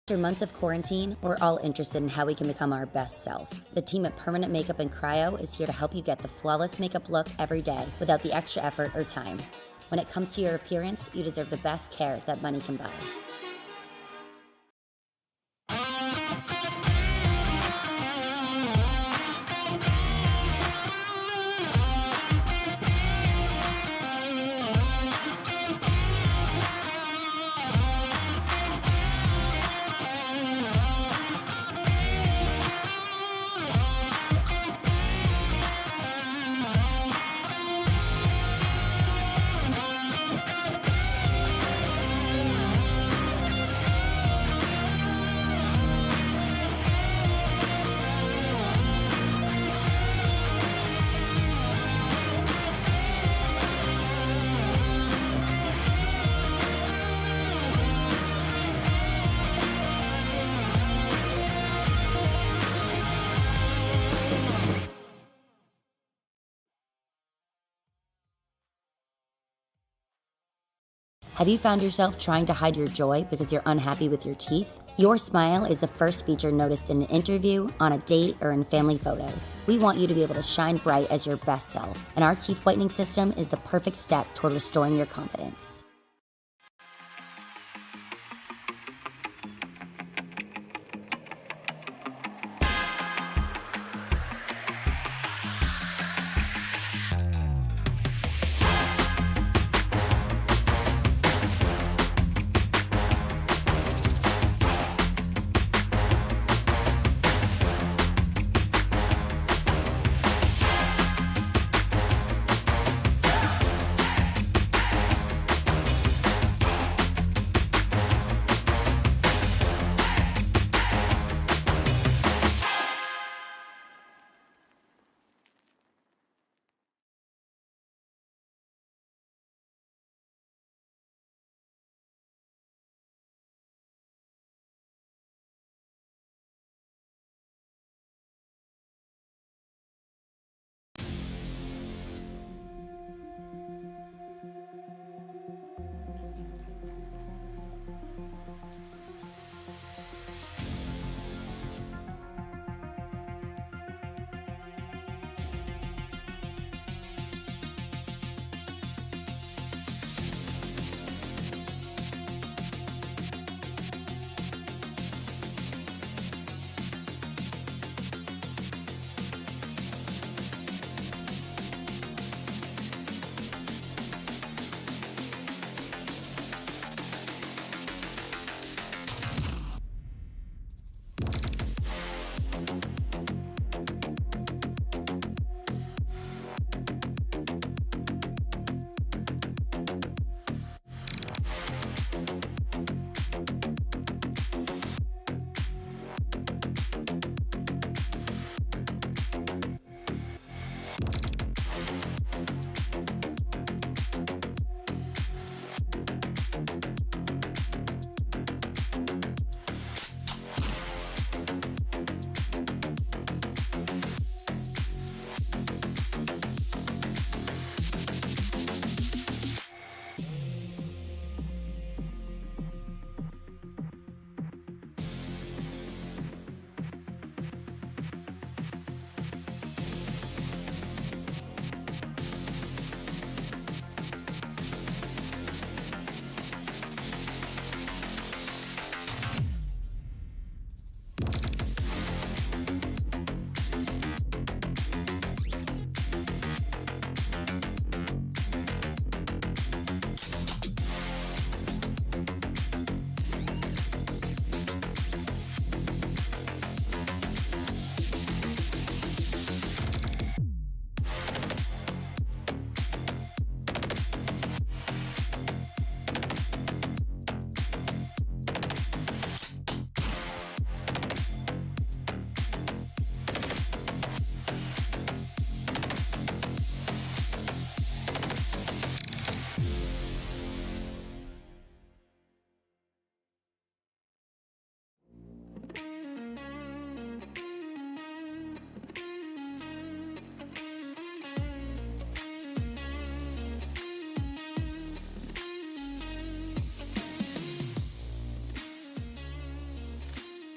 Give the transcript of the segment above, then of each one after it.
After months of quarantine, we're all interested in how we can become our best self. The team at Permanent Makeup and Cryo is here to help you get the flawless makeup look every day without the extra effort or time. When it comes to your appearance, you deserve the best care that money can buy. Have you found yourself trying to hide your joy because you're unhappy with your teeth? Your smile is the first feature noticed in an interview, on a date, or in family photos. We want you to be able to shine bright as your best self, and our teeth whitening system is the perfect step toward restoring your confidence.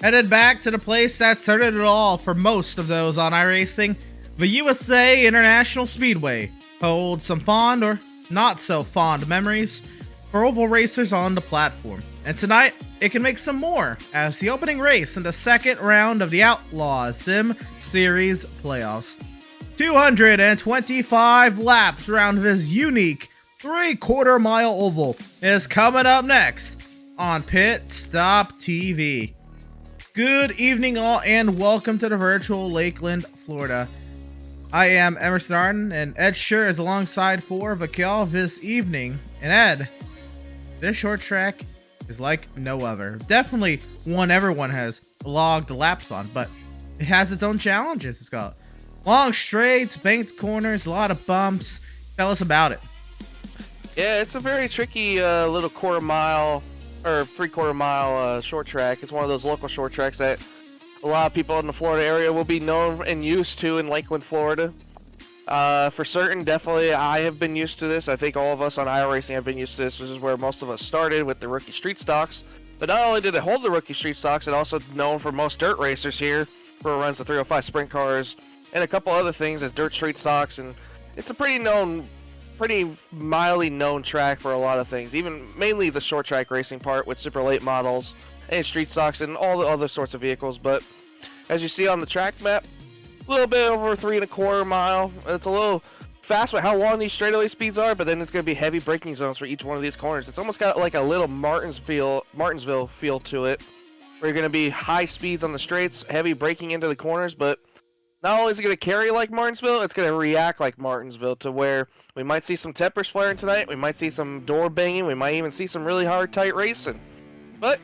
Headed back to the place that started it all for most of those on iRacing, the USA International Speedway holds some fond or not so fond memories for oval racers on the platform. And tonight, it can make some more as the opening race in the second round of the Outlaws Sim Series playoffs. 225 laps around this unique 3/4 mile oval is coming up next on Pit Stop TV. Good evening all and welcome to the virtual Lakeland, Florida. I am Emerson Arden and Ed Sure is alongside for Vakil this evening. And Ed, this short track is like no other. Definitely one everyone has logged laps on, but it has its own challenges. It's got long straights, banked corners, a lot of bumps. Tell us about it. Yeah, it's a very tricky little quarter mile or 3/4 mile short track. It's one of those local short tracks that a lot of people in the Florida area will be known and used to in Lakeland, Florida. For certain, definitely I have been used to this. I think all of us on iRacing have been used to this. This is where most of us started with the rookie street stocks. But not only did it hold the rookie street stocks, it also known for most dirt racers here for runs of 305 sprint cars and a couple other things as dirt street stocks. And it's a pretty mildly known track for a lot of things, even mainly the short track racing part with super late models and street stocks and all the other sorts of vehicles. But as you see on the track map, a little bit over 3/4 mile. It's a little fast with how long these straightaway speeds are, but then it's going to be heavy braking zones for each one of these corners. It's almost got like a little Martinsville feel to it, where you're going to be high speeds on the straights, heavy braking into the corners, but not only is it going to carry like Martinsville, it's going to react like Martinsville, to where we might see some tempers flaring tonight, we might see some door banging, we might even see some really hard, tight racing. But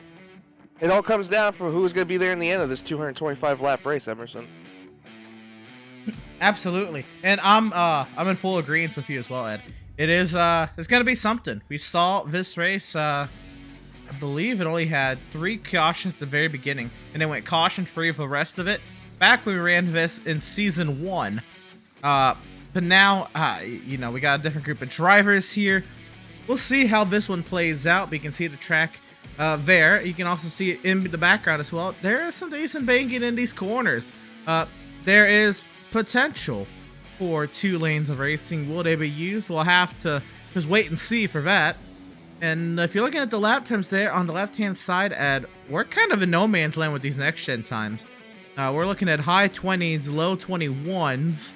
it all comes down for who's going to be there in the end of this 225 lap race, Emerson. Absolutely. And I'm in full agreement with you as well, Ed. It is it's going to be something. We saw this race, I believe it only had 3 cautions at the very beginning, and it went caution free for the rest of it. Back when we ran this in season 1, but now, we got a different group of drivers here. We'll see how this one plays out. We can see the track there. You can also see it in the background as well. There is some decent banking in these corners. There is potential for 2 lanes of racing. Will they be used? We'll have to just wait and see for that. And if you're looking at the lap times there on the left-hand side, Ed, we're kind of in no man's land with these next-gen times. We're looking at high 20s, low 21s,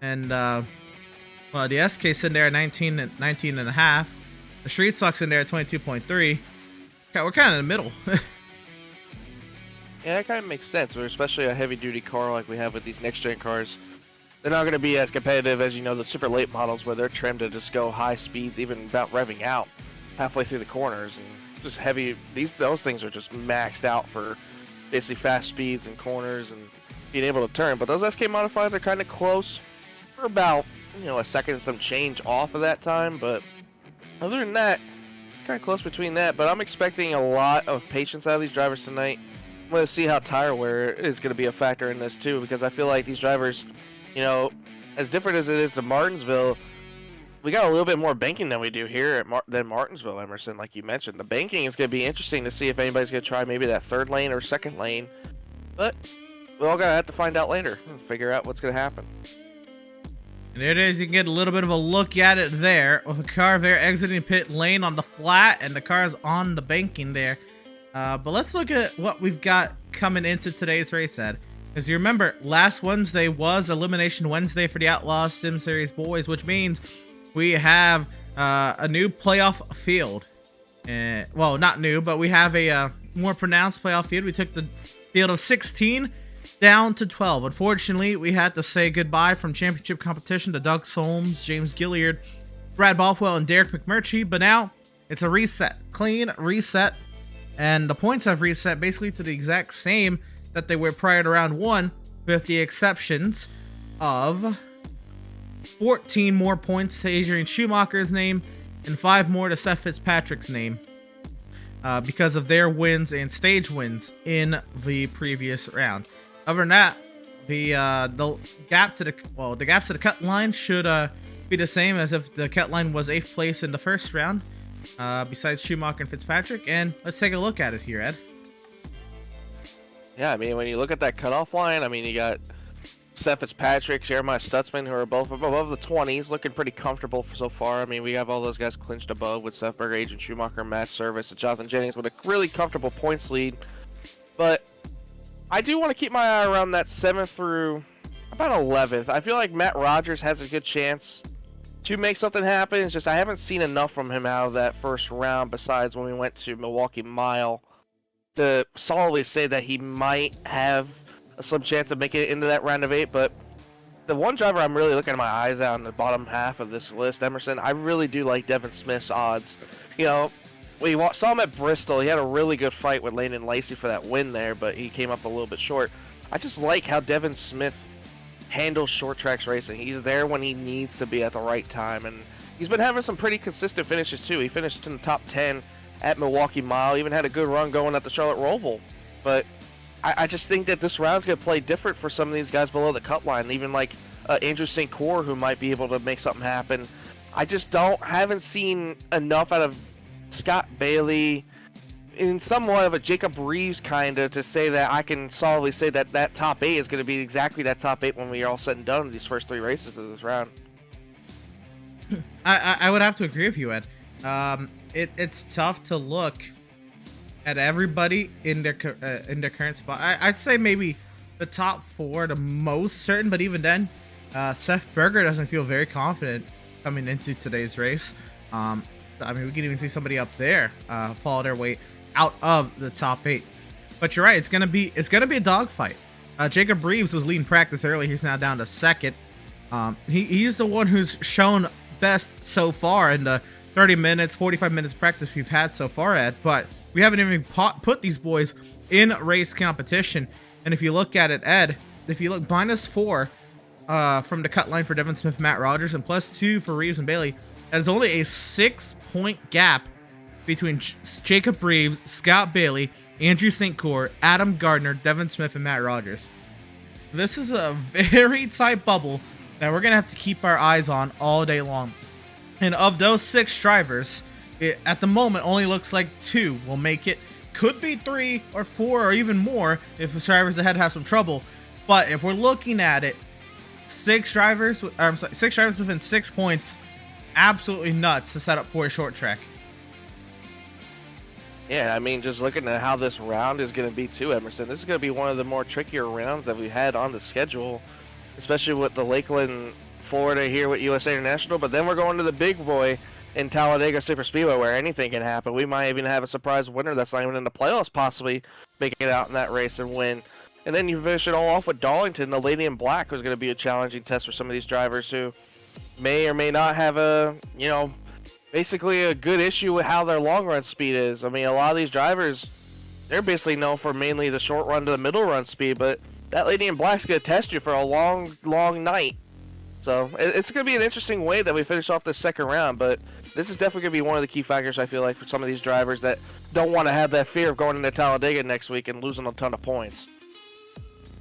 and the SK's in there at 19 and a half. The street stock's in there at 22.3. We're kind of in the middle. Yeah, that kind of makes sense, but especially a heavy-duty car like we have with these next-gen cars. They're not going to be as competitive as, the super late models where they're trimmed to just go high speeds, even about revving out halfway through the corners. And just heavy, those things are just maxed out for basically fast speeds and corners and being able to turn. But those SK modifiers are kind of close for about, a second and some change off of that time. But other than that, kind of close between that. But I'm expecting a lot of patience out of these drivers tonight. I'm going to see how tire wear is going to be a factor in this too, because I feel like these drivers, as different as it is to Martinsville, we got a little bit more banking than we do here than Martinsville, Emerson, like you mentioned. The banking is going to be interesting to see if anybody's going to try maybe that 3rd lane or 2nd lane. But we're all going to have to find out later and figure out what's going to happen. And there it is. You can get a little bit of a look at it there with a car there exiting pit lane on the flat and the cars on the banking there. But let's look at what we've got coming into today's race, Ed. As you remember, last Wednesday was Elimination Wednesday for the Outlaws Sim Series boys, which means we have a new playoff field. Well, not new, but we have a more pronounced playoff field. We took the field of 16 down to 12. Unfortunately, we had to say goodbye from championship competition to Doug Solms, James Gilliard, Brad Bothwell, and Derek McMurtry. But now it's a reset, clean reset. And the points have reset basically to the exact same that they were prior to round 1, with the exceptions of 14 more points to Adrian Schumacher's name and 5 more to Seth Fitzpatrick's name because of their wins and stage wins in the previous round. Other than that, the gaps to the cut line should be the same as if the cut line was 8th place in the first round, besides Schumacher and Fitzpatrick. And let's take a look at it here, Ed. Yeah, I mean, when you look at that cutoff line, I mean, you got Seth Fitzpatrick, Jeremiah Stutzman, who are both above the 20s, looking pretty comfortable so far. I mean, we have all those guys clinched above with Seth Berger, Adrian Schumacher, Matt Service, and Jonathan Jennings with a really comfortable points lead. But I do want to keep my eye around that 7th through about 11th. I feel like Matt Rogers has a good chance to make something happen. It's just I haven't seen enough from him out of that first round, besides when we went to Milwaukee Mile, to solidly say that he might have a slim chance of making it into that round of 8. But the one driver I'm really looking at my eyes out in the bottom half of this list, Emerson, I really do like Devin Smith's odds. You know, we saw him at Bristol. He had a really good fight with Landon Lacey for that win there, but he came up a little bit short. I just like how Devin Smith handles short tracks racing. He's there when he needs to be at the right time, and he's been having some pretty consistent finishes too. He finished in the top 10 at Milwaukee Mile, even had a good run going at the Charlotte Roval. But I just think that this round's going to play different for some of these guys below the cut line, even like Andrew St. Cyr, who might be able to make something happen. I just haven't seen enough out of Scott Bailey, in somewhat of a Jacob Reeves kind of, to say that I can solidly say that that top 8 is going to be exactly that top 8 when we are all said and done in these first 3 races of this round. I would have to agree with you, Ed. It's tough to look at everybody in their current spot. I'd say maybe the top 4 the most certain, but even then, Seth Berger doesn't feel very confident coming into today's race. I mean, we can even see somebody up there follow their way out of the top 8. But you're right, it's gonna be a dogfight. Jacob Reeves was leading practice early. He's now down to 2nd. He's the one who's shown best so far in the 30 minutes, 45 minutes practice we've had so far, Ed. But we haven't even put these boys in race competition. And if you look at it, Ed, if you look -4 from the cut line for Devin Smith, Matt Rogers, and +2 for Reeves and Bailey, there's only a 6-point gap between Jacob Reeves, Scott Bailey, Andrew St. Cyr, Adam Gardner, Devin Smith, and Matt Rogers. This is a very tight bubble that we're going to have to keep our eyes on all day long. And of those 6 drivers, it, at the moment, only looks like 2 will make it. Could be 3 or 4 or even more if the drivers ahead have some trouble. But if we're looking at it, 6 drivers within 6 points, absolutely nuts to set up for a short track. Yeah, I mean, just looking at how this round is going to be too, Emerson, this is going to be one of the more trickier rounds that we had on the schedule, especially with the Lakeland, Florida here with USA International. But then we're going to the big boy in Talladega Superspeedway, where anything can happen. We might even have a surprise winner that's not even in the playoffs, possibly making it out in that race and win. And then you finish it all off with Darlington, the Lady in Black, who's going to be a challenging test for some of these drivers who may or may not have a, basically a good issue with how their long run speed is. I mean, a lot of these drivers, they're basically known for mainly the short run to the middle run speed, but that Lady in Black's going to test you for a long, long night. So it's going to be an interesting way that we finish off the second round, but this is definitely going to be one of the key factors, I feel like, for some of these drivers that don't want to have that fear of going into Talladega next week and losing a ton of points.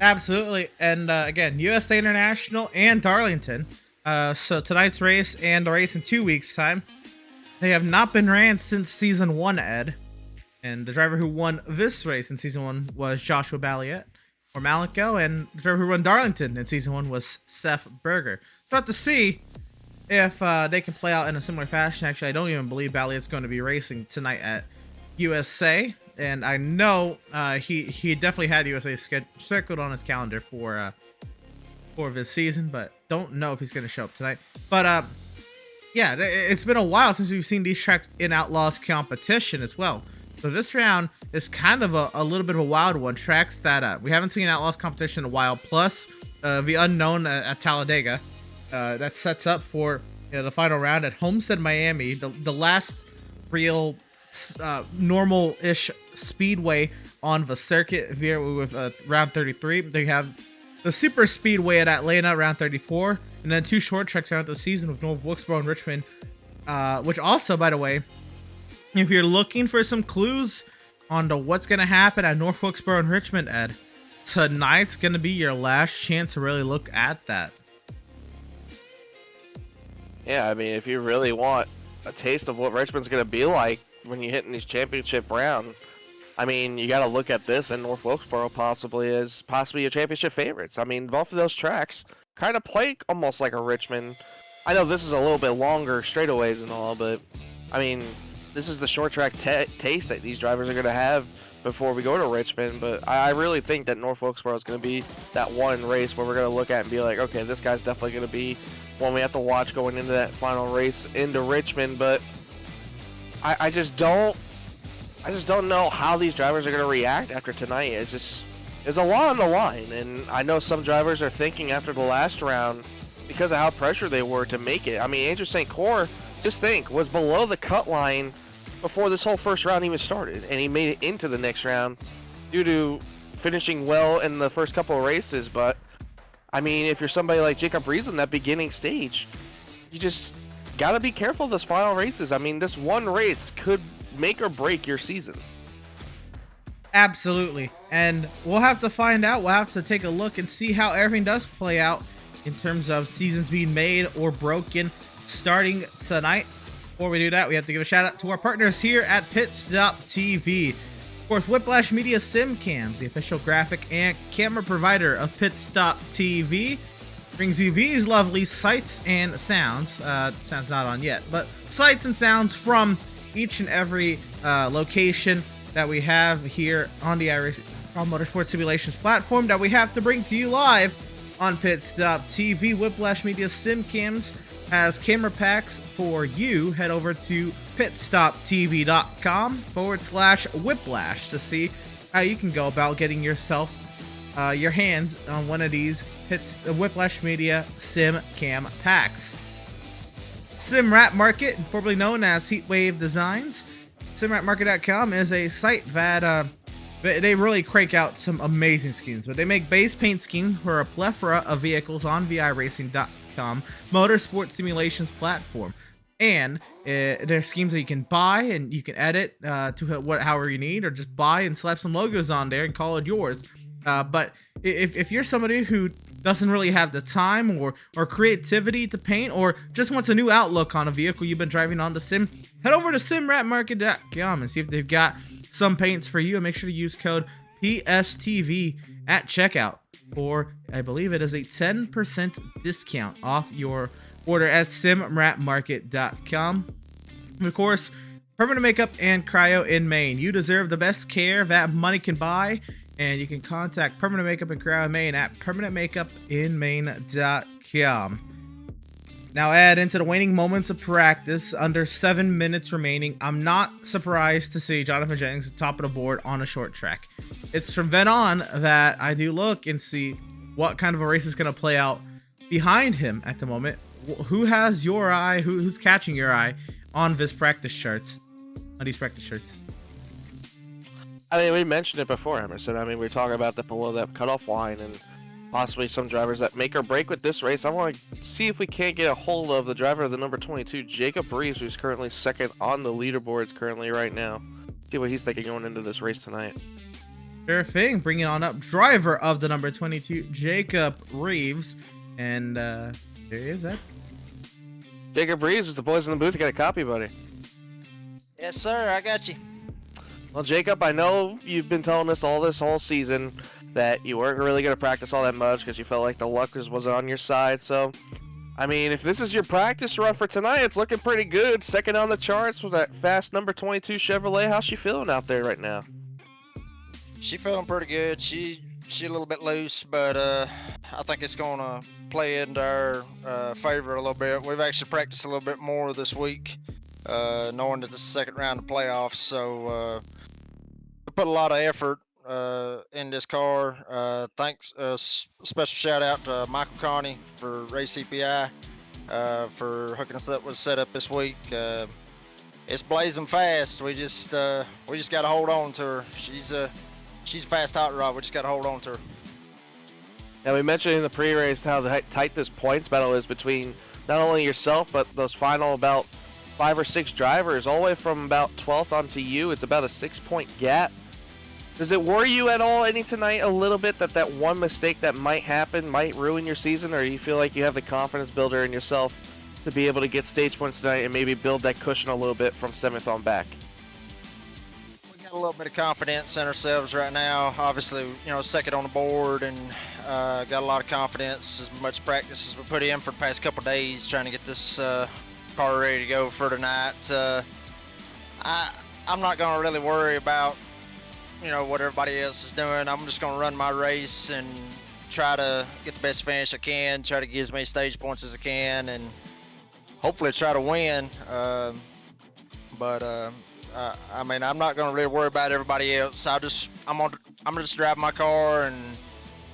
Absolutely. And again, USA International and Darlington. So tonight's race and the race in 2 weeks' time, they have not been ran since season 1, Ed. And the driver who won this race in season 1 was Joshua Balliet, or Malico, and the driver who won Darlington in season 1 was Seth Berger. So we'll have to see if they can play out in a similar fashion. Actually, I don't even believe Balliet's going to be racing tonight at USA, and I know he definitely had USA circled on his calendar for this season, but don't know if he's going to show up tonight. But yeah, it's been a while since we've seen these tracks in Outlaws competition as well. So this round is kind of a little bit of a wild one. Tracks that we haven't seen in Outlaws competition in a while, plus the unknown at Talladega. That sets up for the final round at Homestead, Miami, the last real normal-ish speedway on the circuit with round 33. They have the super speedway at Atlanta, round 34, and then 2 short tracks around the season with North Wilkesboro and Richmond, which also, by the way, if you're looking for some clues on to what's going to happen at North Wilkesboro and Richmond, Ed, tonight's going to be your last chance to really look at that. Yeah, I mean, if you really want a taste of what Richmond's going to be like when you hit in these championship round, I mean, you got to look at this, and North Wilkesboro possibly your championship favorites. I mean, both of those tracks kind of play almost like a Richmond. I know this is a little bit longer straightaways and all, but I mean, this is the short track taste that these drivers are going to have before we go to Richmond. But I really think that North Wilkesboro is going to be that one race where we're going to look at and be like, okay, this guy's definitely going to be one we have to watch going into that final race into Richmond. But I just don't know how these drivers are going to react after tonight. There's a lot on the line, and I know some drivers are thinking after the last round, because of how pressured they were to make it. I mean, Andrew St. Cyr, just think, was below the cut line before this whole first round even started, and he made it into the next round due to finishing well in the first couple of races. But I mean, if you're somebody like Jacob Reeves in that beginning stage, you just gotta be careful of those final races. I mean, this one race could make or break your season. Absolutely. And we'll have to find out. We'll have to take a look and see how everything does play out in terms of seasons being made or broken starting tonight. Before we do that, we have to give a shout out to our partners here at Pit Stop TV. Of course, Whiplash Media Sim Cams, the official graphic and camera provider of Pit Stop TV, brings you these lovely sights and sounds. Sound's not on yet, but sights and sounds from each and every location that we have here on the Irish Motorsport Simulations platform that we have to bring to you live on Pit Stop TV. Whiplash Media Sim Cams has camera packs for you. Head over to pitstoptv.com/whiplash to see how you can go about getting yourself your hands on one of these Whiplash Media Sim Cam packs. SimRat Market, formerly known as Heatwave Designs. SimRatMarket.com is a site that they really crank out some amazing schemes, but they make base paint schemes for a plethora of vehicles on VIRacing.com motorsport simulations platform. And they're schemes that you can buy and you can edit to however you need, or just buy and slap some logos on there and call it yours. But if you're somebody who doesn't really have the time or creativity to paint, or just wants a new outlook on a vehicle you've been driving on the sim, head over to simratmarket.com and see if they've got some paints for you, and make sure to use code PSTV at checkout for, I believe it is a 10% discount off your order at simratmarket.com. And of course, permanent makeup and cryo in Maine. You deserve the best care that money can buy, and you can contact Permanent Makeup and Cryo in Maine at permanentmakeupinmaine.com. Now add into the waning moments of practice, under 7 minutes remaining. I'm not surprised to see Jonathan Jennings at the top of the board on a short track. It's from then on that I do look and see what kind of a race is going to play out behind him at the moment. Who has your eye? Who's catching your eye on this practice charts? On these practice shirts? I mean, we mentioned it before, Emerson. I mean, we were talking about the below that cutoff line and possibly some drivers that make or break with this race. I want to see if we can't get a hold of the driver of the number 22, Jacob Reeves, who's currently second on the leaderboards currently right now. See what he's thinking going into this race tonight. Sure thing. Bringing on up driver of the number 22, Jacob Reeves. And there he is, Ed. Jacob Reeves is the boys in the booth. You got a copy, buddy? Yes, sir. I got you. Well, Jacob, I know you've been telling us all this whole season that you weren't really going to practice all that much because you felt like the luck wasn't on your side. So, I mean, if this is your practice run for tonight, it's looking pretty good. Second on the charts with that fast number 22 Chevrolet. How's she feeling out there right now? She feeling pretty good. She a little bit loose, but I think it's going to play into our favor a little bit. We've actually practiced a little bit more this week, knowing that this is the second round of playoffs. So we put a lot of effort in this car. Thanks, special shout out to Michael Connie for Race CPI for hooking us up with a setup this week. It's blazing fast. We just got to hold on to her. She's a fast hot rod. We just got to hold on to her. Now, we mentioned in the pre-race how tight this points battle is between not only yourself, but those final about 5 or 6 drivers, all the way from about 12th onto you. It's about a 6-point gap. Does it worry you at all tonight a little bit that one mistake that might happen might ruin your season, or do you feel like you have the confidence builder in yourself to be able to get stage points tonight and maybe build that cushion a little bit from 7th on back? We got got a little bit of confidence in ourselves right now. Obviously, second on the board, and got a lot of confidence. As much practice as we put in for the past couple days, trying to get this car ready to go for tonight. I'm not going to really worry about what everybody else is doing. I'm just going to run my race and try to get the best finish I can. Try to get as many stage points as I can, and hopefully try to win. I mean, I'm not gonna really worry about everybody else. I'm gonna just drive my car and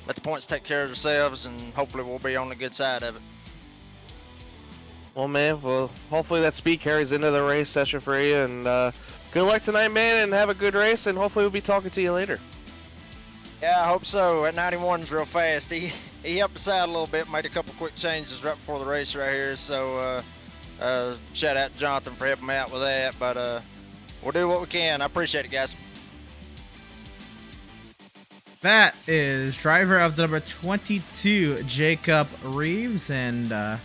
let the points take care of themselves, and hopefully we'll be on the good side of it. Well, man, hopefully that speed carries into the race session for you, and good luck tonight, man, and have a good race, and hopefully we'll be talking to you later. Yeah, I hope so. That 91's real fast. He helped us out a little bit, made a couple quick changes right before the race right here. So shout out to Jonathan for helping me out with that. But we'll do what we can. I appreciate it, guys. That is driver of the number 22, Jacob Reeves, and trying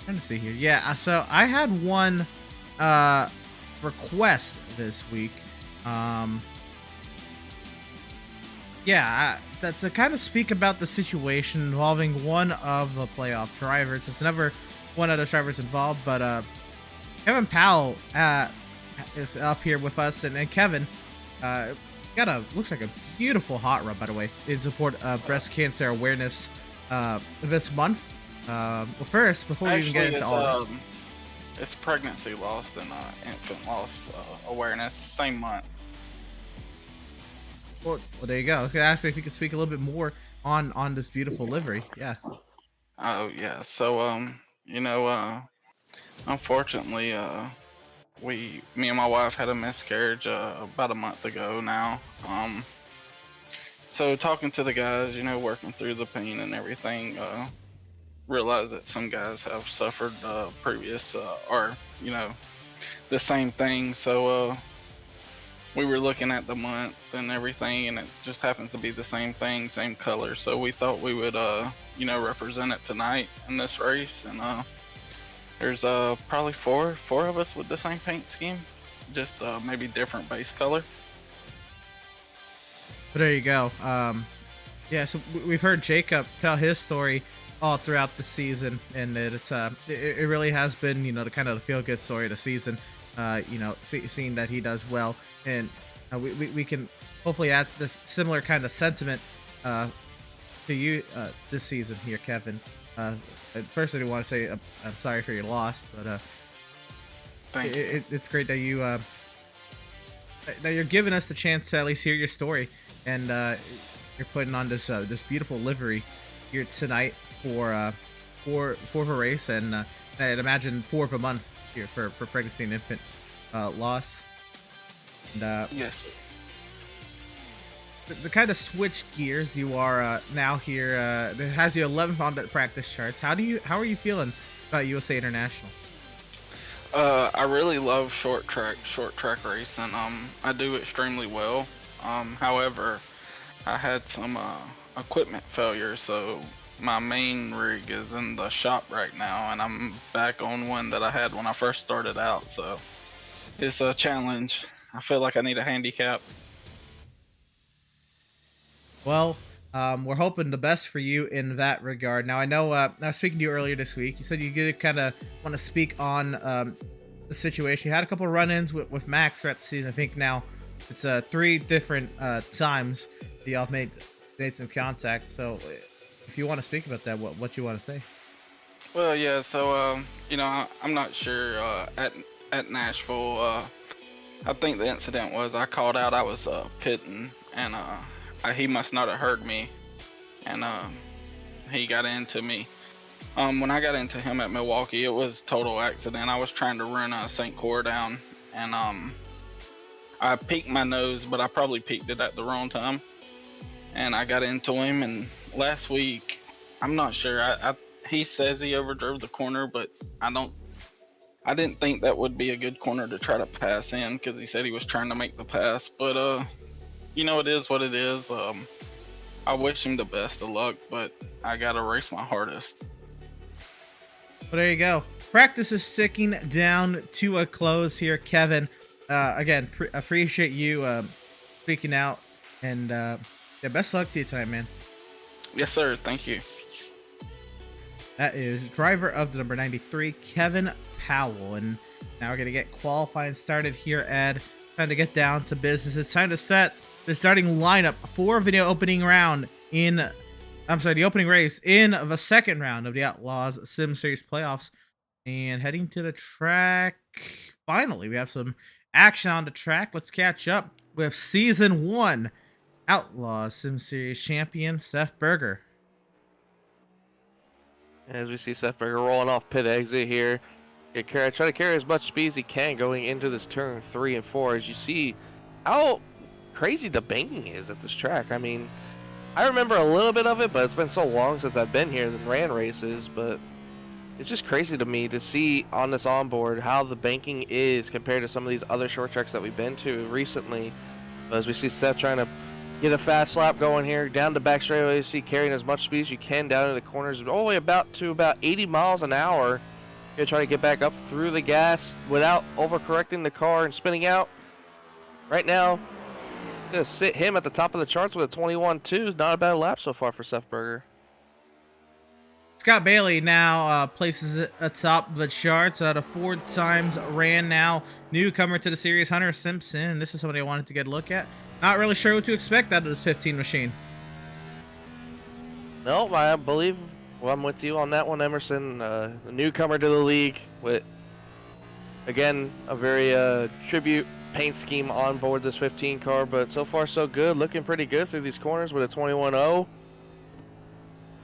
to see here. Yeah, so I had one request this week. To kind of speak about the situation involving one of the playoff drivers. There's never one of the drivers involved, but Kevin Powell is up here with us, and Kevin looks like a beautiful hot rod, by the way, in support of breast cancer awareness this month. Well, first, before we even get into all that, it's pregnancy loss and infant loss awareness, same month. Well, there you go. I was gonna ask if you could speak a little bit more on this beautiful livery. Yeah. Oh yeah. So unfortunately, me and my wife had a miscarriage about a month ago now. So talking to the guys, working through the pain and everything, realized that some guys have suffered previous the same thing. So we were looking at the month and everything, and it just happens to be the same thing, same color. So we thought we would represent it tonight in this race. And there's probably four of us with the same paint scheme, just maybe different base color. But there you go. So we've heard Jacob tell his story all throughout the season, and it really has been the kind of the feel good story of the season. Seeing that he does well, and we can hopefully add this similar kind of sentiment to you this season here, Kevin. First, I do want to say I'm sorry for your loss, but thank you. It's great that you're giving us the chance to at least hear your story, and you're putting on this beautiful livery here tonight for the race, and I'd imagine 4 of a month here for pregnancy and infant loss. And yes. The kind of switch gears, you are now here. It has you 11th on the practice charts. How are you feeling about USA International? I really love short track racing. I do extremely well. However, I had some equipment failure, so my main rig is in the shop right now, and I'm back on one that I had when I first started out. So it's a challenge. I feel like I need a handicap. Well, we're hoping the best for you in that regard. Now, I know I was speaking to you earlier this week. You said you did kind of want to speak on the situation. You had a couple of run-ins with Max throughout the season. I think now it's 3 different times that y'all made some contact. So if you want to speak about that, what you want to say? Well, yeah. So I'm not sure. At Nashville, I think the incident was I called out. I was pitting, and he must not have heard me, and he got into me. When I got into him at Milwaukee, it was total accident. I was trying to run St. Croix down, and I peeked my nose, but I probably peeked it at the wrong time, and I got into him. And last week, I'm not sure. He says he overdrove the corner, but I didn't think that would be a good corner to try to pass in, because he said he was trying to make the pass. But it is what it is. I wish him the best of luck, but I gotta race my hardest. Well, there you go. Practice is ticking down to a close here, Kevin. again, appreciate you speaking out, and yeah, best luck to you tonight, man. Yes, sir. Thank you. That is driver of the number 93, Kevin Powell. And now we're going to get qualifying started here, Ed. Time to get down to business. It's time to set the starting lineup for video opening round the opening race in the second round of the Outlaws Sim Series playoffs. And heading to the track, finally, we have some action on the track. Let's catch up with Season 1 Outlaws Sim Series champion, Seth Berger. As we see Seth Berger rolling off pit exit here. Try to carry as much speed as he can going into this turn 3 and 4. As you see how crazy the banking is at this track. I mean, I remember a little bit of it, but it's been so long since I've been here and ran races. But it's just crazy to me to see on this onboard how the banking is compared to some of these other short tracks that we've been to recently. But as we see Seth trying to get a fast lap going here down the back straightaway. You see carrying as much speed as you can down into the corners, all the way about 80 miles an hour. Gonna try to get back up through the gas without overcorrecting the car and spinning out. Right now, gonna sit him at the top of the charts with a 21.2. Not a bad lap so far for Seth Berger. Scott Bailey now places it atop the charts at a 4 times ran now. Newcomer to the series, Hunter Simpson. This is somebody I wanted to get a look at. Not really sure what to expect out of this 15 machine. No, I believe I'm with you on that one, Emerson. A newcomer to the league with, again, a very tribute paint scheme on board this 15 car, but so far so good. Looking pretty good through these corners with a 21.0.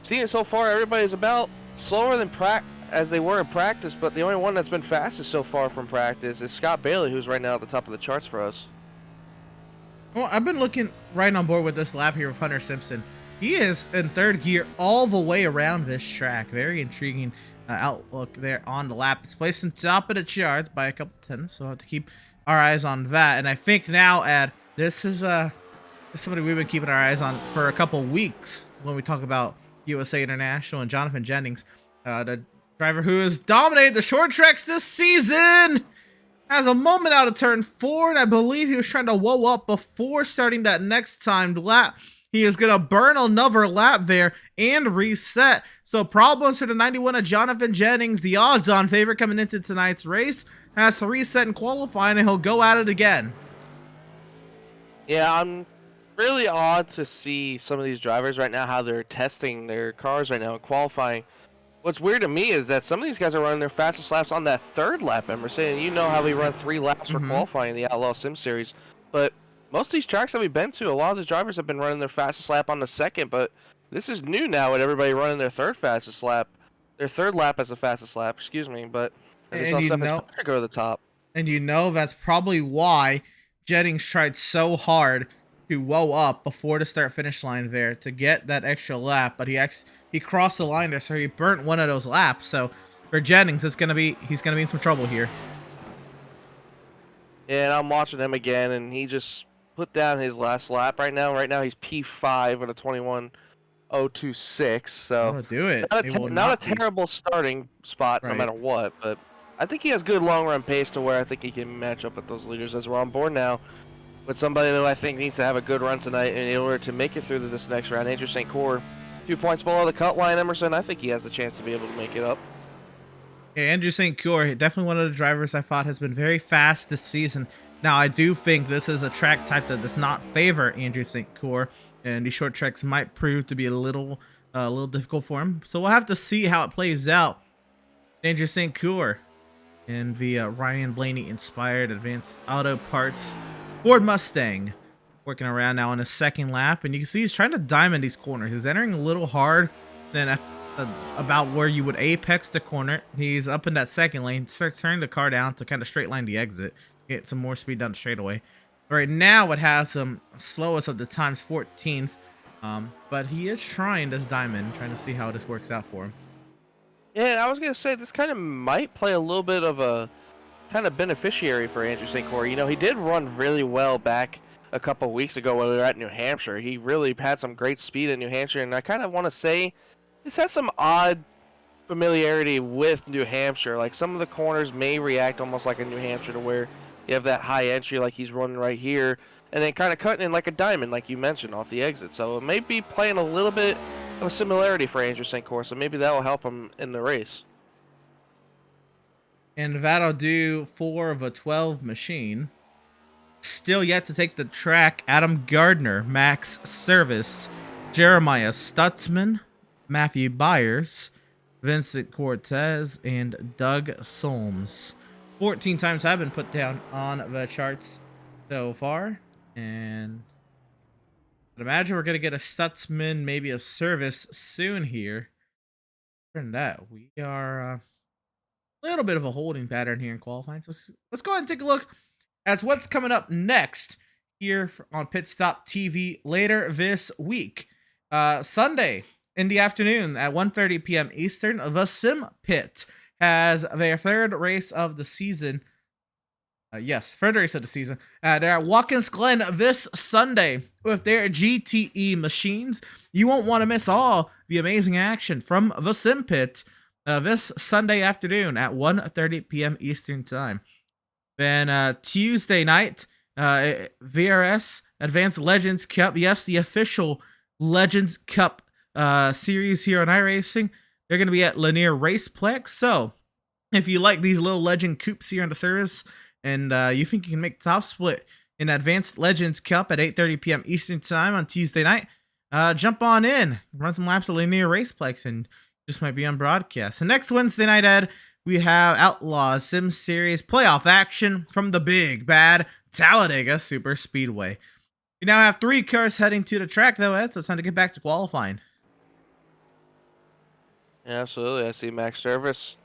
Seeing it so far, everybody's about slower than as they were in practice, but the only one that's been fastest so far from practice is Scott Bailey, who's right now at the top of the charts for us. Well, I've been looking right on board with this lap here with Hunter Simpson. He is in third gear all the way around this track. Very intriguing outlook there on the lap. It's placed on top of the charts by a couple tenths, so we'll have to keep our eyes on that. And I think now, Ed, this is somebody we've been keeping our eyes on for a couple weeks when we talk about USA International and Jonathan Jennings, the driver who has dominated the short tracks this season. Has a moment out of turn 4, and I believe he was trying to whoa up before starting that next timed lap. He is going to burn another lap there and reset. So problems for the 91 of Jonathan Jennings, the odds-on favorite coming into tonight's race, has to reset in qualifying, and he'll go at it again. Yeah, I'm really odd to see some of these drivers right now, how they're testing their cars right now in qualifying. What's weird to me is that some of these guys are running their fastest laps on that third lap, Emerson. And you know how we run 3 laps for qualifying in the Outlaw Sim Series. But most of these tracks that we've been to, a lot of these drivers have been running their fastest lap on the second. But this is new now with everybody running their third fastest lap. Their third lap as the fastest lap, excuse me. But I just saw Stephen go to the top. And you know that's probably why Jennings tried so hard to whoa up before the start-finish line there to get that extra lap, but he crossed the line there, so he burnt one of those laps. So for Jennings, he's gonna be in some trouble here. Yeah, and I'm watching him again, and he just put down his last lap right now. Right now he's P5 with a 21.026. So do it. Not a terrible starting spot, no matter what. But I think he has good long-run pace to where I think he can match up with those leaders as we're on board now. With somebody that I think needs to have a good run tonight in order to make it through to this next round. Adrian St. Coeur, 2 points below the cut line, Emerson. I think he has a chance to be able to make it up. Yeah, Andrew St. Coeur, definitely one of the drivers I thought has been very fast this season. Now, I do think this is a track type that does not favor Andrew St. Coeur, and these short tracks might prove to be a little difficult for him. So we'll have to see how it plays out. Andrew St. Coeur in the Ryan Blaney-inspired Advanced Auto Parts Ford Mustang, working around now on his second lap, and you can see he's trying to diamond these corners. He's entering a little hard than about where you would apex the corner. He's up in that second lane, starts turning the car down to kind of straight line the exit, get some more speed down the straightaway. Right now it has him slowest of the times, 14th, but he is trying this diamond, trying to see how this works out for him. Yeah, and I was going to say, this kind of might play a little bit of a kind of beneficiary for Andrew St. Coeur. You know, he did run really well back a couple weeks ago when we were at New Hampshire. He really had some great speed in New Hampshire, and I kind of want to say this has some odd familiarity with New Hampshire. Like, some of the corners may react almost like a New Hampshire, to where You have that high entry like he's running right here, and then kind of cutting in like a diamond, like you mentioned, off the exit. So it may be playing a little bit of a similarity for Andrew St. Course, so maybe that will help him in the race. And that'll do 4 of a 12 machine. Still yet to take the track, Adam Gardner, Max Service, Jeremiah Stutzman, Matthew Byers, Vincent Cortez, and Doug Solms. 14 times have been put down on the charts so far. And I'd imagine we're going to get a Stutzman, maybe a Service soon here. Other than that, we are a little bit of a holding pattern here in qualifying. So let's go ahead and take a look at what's coming up next here on Pit Stop TV later this week. Sunday in the afternoon at 1:30 p.m. Eastern, the Sim Pit has their third race of the season. Third race of the season. They're at Watkins Glen this Sunday with their GTE machines. You won't want to miss all the amazing action from the Sim Pit this Sunday afternoon at 1:30 p.m. Eastern Time. Then Tuesday night, VRS Advanced Legends Cup. Yes, the official Legends Cup series here on iRacing. They're going to be at Lanier Raceplex. So if you like these little Legend Coupes here on the service and you think you can make the top split in Advanced Legends Cup at 8:30 p.m. Eastern Time on Tuesday night, jump on in, run some laps at Lanier Raceplex, and just might be on broadcast. And next Wednesday night, Ed, we have Outlaws Sim Series playoff action from the big bad Talladega Super Speedway. We now have 3 cars heading to the track, though, Ed, so it's time to get back to qualifying. Yeah, absolutely. I see Max Service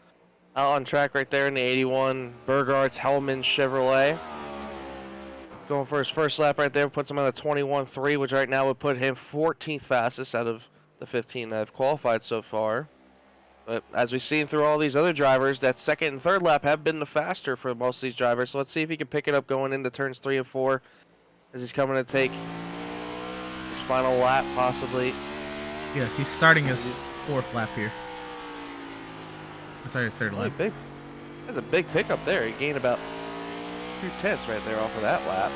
out on track right there in the 81 Burghardt Hellman Chevrolet. Going for his first lap right there, puts him on a 21.3, which right now would put him 14th fastest out of the 15 that have qualified so far. But as we've seen through all these other drivers, that second and third lap have been the faster for most of these drivers. So let's see if he can pick it up going into turns 3 and 4 as he's coming to take his final lap, possibly. Yes, he's starting his 4th lap here. Sorry, his 3rd lap. Big. That's a big pickup there. He gained about 2/10 right there off of that lap.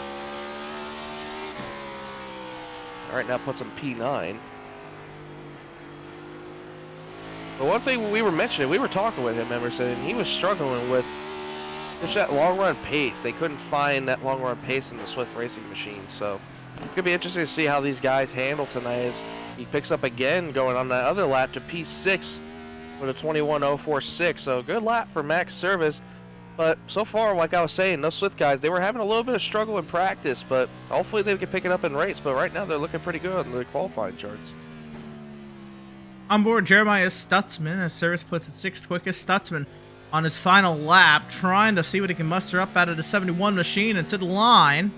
All right, now puts him P9. But one thing we were mentioning, we were talking with him, Emerson, and he was struggling with just that long run pace. They couldn't find that long run pace in the Swift Racing machine. So it's going to be interesting to see how these guys handle tonight as he picks up again going on that other lap to P6 with a 21.046. So good lap for Max Service. But so far, like I was saying, those Swift guys, they were having a little bit of struggle in practice, but hopefully they can pick it up in race. But right now they're looking pretty good on the qualifying charts. On board, Jeremiah Stutzman as Service puts it 6th quickest. Stutzman on his final lap, trying to see what he can muster up out of the 71 machine into the line.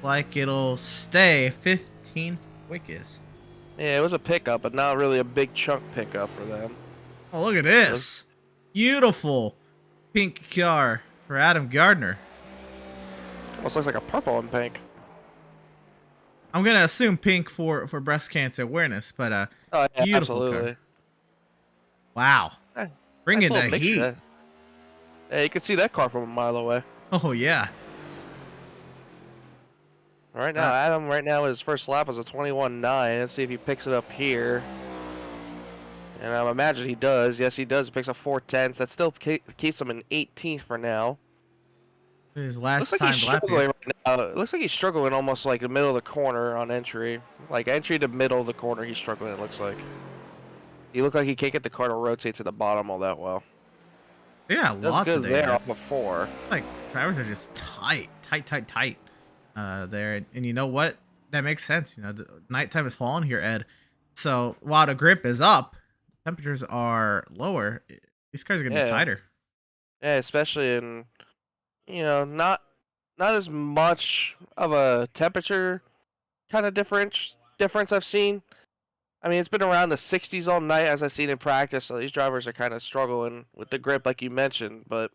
Like it'll stay 15th quickest. Yeah, it was a pickup, but not really a big chunk pickup for them. Oh, look at this. Beautiful pink car for Adam Gardner. Almost looks like a purple and pink. I'm going to assume pink for breast cancer awareness, but Oh, yeah, beautiful absolutely. car. Wow. Bringing Nice the little heat. mixture. Yeah, you can see that car from a mile away. Oh, yeah. Right now, Adam, right now, his first lap was a 21.9. Let's see if he picks it up here. And I imagine he does. Yes, he does. He picks up 4/10. That still keeps him in 18th for now. His last Looks like time he's lap struggling here. right now. It looks like he's struggling almost like the middle of the corner on entry. Like entry to middle of the corner, he's struggling, it looks like. He looked like he can't get the car to rotate to the bottom all that well. Yeah, That's lots good of there there. off of 4. Like, drivers are just tight there. And you know what? That makes sense. You know, the nighttime is falling here, Ed. So while the grip is up, temperatures are lower. These cars are going to be tighter. Yeah, especially in, you know, not as much of a temperature kind of difference I've seen. I mean, it's been around the 60s all night as I've seen in practice, so these drivers are kind of struggling with the grip like you mentioned. But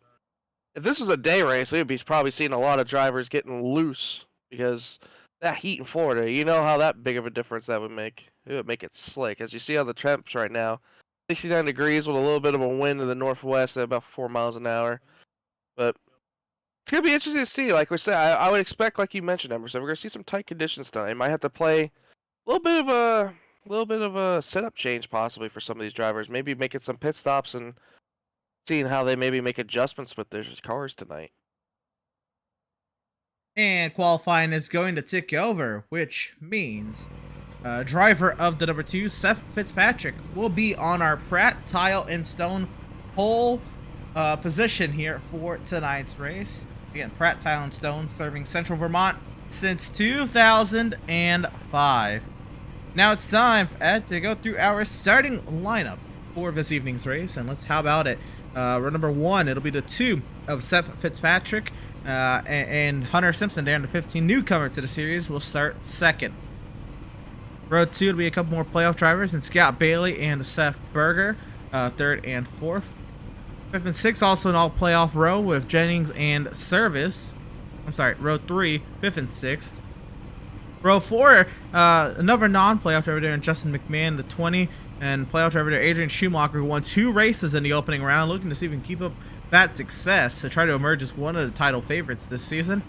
if this was a day race, we would be probably seeing a lot of drivers getting loose because that heat in Florida, you know how that big of a difference that would make. It would make it slick. As you see on the temps right now, 69 degrees with a little bit of a wind to the northwest at about 4 miles an hour. But gonna be interesting to see. Like we said, I would expect, like you mentioned, Emerson, we're gonna see some tight conditions tonight. They might have to play a little bit of a setup change possibly for some of these drivers. Maybe making some pit stops and seeing how they maybe make adjustments with their cars tonight. And qualifying is going to tick over, which means driver of the number 2, Seth Fitzpatrick, will be on our Pratt Tile and Stone pole position here for tonight's race. Again, Pratt Tile and Stone serving Central Vermont since 2005. Now it's time for Ed to go through our starting lineup for this evening's race, and how about it? Row number 1, it'll be the 2 of Seth Fitzpatrick and Hunter Simpson there in the 15 newcomer to the series will start second. Row 2 will be a couple more playoff drivers, and Scott Bailey and Seth Berger, 3rd and 4th. 5th and 6th also an all-playoff row with Jennings and Service. I'm sorry, row 3, 5th and 6th. Row 4, another non-playoff driver there, Justin McMahon, the 20, and playoff driver there, Adrian Schumacher, who won 2 races in the opening round, looking to see if he can keep up that success to try to emerge as one of the title favorites this season.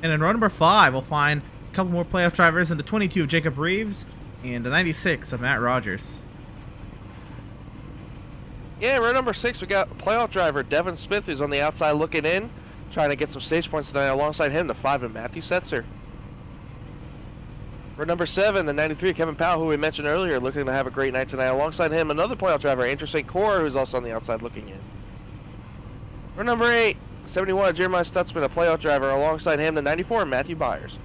And in row number 5, we'll find a couple more playoff drivers in the 22 of Jacob Reeves and the 96 of Matt Rogers. Yeah, row number 6, we got playoff driver Devin Smith, who's on the outside looking in, trying to get some stage points tonight. Alongside him, the 5 of Matthew Setzer. Row number 7, the 93 Kevin Powell, who we mentioned earlier, looking to have a great night tonight. Alongside him, another playoff driver, Andrew St. Cor, who's also on the outside looking in. Row number 8, 71 Jeremiah Stutzman, a playoff driver. Alongside him, the 94 Matthew Byers.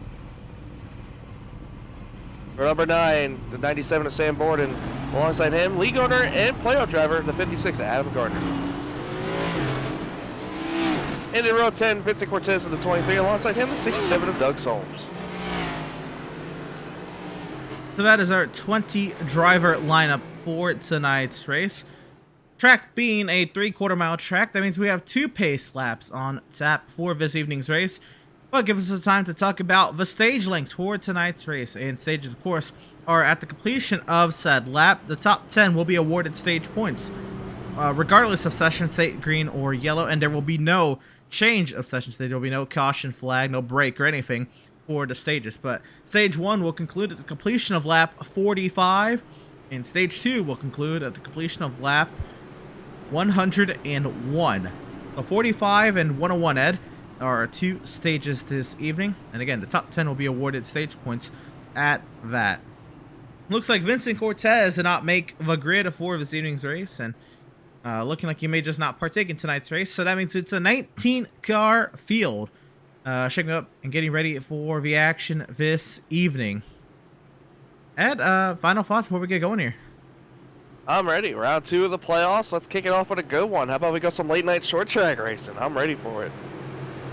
Row number 9, the 97 of Sam Borden. Alongside him, league owner and playoff driver, the 56 of Adam Gardner. And in row 10, Vincent Cortez of the 23. Alongside him, the 67 of Doug Solms. So that is our 20 driver lineup for tonight's race. Track being a 3/4 mile track, that means we have 2 pace laps on tap for this evening's race. But give us the time to talk about the stage lengths for tonight's race. And stages, of course, are at the completion of said lap. The top 10 will be awarded stage points, regardless of session state, green or yellow. And there will be no change of session state. There will be no caution flag, no break or anything for the stages. But stage 1 will conclude at the completion of lap 45. And stage 2 will conclude at the completion of lap 101. So 45 and 101, Ed, are 2 stages this evening. And again, the top 10 will be awarded stage points at that. Looks like Vincent Cortez did not make the grid for this evening's race, and looking like he may just not partake in tonight's race. So that means it's a 19-car field shaking up and getting ready for the action this evening. Ed, final thoughts before we get going here? I'm ready. Round 2 of the playoffs. Let's kick it off with a good one. How about we go some late night short track racing? I'm ready for it.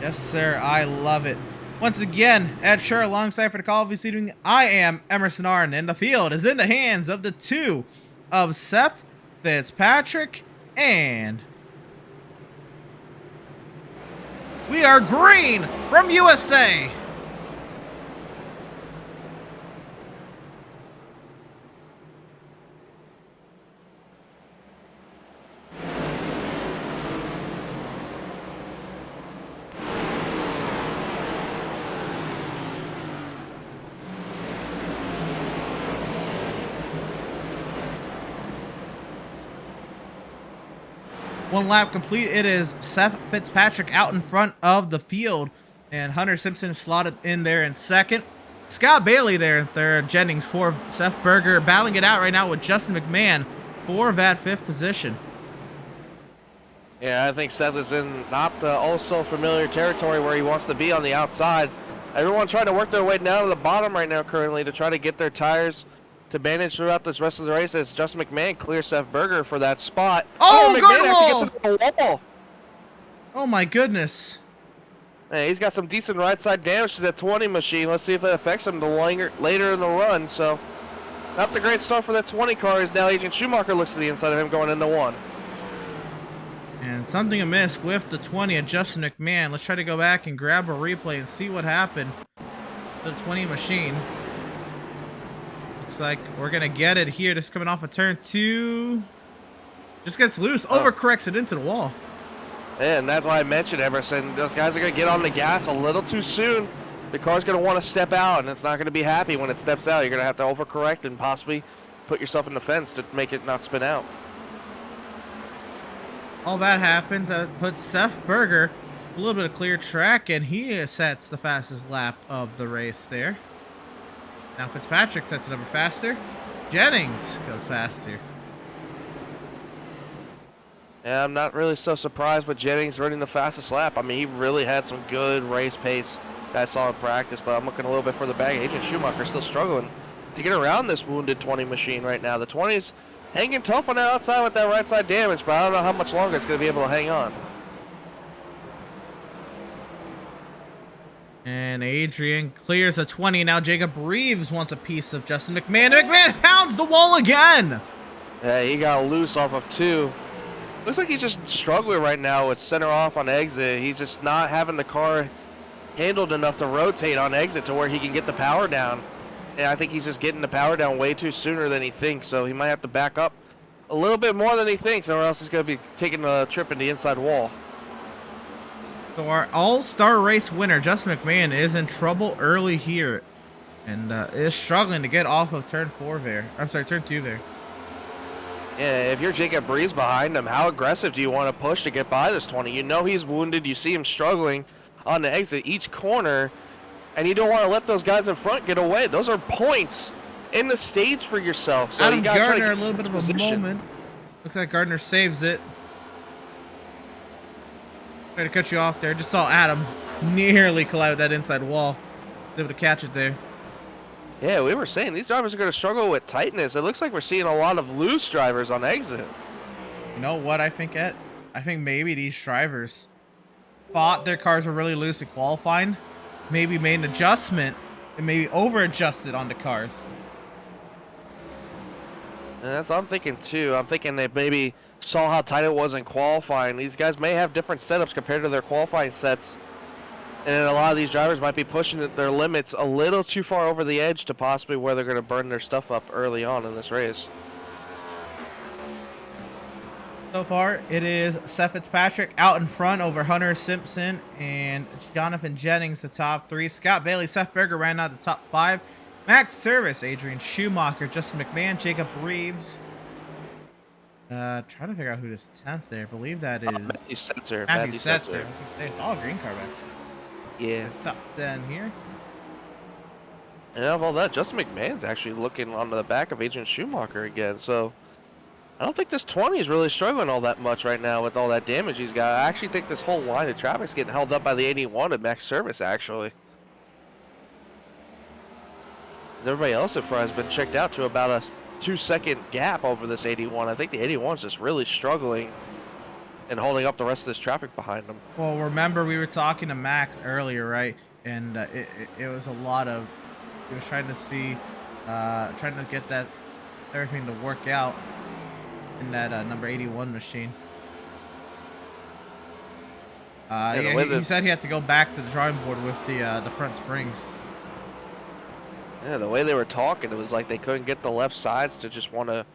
Yes, sir. I love it. Once again, Ed Scher alongside for the call of this evening. I am Emerson Arden, and the field is in the hands of the 2 of Seth Fitzpatrick, and we are green from USA. One lap complete. It is Seth Fitzpatrick out in front of the field, and Hunter Simpson slotted in there in second. Scott Bailey there in third. Jennings for Seth Berger, battling it out right now with Justin McMahon for that 5th position. Yeah, I think Seth is in not the also familiar territory where he wants to be on the outside. Everyone trying to work their way down to the bottom right now currently to try to get their tires to manage throughout this rest of the race as Justin McMahon clears Seth Berger for that spot. Oh, McMahon actually gets into the wall. Oh my goodness. Hey, he's got some decent right side damage to that 20 machine. Let's see if that affects him later in the run. So, not the great start for that 20 car as now Adrian Schumacher looks to the inside of him going into 1. And something amiss with the 20 of Justin McMahon. Let's try to go back and grab a replay and see what happened to the 20 machine. Looks like we're going to get it here. Just coming off of turn 2. Just gets loose. Overcorrects it into the wall. And that's why I mentioned Emerson. Those guys are going to get on the gas a little too soon. The car's going to want to step out, and it's not going to be happy when it steps out. You're going to have to overcorrect and possibly put yourself in the fence to make it not spin out. All that happens. That puts Seth Berger a little bit of clear track, and he sets the fastest lap of the race there. Now Fitzpatrick sets it over faster. Jennings goes faster. Yeah, I'm not really so surprised with Jennings running the fastest lap. I mean, he really had some good race pace that I saw in practice, but I'm looking a little bit further back. Adrian Schumacher still struggling to get around this wounded 20 machine right now. The 20's hanging tough on the outside with that right side damage, but I don't know how much longer it's going to be able to hang on. And Adrian clears a 20. Now Jacob Reeves wants a piece of Justin McMahon. McMahon pounds the wall again. Yeah, he got loose off of 2. Looks like he's just struggling right now with center off on exit. He's just not having the car handled enough to rotate on exit to where he can get the power down. And I think he's just getting the power down way too sooner than he thinks, so he might have to back up a little bit more than he thinks, or else he's going to be taking a trip in the inside wall. So our all-star race winner, Justin McMahon, is in trouble early here. And is struggling to get off of turn 4 there. I'm sorry, turn 2 there. Yeah, if you're Jacob Reeves behind him, how aggressive do you want to push to get by this 20? You know he's wounded. You see him struggling on the exit each corner, and you don't want to let those guys in front get away. Those are points in the stage for yourself. So Adam you gotta try to Gardner, a get little bit of a position. moment. Looks like Gardner saves it. Tried to cut you off there. Just saw Adam nearly collide with that inside wall. Was able to catch it there. Yeah, we were saying these drivers are going to struggle with tightness. It looks like we're seeing a lot of loose drivers on exit. You know what I think, Ed? I think maybe these drivers thought their cars were really loose in qualifying. Maybe made an adjustment and maybe over-adjusted on the cars. And that's what I'm thinking too. I'm thinking they maybe saw how tight it was in qualifying. These guys may have different setups compared to their qualifying sets. And a lot of these drivers might be pushing their limits a little too far over the edge to possibly where they're going to burn their stuff up early on in this race. So far, it is Seth Fitzpatrick out in front over Hunter Simpson and Jonathan Jennings, the top 3. Scott Bailey, Seth Berger ran out the top 5. Max Service, Adrian Schumacher, Justin McMahon, Jacob Reeves. Trying to figure out who this 10th there. I believe that is Matthew Setzer. Matthew Setzer. I was going to say, it's all green car back. Yeah. Top 10 here. And out of all that, Justin McMahon's actually looking on the back of Adrian Schumacher again. So I don't think this 20 is really struggling all that much right now with all that damage he's got. I actually think this whole line of traffic's getting held up by the 81 at Max Service, actually. As everybody else so far has been checked out to about a 2-second gap over this 81. I think the 81's just really struggling and holding up the rest of this traffic behind them. Well, remember we were talking to Max earlier, right? And it was a lot of, he was trying to see, trying to get that everything to work out in that number 81 machine. Yeah, he said he had to go back to the drawing board with the front springs. Yeah, the way they were talking, it was like they couldn't get the left sides to just want to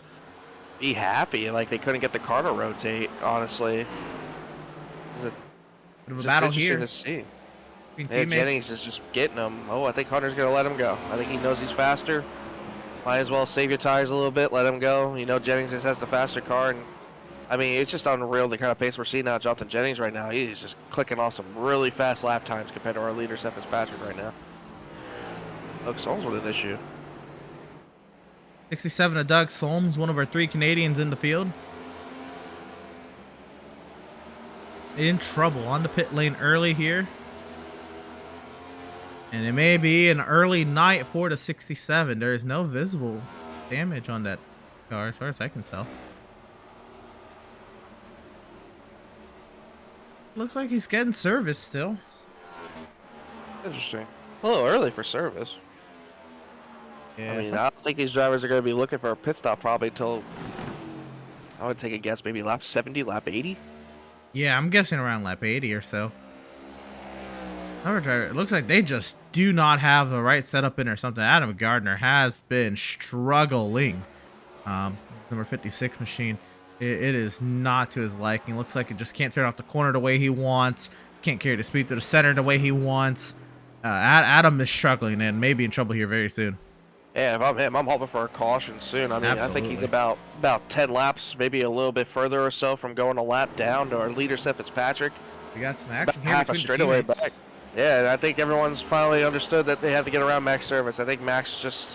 be happy. Like they couldn't get the car to rotate, honestly. It was Bit of a battle here. to see. Between Yeah, teammates. Jennings is just getting him. Oh, I think Hunter's going to let him go. I think he knows he's faster. Might as well save your tires a little bit, let him go. You know, Jennings just has the faster car. And I mean, it's just unreal the kind of pace we're seeing now. Jonathan Jennings right now, he's just clicking off some really fast lap times compared to our leader, Seth Fitzpatrick, right now. Doug Solms with an issue. 67 to Doug Solms, one of our 3 Canadians in the field. In trouble on the pit lane early here. And it may be an early night for the 67. There is no visible damage on that car as far as I can tell. Looks like he's getting service still. Interesting. A little early for service. Yeah, I mean, I don't think these drivers are going to be looking for a pit stop probably until, I would take a guess, maybe lap 70, lap 80. yeah, I'm guessing around lap 80 or so. Another driver, it looks like they just do not have the right setup in or something. Adam Gardner has been struggling. Number 56 machine it is not to his liking. Looks like it just can't turn off the corner the way he wants. Can't carry the speed to the center the way he wants. Adam is struggling and may be in trouble here very soon. Yeah, if I'm him, I'm hoping for a caution soon. I mean, Absolutely. I think he's about 10 laps, maybe a little bit further or so from going a lap down to our leader, Seth Fitzpatrick. We got some action here Half a between the straightaway teammates. back. Yeah, and I think everyone's finally understood that they have to get around Mac's service. I think Mac's just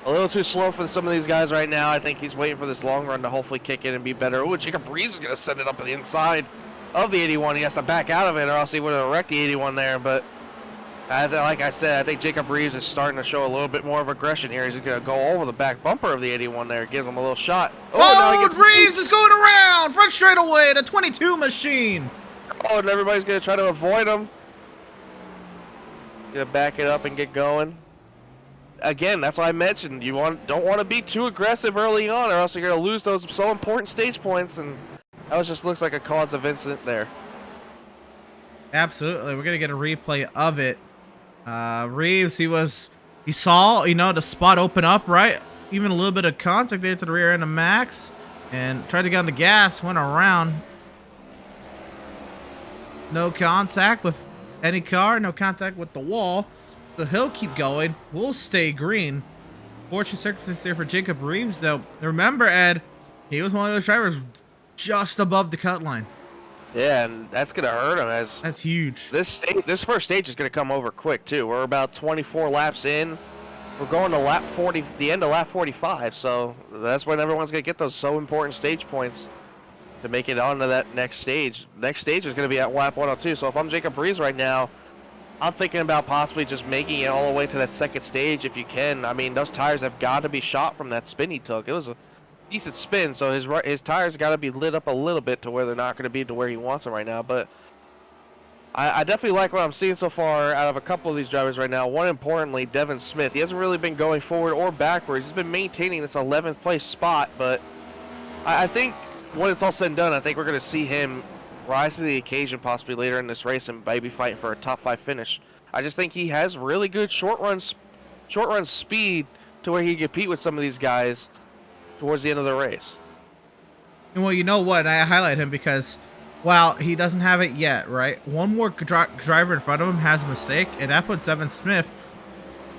a little too slow for some of these guys right now. I think he's waiting for this long run to hopefully kick in and be better. Oh, Jacob Reeves is going to send it up to the inside of the 81. He has to back out of it or else he would have wrecked the 81 there. But like I said, I think Jacob Reeves is starting to show a little bit more of aggression here. He's going to go over the back bumper of the 81 there, give him a little shot. Oh, Reeves is going around front straightaway, the 22 machine. Oh, and everybody's going to try to avoid him. Going to back it up and get going. Again, that's what I mentioned. You don't want to be too aggressive early on, or else you're going to lose those so important stage points. And that just looks like a cause of incident there. Absolutely, we're going to get a replay of it. Reeves, he saw, the spot open up, right? Even a little bit of contact there to the rear end of Max, and tried to get on the gas, went around. No contact with any car, no contact with the wall. So he'll keep going. We'll stay green. Fortunate circumstance there for Jacob Reeves, though. Remember, Ed, he was one of those drivers just above the cut line. Yeah, and that's going to hurt him. That's huge. This first stage is going to come over quick, too. We're about 24 laps in. We're going to lap 40, the end of lap 45, so that's when everyone's going to get those so important stage points to make it onto that next stage. Next stage is going to be at lap 102, so if I'm Jacob Reeves right now, I'm thinking about possibly just making it all the way to that second stage if you can. I mean, those tires have got to be shot from that spin he took. It was a decent spin, so his tires got to be lit up a little bit to where they're not going to be to where he wants them right now. But I definitely like what I'm seeing so far out of a couple of these drivers right now. One importantly, Devin Smith. He hasn't really been going forward or backwards. He's been maintaining this 11th place spot, but I think when it's all said and done, I think we're going to see him rise to the occasion possibly later in this race and maybe fight for a top 5 finish. I just think he has really good short run speed to where he can compete with some of these guys towards the end of the race. And well, you know what? I highlight him because while he doesn't have it yet, right? One more driver in front of him has a mistake, and that puts Devin Smith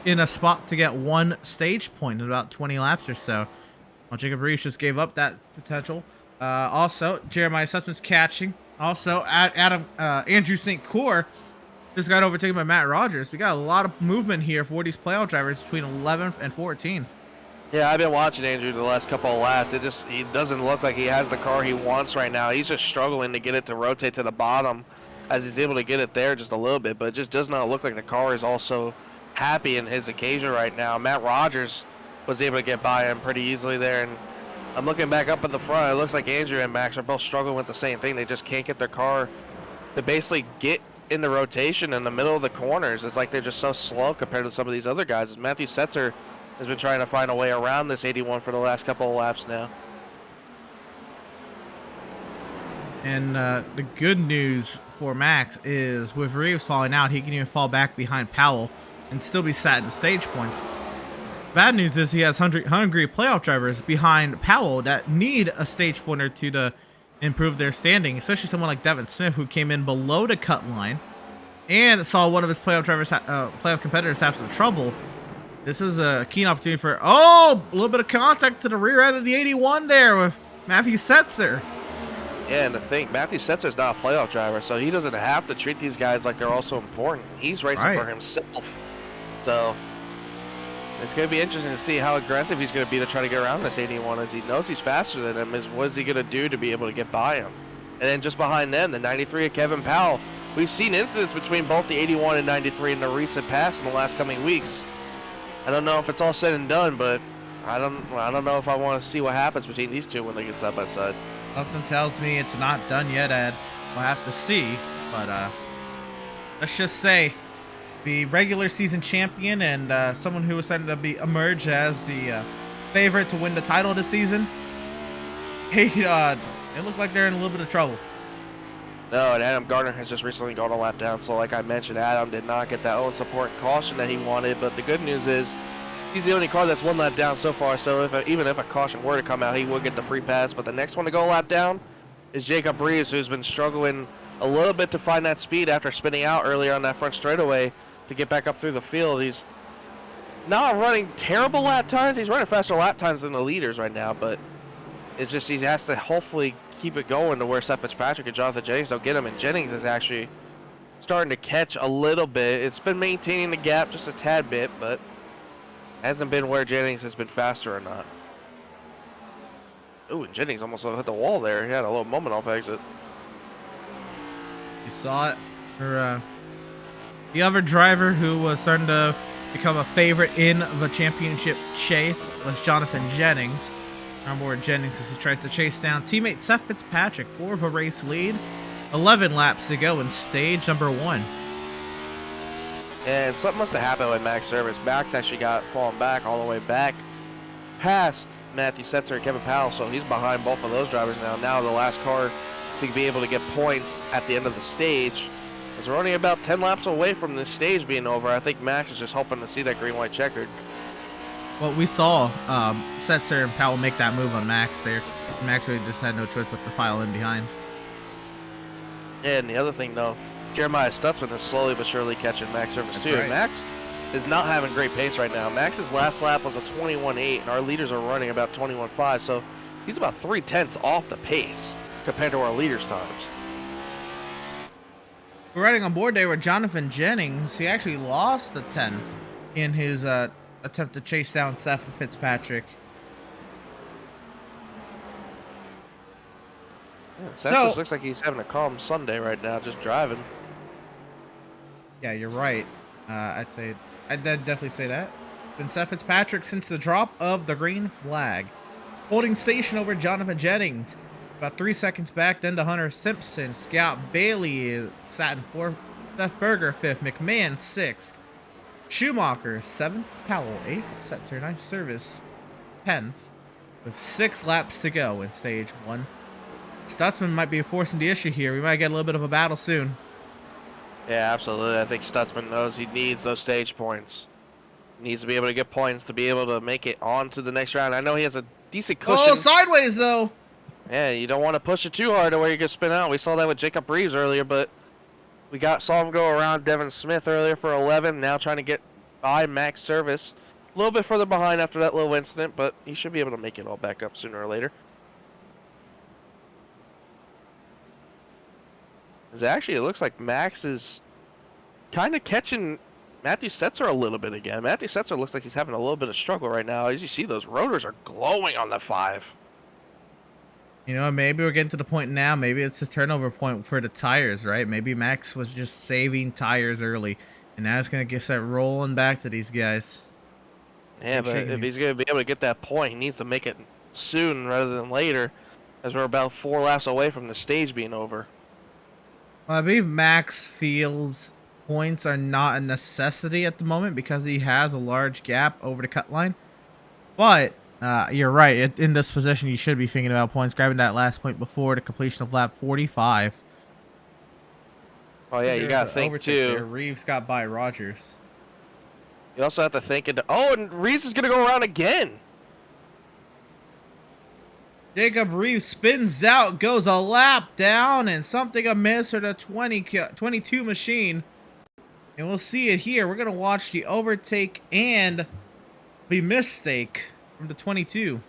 in a spot to get one stage point in about 20 laps or so. Well, Jacob Reeves just gave up that potential. Also, Jeremiah Stutzman's catching. Also, Andrew St. Cyr just got overtaken by Matt Rogers. We got a lot of movement here for these playoff drivers between 11th and 14th. Yeah, I've been watching Andrew the last couple of laps. He doesn't look like he has the car he wants right now. He's just struggling to get it to rotate to the bottom as he's able to get it there just a little bit, but it just does not look like the car is also happy in his occasion right now. Matt Rogers was able to get by him pretty easily there, and I'm looking back up at the front. It looks like Andrew and Max are both struggling with the same thing. They just can't get their car to basically get in the rotation in the middle of the corners. It's like they're just so slow compared to some of these other guys. Matthew Setzer has been trying to find a way around this 81 for the last couple of laps now. And the good news for Max is with Reeves falling out, he can even fall back behind Powell and still be sat in stage points. Bad news is he has hungry playoff drivers behind Powell that need a stage pointer to improve their standing, especially someone like Devin Smith, who came in below the cut line and saw one of his playoff competitors have some trouble. This is a keen opportunity for a little bit of contact to the rear end of the 81 there with Matthew Setzer. Yeah, and to think, Matthew Setzer's not a playoff driver, so he doesn't have to treat these guys like they're also important. He's racing for himself. So it's going to be interesting to see how aggressive he's going to be to try to get around this 81, as he knows he's faster than him. What is he going to do to be able to get by him? And then just behind them, the 93 of Kevin Powell. We've seen incidents between both the 81 and 93 in the recent past in the last coming weeks. I don't know if it's all said and done, but I don't know if I want to see what happens between these two when they get side by side. Something tells me it's not done yet, Ed. We'll have to see, but let's just say the regular season champion and someone who was starting to emerge as the favorite to win the title this season. Hey, it looked like they're in a little bit of trouble. No, and Adam Gardner has just recently gone a lap down, so like I mentioned, Adam did not get that own support and caution that he wanted, but the good news is He's the only car that's one lap down so far, so even if a caution were to come out, he would get the free pass. But the next one to go a lap down is Jacob Reeves, who's been struggling a little bit to find that speed after spinning out earlier on that front straightaway to get back up through the field. He's not running terrible lap times. He's running faster lap times than the leaders right now, but it's just he has to hopefully keep it going to where Seth Fitzpatrick and Jonathan Jennings don't get him. And Jennings is actually starting to catch a little bit. It's been maintaining the gap just a tad bit, but hasn't been where Jennings has been faster or not. Ooh, and Jennings almost hit the wall there. He had a little moment off exit. You saw it. The other driver who was starting to become a favorite in the championship chase was Jonathan Jennings. On board Jennings as he tries to chase down teammate Seth Fitzpatrick for the race lead. 11 laps to go in stage number 1. And something must have happened with Max service. Max actually got fallen back all the way back past Matthew Setzer and Kevin Powell, so he's behind both of those drivers now. Now the last car to be able to get points at the end of the stage, as we're only about 10 laps away from this stage being over. I think Max is just hoping to see that green-white checkered. Well, we saw Setzer and Powell make that move on Max there. Max really just had no choice but to file in behind. And the other thing, though, Jeremiah Stutzman is slowly but surely catching Max service too. Right. Max is not having great pace right now. Max's last lap was a 21.8, and our leaders are running about 21.5, so he's about 0.3 off the pace compared to our leaders' times. We're riding on board there with Jonathan Jennings. He actually lost the 10th in his attempt to chase down Seth Fitzpatrick. Yeah, Seth just looks like he's having a calm Sunday right now, just driving. Yeah, you're right. I'd definitely say that. Then Seth Fitzpatrick, since the drop of the green flag, holding station over Jonathan Jennings. About 3 seconds back, then to Hunter Simpson. Scout Bailey sat in 4th. Seth Berger 5th. McMahon 6th. Schumacher 7th. Powell 8th. Setzer 9th. Service 10th. With 6 laps to go in stage 1. Stutzman might be forcing the issue here. We might get a little bit of a battle soon. Yeah, absolutely. I think Stutzman knows he needs those stage points. He needs to be able to get points to be able to make it on to the next round. I know he has a decent cushion. Oh, sideways though. Yeah, you don't want to push it too hard to where you can spin out. We saw that with Jacob Reeves earlier, but we saw him go around Devin Smith earlier for 11. Now trying to get by Max Service. A little bit further behind after that little incident, but he should be able to make it all back up sooner or later. It looks like Max is kind of catching Matthew Setzer a little bit again. Matthew Setzer looks like he's having a little bit of struggle right now. As you see, those rotors are glowing on the 5. You know, maybe we're getting to the point now. Maybe it's a turnover point for the tires, right? Maybe Max was just saving tires early, and now it's going to get set rolling back to these guys. Yeah, but if he's going to be able to get that point, he needs to make it soon rather than later, as we're about 4 laps away from the stage being over. Well, I believe Max feels points are not a necessity at the moment because he has a large gap over the cut line. But you're right. In this position, you should be thinking about points, grabbing that last point before the completion of lap 45. Oh, yeah, you got to think, too. Reeves got by Rogers. You also have to think into... Oh, and Reeves is going to go around again. Jacob Reeves spins out, goes a lap down, and something amiss for the 22 machine. And we'll see it here. We're going to watch the overtake and the mistake from the 22.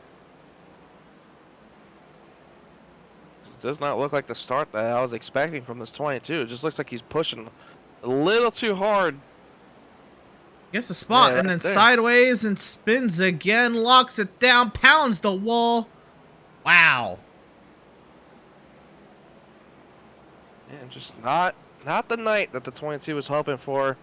It does not look like the start that I was expecting from this 22. It just looks like he's pushing a little too hard. Gets the spot, yeah, and then there. sideways and spins again, locks it down, pounds the wall. Wow. And just not the night that the 22 was hoping for.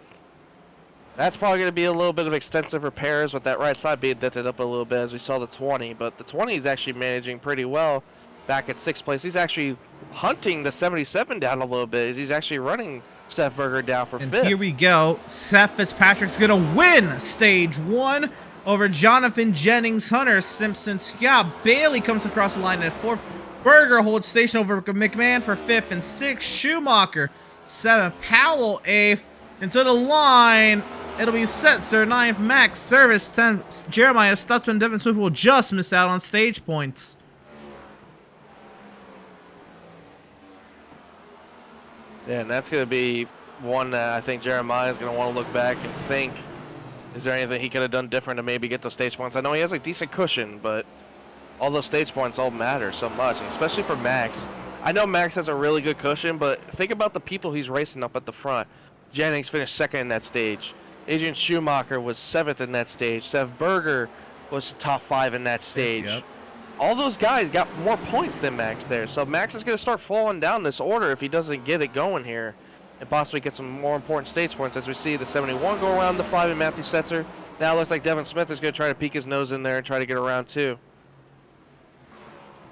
That's probably going to be a little bit of extensive repairs with that right side being dented up a little bit as we saw the 20. But the 20 is actually managing pretty well back at 6th place. He's actually hunting the 77 down a little bit as he's actually running Seth Berger down for 5th. Here we go. Seth Fitzpatrick's going to win stage 1 over Jonathan Jennings. Hunter Simpson. Scott Bailey comes across the line at 4th. Berger holds station over McMahon for 5th and 6th. Schumacher 7th. Powell 8th. Into the line. it'll be Setzer 9th, Max Service 10th, Jeremiah Stutzman, Devin Smith will just miss out on stage points. Yeah, and that's going to be one that I think Jeremiah is going to want to look back and think, is there anything he could have done different to maybe get those stage points? I know he has a decent cushion, but all those stage points all matter so much, and especially for Max. I know Max has a really good cushion, but think about the people he's racing up at the front. Jennings finished 2nd in that stage. Adrian Schumacher was 7th in that stage. Seth Berger was top 5 in that stage. Yep. All those guys got more points than Max there. So Max is going to start falling down this order if he doesn't get it going here and possibly get some more important stage points. As we see the 71 go around the 5 in Matthew Setzer. Now it looks like Devin Smith is going to try to peek his nose in there and try to get around too.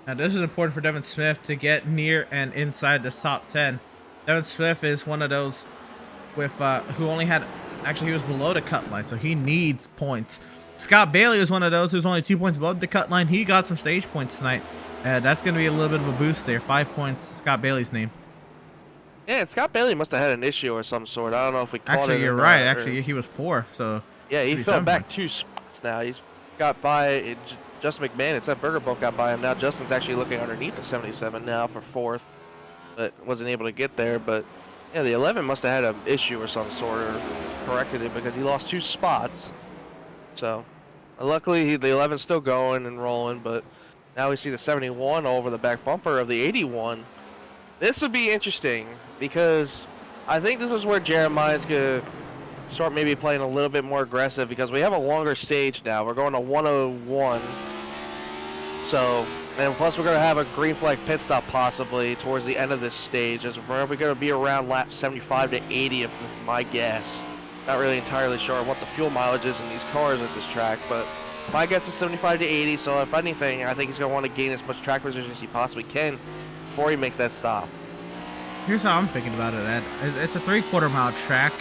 Now this is important for Devin Smith to get near and inside the top 10. Devin Smith is one of those with who only had, actually he was below the cut line, so he needs points. Scott Bailey was one of those who's only 2 points above the cut line. He got some stage points tonight. That's going to be a little bit of a boost there. 5 points, Scott Bailey's name. Yeah, Scott Bailey must have had an issue or some sort. I don't know if we caught it. Actually, you're right. Actually, he was 4th, so yeah, he fell back points. 2 spots now. He's got by Justin McMahon and Seth Berger both got by him. Now Justin's actually looking underneath the 77 now for 4th, but wasn't able to get there. But yeah, the 11 must have had an issue or some sort, or corrected it, because he lost 2 spots. So luckily the 11's still going and rolling, but now we see the 71 over the back bumper of the 81. This would be interesting because I think this is where Jeremiah's going to start maybe playing a little bit more aggressive, because we have a longer stage now. We're going to 101. So, and plus we're going to have a green flag pit stop possibly towards the end of this stage, as we're probably going to be around lap 75 to 80 if my guess. Not really entirely sure what the fuel mileage is in these cars at this track, but my guess is 75 to 80. So if anything, I think he's going to want to gain as much track position as he possibly can before he makes that stop. Here's how I'm thinking about it, Ed. It's a 3/4 mile track.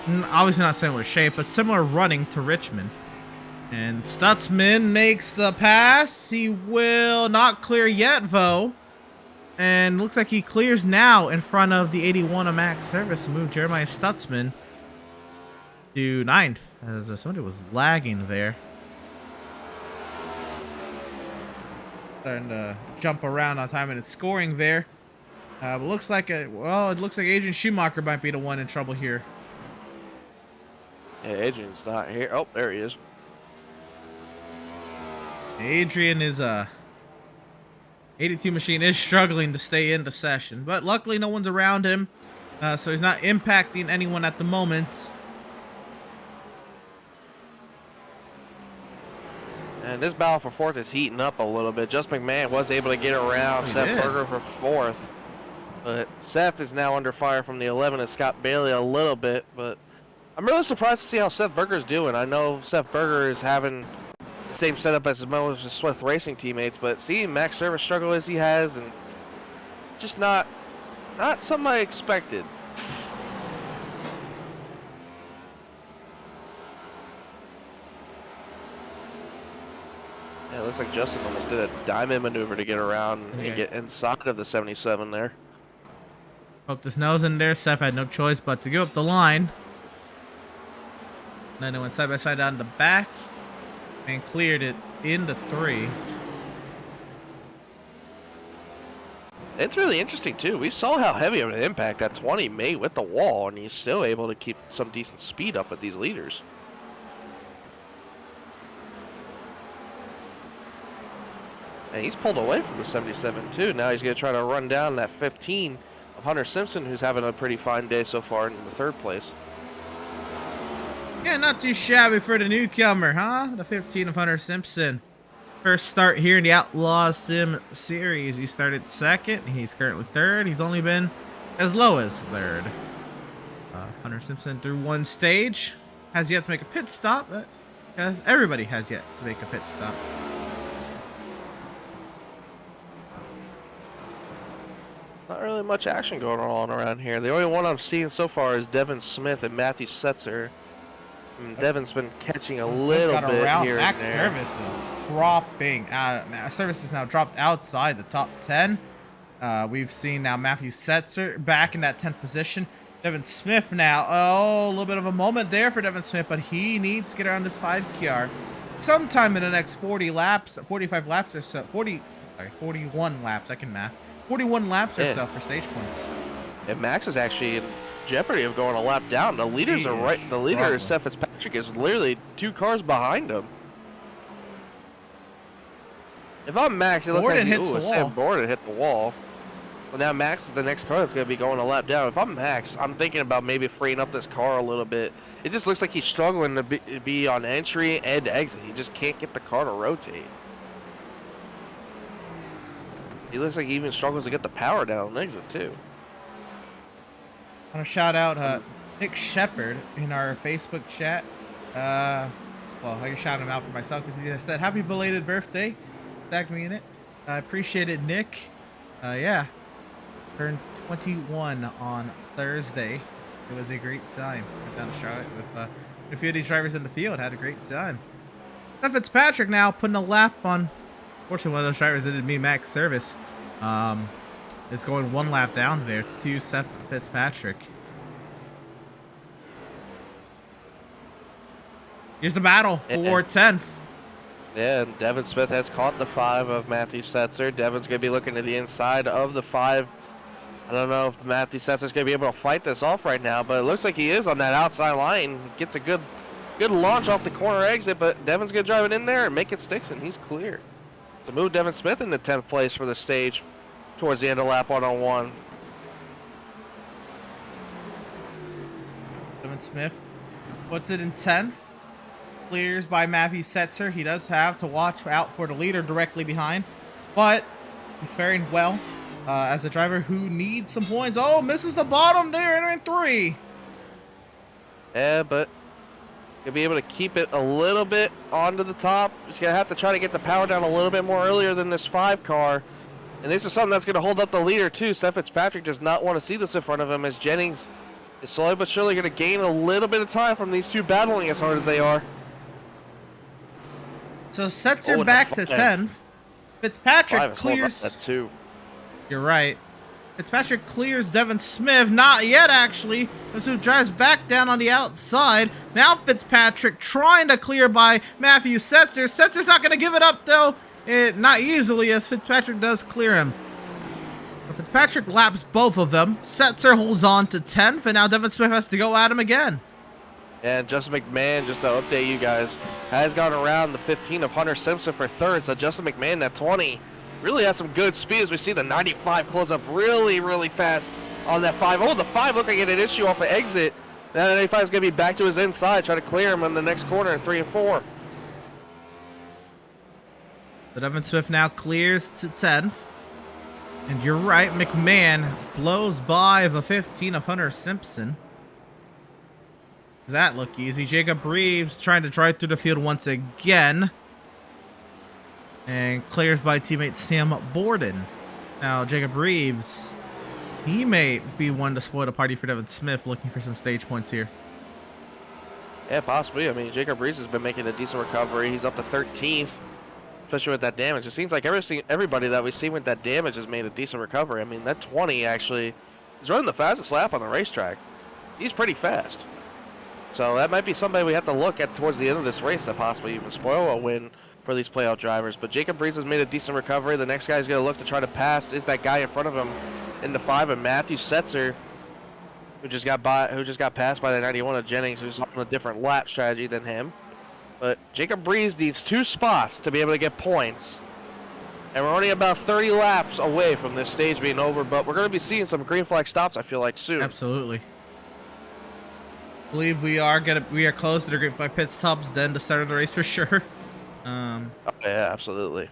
Obviously not similar shape, but similar running to Richmond. And Stutzman makes the pass. He will not clear yet, though. And looks like he clears now in front of the 81 of Max Service to move Jeremiah Stutzman to 9th, as somebody was lagging there. Starting to jump around on time and scoring there. But looks like it looks like Adrian Schumacher might be the one in trouble here. Yeah, Adrian's not here. Oh, there he is. Adrian is 82 machine is struggling to stay in the session, but luckily no one's around him, so he's not impacting anyone at the moment. And this battle for 4th is heating up a little bit. Just McMahon was able to get around Seth Berger for 4th, but Seth is now under fire from the 11 and Scott Bailey a little bit. But I'm really surprised to see how Seth Berger's doing. I know Seth Berger is having the same setup as most of his Swift Racing teammates, but seeing Max Service struggle as he has, and just not something I expected. Yeah, it looks like Justin almost did a diamond maneuver to get around and get inside of the 77 there. Hope this nose in there. Seth had no choice but to give up the line. And then it went side by side down the back and cleared it into 3. It's really interesting too. We saw how heavy of an impact that 20 made with the wall, and he's still able to keep some decent speed up with these leaders. And he's pulled away from the 77 too. Now he's going to try to run down that 15 of Hunter Simpson, who's having a pretty fine day so far in the 3rd place. Yeah, not too shabby for the newcomer, huh? The 15 of Hunter Simpson. First start here in the Outlaws Sim Series. He started 2nd. He's currently 3rd. He's only been as low as 3rd. Hunter Simpson through 1 stage. Has yet to make a pit stop, but everybody has yet to make a pit stop. Not really much action going on around here. The only one I'm seeing so far is Devin Smith and Matthew Setzer. And Devin's been catching a little bit here and there. Service is dropping. Service is now dropped outside the top 10. We've seen now Matthew Setzer back in that 10th position. Devin Smith now. Oh, a little bit of a moment there for Devin Smith, but he needs to get around this 5 QR sometime in the next 40 laps, 45 laps or so. 41 laps. I can math. 41 laps or so for stage points. And Max is actually in jeopardy of going a lap down. The leaders are right. The leader, Seth Fitzpatrick, is literally 2 cars behind him. If I'm Max, it looks like Borden hit the wall. Well, now Max is the next car that's going to be going a lap down. If I'm Max, I'm thinking about maybe freeing up this car a little bit. It just looks like he's struggling to be on entry and exit. He just can't get the car to rotate. He looks like he even struggles to get the power down on exit, too. I want to shout out Nick Shepard in our Facebook chat. Well, I can shout him out for myself because he said, "Happy belated birthday." Tagged me in it. I appreciate it, Nick. Yeah. Turned 21 on Thursday. It was a great time. Went down to Charlotte with a few of these drivers in the field. Had a great time. Seth Fitzpatrick now putting a lap on. Fortunately, one of those drivers that didn't mean max service. Is going 1 lap down there to Seth Fitzpatrick. Here's the battle for 10th. Yeah, and Devin Smith has caught the 5 of Matthew Setzer. Devin's going to be looking to the inside of the 5. I don't know if Matthew Setzer's going to be able to fight this off right now, but it looks like he is on that outside line. Gets a good launch off the corner exit, but Devin's going to drive it in there and make it sticks, and he's clear. So move Devin Smith into 10th place for the stage towards the end of lap 101. Devin Smith puts it in 10th. Clears by Matthew Setzer. He does have to watch out for the leader directly behind, but he's faring well as a driver who needs some points. Oh, misses the bottom there, entering 3. Yeah, but you'll be able to keep it a little bit onto the top. Just gonna have to try to get the power down a little bit more earlier than this 5 car. And this is something that's gonna hold up the leader too. Seth Fitzpatrick does not want to see this in front of him, as Jennings is slowly but surely gonna gain a little bit of time from these 2 battling as hard as they are. So Setzer back to 10th. Fitzpatrick clears. That 2. You're right. Fitzpatrick clears Devin Smith. Not yet, actually. So drives back down on the outside. Now Fitzpatrick trying to clear by Matthew Setzer. Setzer's not going to give it up, though. Not easily, as Fitzpatrick does clear him. But Fitzpatrick laps both of them. Setzer holds on to 10th, and now Devin Smith has to go at him again. And Justin McMahon, just to update you guys, has gone around the 15 of Hunter Simpson for 3rd. So Justin McMahon, that 20, really has some good speed as we see the 95 close up really, really fast on that 5. Oh, the 5 looked like it had an issue off the exit. Now the 95 is going to be back to his inside, try to clear him in the next corner in 3 and 4. So Devin Smith now clears to 10th. And you're right, McMahon blows by the 15 of Hunter Simpson. Does that look easy? Jacob Reeves trying to drive through the field once again. And clears by teammate Sam Borden. Now, Jacob Reeves, he may be one to spoil the party for Devin Smith, looking for some stage points here. Yeah, possibly. I mean, Jacob Reeves has been making a decent recovery. He's up to 13th, especially with that damage. It seems like everybody that we've seen with that damage has made a decent recovery. I mean, that 20 actually is running the fastest lap on the racetrack. He's pretty fast. So that might be somebody we have to look at towards the end of this race to possibly even spoil a win for these playoff drivers. But Jacob Reeves has made a decent recovery. The next guy is going to look to try to pass is that guy in front of him in the 5, and Matthew Setzer, who just got passed by the 91 of Jennings, who's on a different lap strategy than him. But Jacob Reeves needs 2 spots to be able to get points. And we're only about 30 laps away from this stage being over, but we're going to be seeing some green flag stops, I feel like, soon. Absolutely. I believe we are close to the green flag pit stops, then the start of the race for sure. Oh, yeah, absolutely.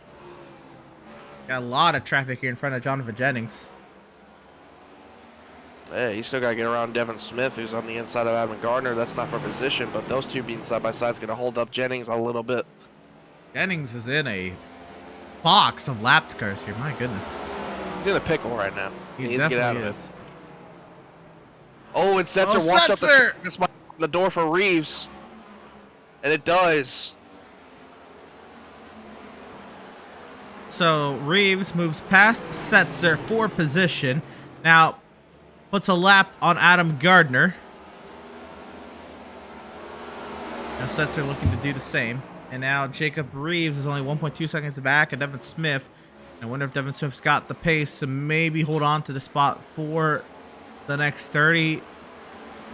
Got a lot of traffic here in front of Jonathan Jennings. Yeah, you still got to get around Devin Smith, who's on the inside of Adrian Gardner. That's not for position, but those 2 being side by side is going to hold up Jennings a little bit. Jennings is in a box of lapped cars here. My goodness. He's in a pickle right now. He needs to get out of is. it. Oh, and Setzer walks up the door for Reeves. And it does. So Reeves moves past Setzer for position. Now, puts a lap on Adam Gardner. Now Sets are looking to do the same. And now Jacob Reeves is only 1.2 seconds back, and Devin Smith. I wonder if Devin Smith's got the pace to maybe hold on to the spot for the next 30.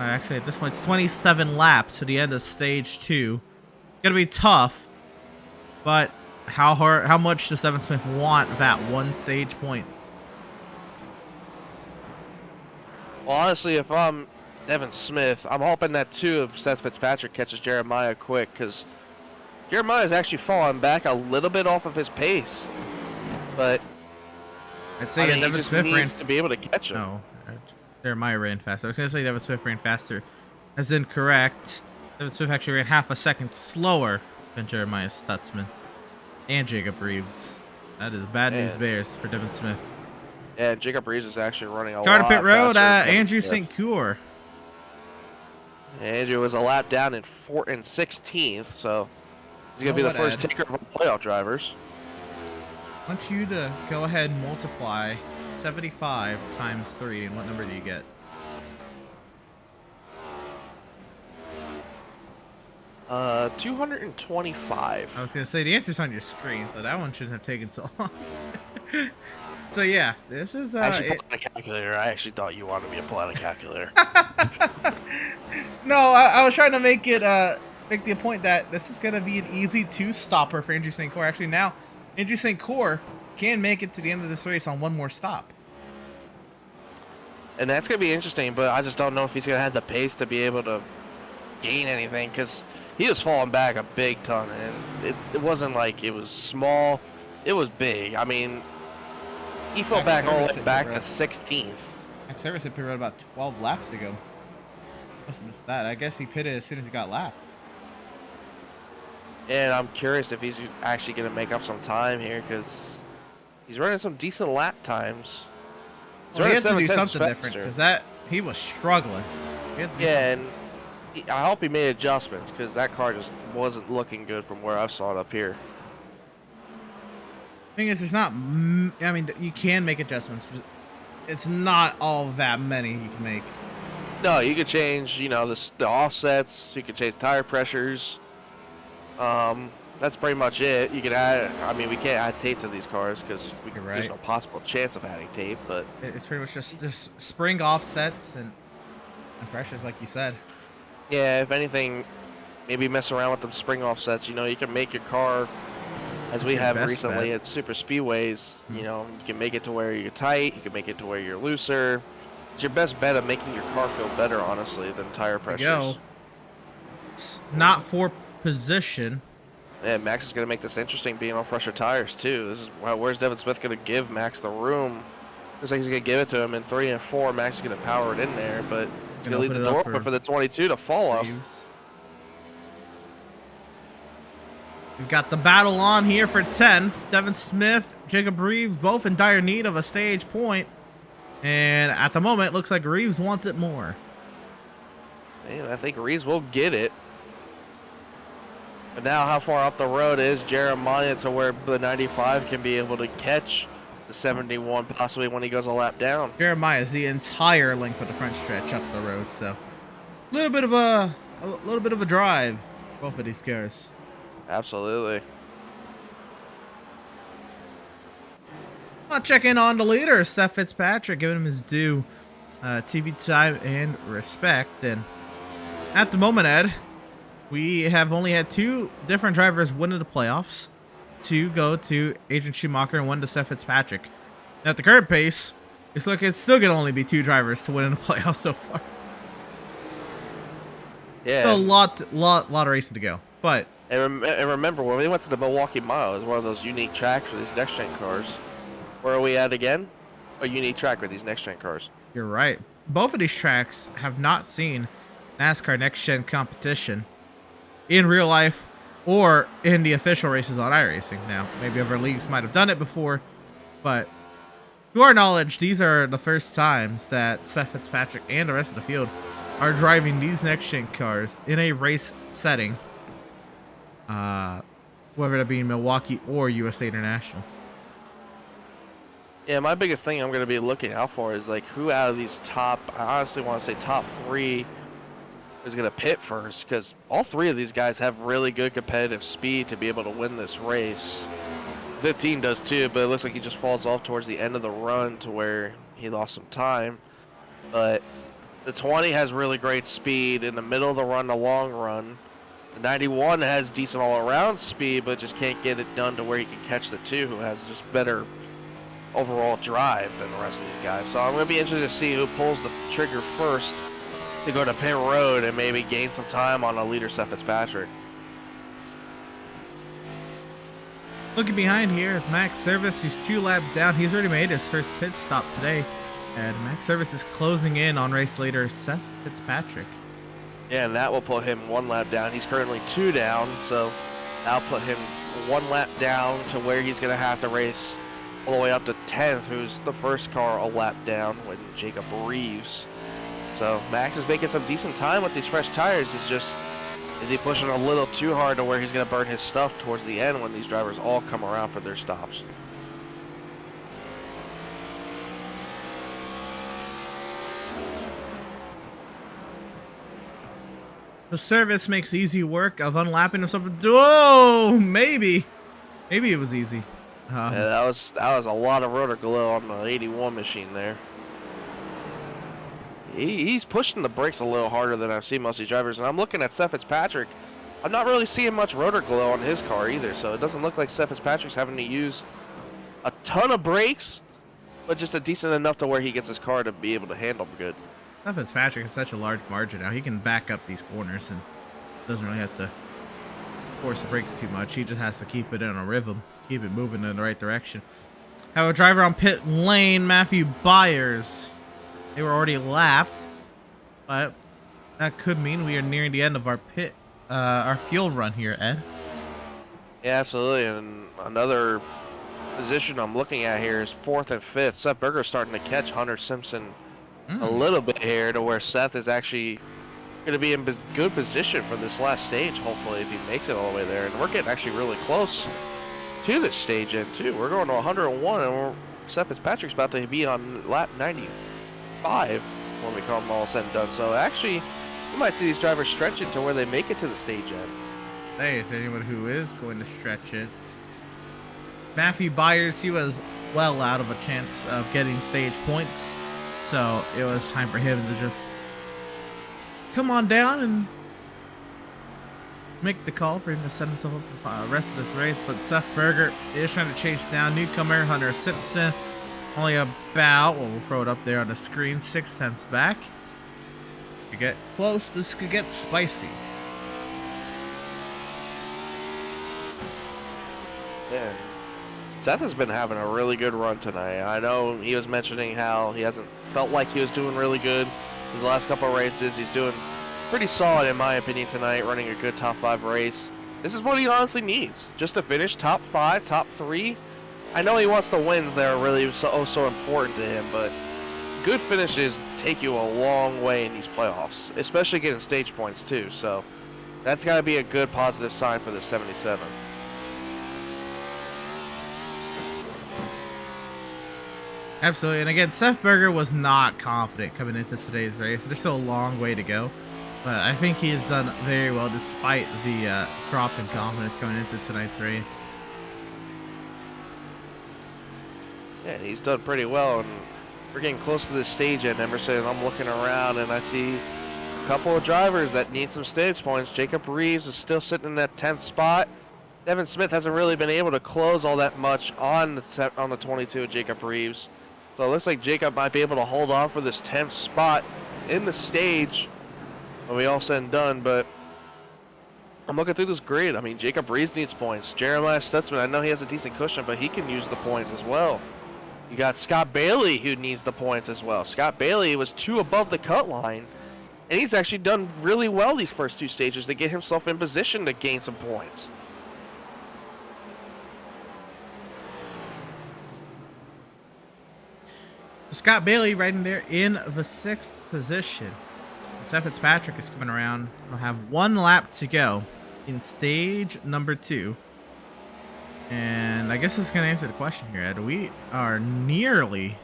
Actually, at this point, it's 27 laps to the end of stage 2. Gonna be tough, but how much does Devin Smith want that one stage point? Well, honestly, if I'm Devin Smith, I'm hoping that 2 of Seth Fitzpatrick catches Jeremiah quick, because Jeremiah's actually fallen back a little bit off of his pace. But I'd say he Devin just Smith needs to be able to catch him. No, Jeremiah ran faster. I was gonna say Devin Smith ran faster. That's incorrect. Devin Smith actually ran half a second slower than Jeremiah Stutzman and Jacob Reeves. That is bad news bears for Devin Smith. Yeah, Jacob Reeves is actually running a Start lot of pit road, faster than Andrew Smith. St. Coeur. Andrew was a lap down in 16th, so he's gonna be the first taker of playoff drivers. I want you to go ahead and multiply 75 times 3, and what number do you get? Uh, 225. I was gonna say the answer's on your screen, so that one shouldn't have taken so long. So yeah, this is I actually pulled out a calculator. I actually thought you wanted me to pull out a calculator. No, I was trying to make it make the point that this is gonna be an easy 2-stopper for Andrew St. Coeur. Actually, now Andrew St. Coeur can make it to the end of this race on one more stop. And that's going to be interesting, but I just don't know if he's going to have the pace to be able to gain anything, because he was falling back a big ton, and it wasn't like it was small. It was big. I mean, he fell back all the way back to 16th. Max Service hit pit road about 12 laps ago. Must have missed that. I guess he pitted as soon as he got lapped. And I'm curious if he's actually going to make up some time here, because he's running some decent lap times. Well, he had to do 7/10 something different, because he was struggling. Yeah, and I hope he made adjustments, because that car just wasn't looking good from where I saw it up here. Thing is, it's not. I mean, you can make adjustments. But it's not all that many you can make. No, you could change, you know, the offsets. You could change tire pressures. That's pretty much it. You can add. I mean, we can't add tape to these cars because there's no possible chance of adding tape. But it's pretty much just spring offsets and pressures, like you said. Yeah, if anything, maybe mess around with them spring offsets. You know, you can make your car, as we have recently at super speedways. You know, you can make it to where you're tight. You can make it to where you're looser. It's your best bet of making your car feel better, honestly, than tire pressures. It's not for position. Yeah, Max is going to make this interesting being on fresher tires, too. This is where's Devin Smith going to give Max the room? Looks like he's going to give it to him in 3 and 4. Max is going to power it in there, but he's going to leave the door open for the 22 to fall off. We've got the battle on here for 10th. Devin Smith, Jacob Reeves, both in dire need of a stage point. And at the moment, looks like Reeves wants it more. Man, I think Reeves will get it. But now how far up the road is Jeremiah to where the 95 can be able to catch the 71 possibly when he goes a lap down? Jeremiah is the entire length of the front stretch up the road, so a little bit of a drive, both of these cars. Absolutely. I'll check in on the leader, Seth Fitzpatrick, giving him his due TV time and respect. And at the moment, Ed, we have only had 2 different drivers win in the playoffs. 2 go to Adrian Schumacher and 1 to Seth Fitzpatrick. And at the current pace, it's still going to only be 2 drivers to win in the playoffs so far. Yeah. Still a lot of racing to go. But and remember, when we went to the Milwaukee Mile, it was one of those unique tracks for these next-gen cars. Where are we at again? A unique track with these next-gen cars. You're right. Both of these tracks have not seen NASCAR next-gen competition in real life or in the official races on iRacing. Now, maybe other leagues might have done it before, but to our knowledge, these are the first times that Seth Fitzpatrick and the rest of the field are driving these next-gen cars in a race setting, whether that be in Milwaukee or USA International. Yeah, my biggest thing I'm going to be looking out for is like who out of these top, I honestly want to say top 3 is going to pit first, because all 3 of these guys have really good competitive speed to be able to win this race. 15 does too, but it looks like he just falls off towards the end of the run to where he lost some time. But the 20 has really great speed in the middle of the run, the long run. The 91 has decent all-around speed, but just can't get it done to where he can catch the 2, who has just better overall drive than the rest of these guys. So I'm going to be interested to see who pulls the trigger first to go to pit road and maybe gain some time on a leader, Seth Fitzpatrick. Looking behind here is Max Service, who's 2 laps down. He's already made his first pit stop today. And Max Service is closing in on race leader Seth Fitzpatrick. Yeah, and that will put him 1 lap down. He's currently 2 down, so that'll put him 1 lap down to where he's going to have to race all the way up to 10th, who's the first car a lap down with Jacob Reeves. So Max is making some decent time with these fresh tires. It's just, is he pushing a little too hard to where he's going to burn his stuff towards the end when these drivers all come around for their stops? The Service makes easy work of unlapping himself. Whoa, maybe it was easy. Yeah, that was a lot of rotor glow on the 81 machine there. He's pushing the brakes a little harder than I've seen most of these drivers, and I'm looking at Seth Fitzpatrick. I'm not really seeing much rotor glow on his car either, so it doesn't look like Seth Fitzpatrick's having to use a ton of brakes, but just a decent enough to where he gets his car to be able to handle good. Seth Fitzpatrick has such a large margin now. He can back up these corners and doesn't really have to force the brakes too much. He just has to keep it in a rhythm, keep it moving in the right direction. Have a driver on pit lane, Matthew Byers. They were already lapped, but that could mean we are nearing the end of our fuel run here, Ed. Yeah, absolutely. And another position I'm looking at here is 4th and 5th. Seth Berger's starting to catch Hunter Simpson a little bit here, to where Seth is actually going to be in good position for this last stage, hopefully, if he makes it all the way there. And we're getting actually really close to this stage end too. We're going to 101, and Seth Fitzpatrick's about to be on lap 95 when we come all said and done. So actually, you might see these drivers stretching to where they make it to the stage end. Hey, is anyone who is going to stretch it? Matthew Byers, he was well out of a chance of getting stage points, so it was time for him to just come on down and make the call for him to set himself up for the rest of this race. But Seth Berger is trying to chase down newcomer Hunter Simpson. Only about, well, we'll throw it up there on the screen, 6/10 back. To get close, this could get spicy. Yeah. Seth has been having a really good run tonight. I know he was mentioning how he hasn't felt like he was doing really good his last couple of races. He's doing pretty solid in my opinion tonight, running a good top 5 race. This is what he honestly needs, just to finish top 5, top 3. I know he wants the wins that are really so important to him, but good finishes take you a long way in these playoffs, especially getting stage points too. So that's got to be a good positive sign for the 77. Absolutely, and again, Seth Berger was not confident coming into today's race. There's still a long way to go, but I think he has done very well despite the drop in confidence going into tonight's race. Yeah, he's done pretty well, and we're getting close to this stage at Emerson, and I'm looking around, and I see a couple of drivers that need some stage points. Jacob Reeves is still sitting in that 10th spot. Devin Smith hasn't really been able to close all that much on the 22 of Jacob Reeves. So it looks like Jacob might be able to hold on for this 10th spot in the stage when we all said and done. But I'm looking through this grid. I mean, Jacob Reeves needs points. Jeremiah Stutzman, I know he has a decent cushion, but he can use the points as well. You got Scott Bailey, who needs the points as well. Scott Bailey was 2 above the cut line, and he's actually done really well these first 2 stages to get himself in position to gain some points. Scott Bailey right in there in the 6th position. Seth Fitzpatrick is coming around. We'll have 1 lap to go in stage number 2. And I guess this is going to answer the question here, Ed. We are nearly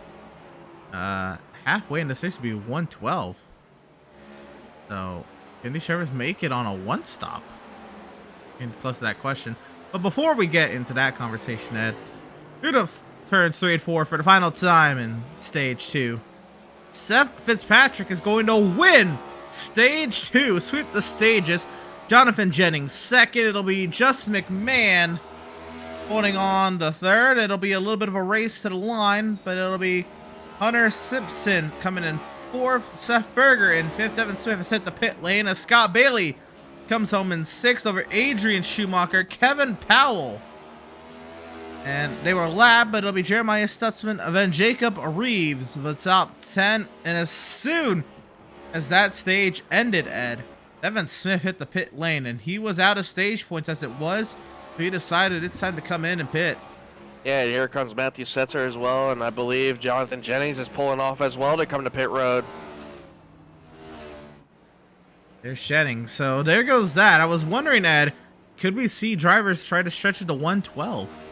halfway in this race to be 112. So, can these drivers make it on a one-stop? Getting close to that question. But before we get into that conversation, Ed, here to turns 3 and 4 for the final time in Stage 2. Seth Fitzpatrick is going to win Stage 2, sweep the stages. Jonathan Jennings second. It'll be Just McMahon holding on the third. It'll be a little bit of a race to the line, but it'll be Hunter Simpson coming in fourth. Seth Berger in fifth. Devin Smith has hit the pit lane as Scott Bailey comes home in sixth over Adrian Schumacher. Kevin Powell. And they were lab, but it'll be Jeremiah Stutzman and then Jacob Reeves, the top 10. And as soon as that stage ended, Ed, Devin Smith hit the pit lane, and he was out of stage points as it was. So he decided it's time to come in and pit. Yeah, and here comes Matthew Setzer as well, and I believe Jonathan Jennings is pulling off as well to come to pit road. They're shedding. So there goes that. I was wondering, Ed, could we see drivers try to stretch it to 112?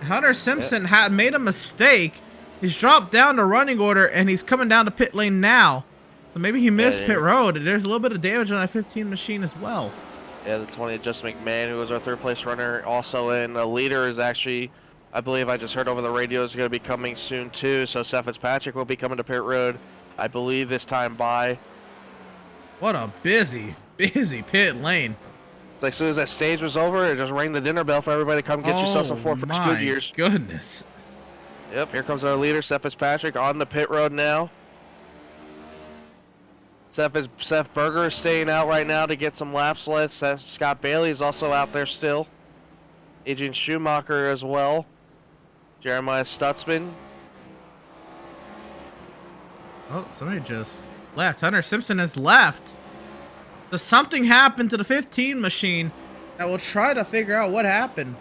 Hunter Simpson had made a mistake. He's dropped down to running order, and he's coming down to pit lane now. So maybe he missed pit road. There's a little bit of damage on that 15 machine as well. Yeah, the 20 Just McMahon, who was our third place runner, also in. The leader is actually, I believe I just heard over the radio, is going to be coming soon too. So Seth Fitzpatrick will be coming to pit road, I believe, this time by. What a busy pit lane. Like, as soon as that stage was over, it just rang the dinner bell for everybody to come get yourself some four fresh good years. Goodness. Yep, here comes our leader, Seth Fitzpatrick, on the pit road now. Seth Berger is staying out right now to get some laps left. Scott Bailey is also out there still. Adrian Schumacher as well. Jeremiah Stutzman. Oh, somebody just left. Hunter Simpson has left. So something happened to the 15 machine that we'll try to figure out what happened.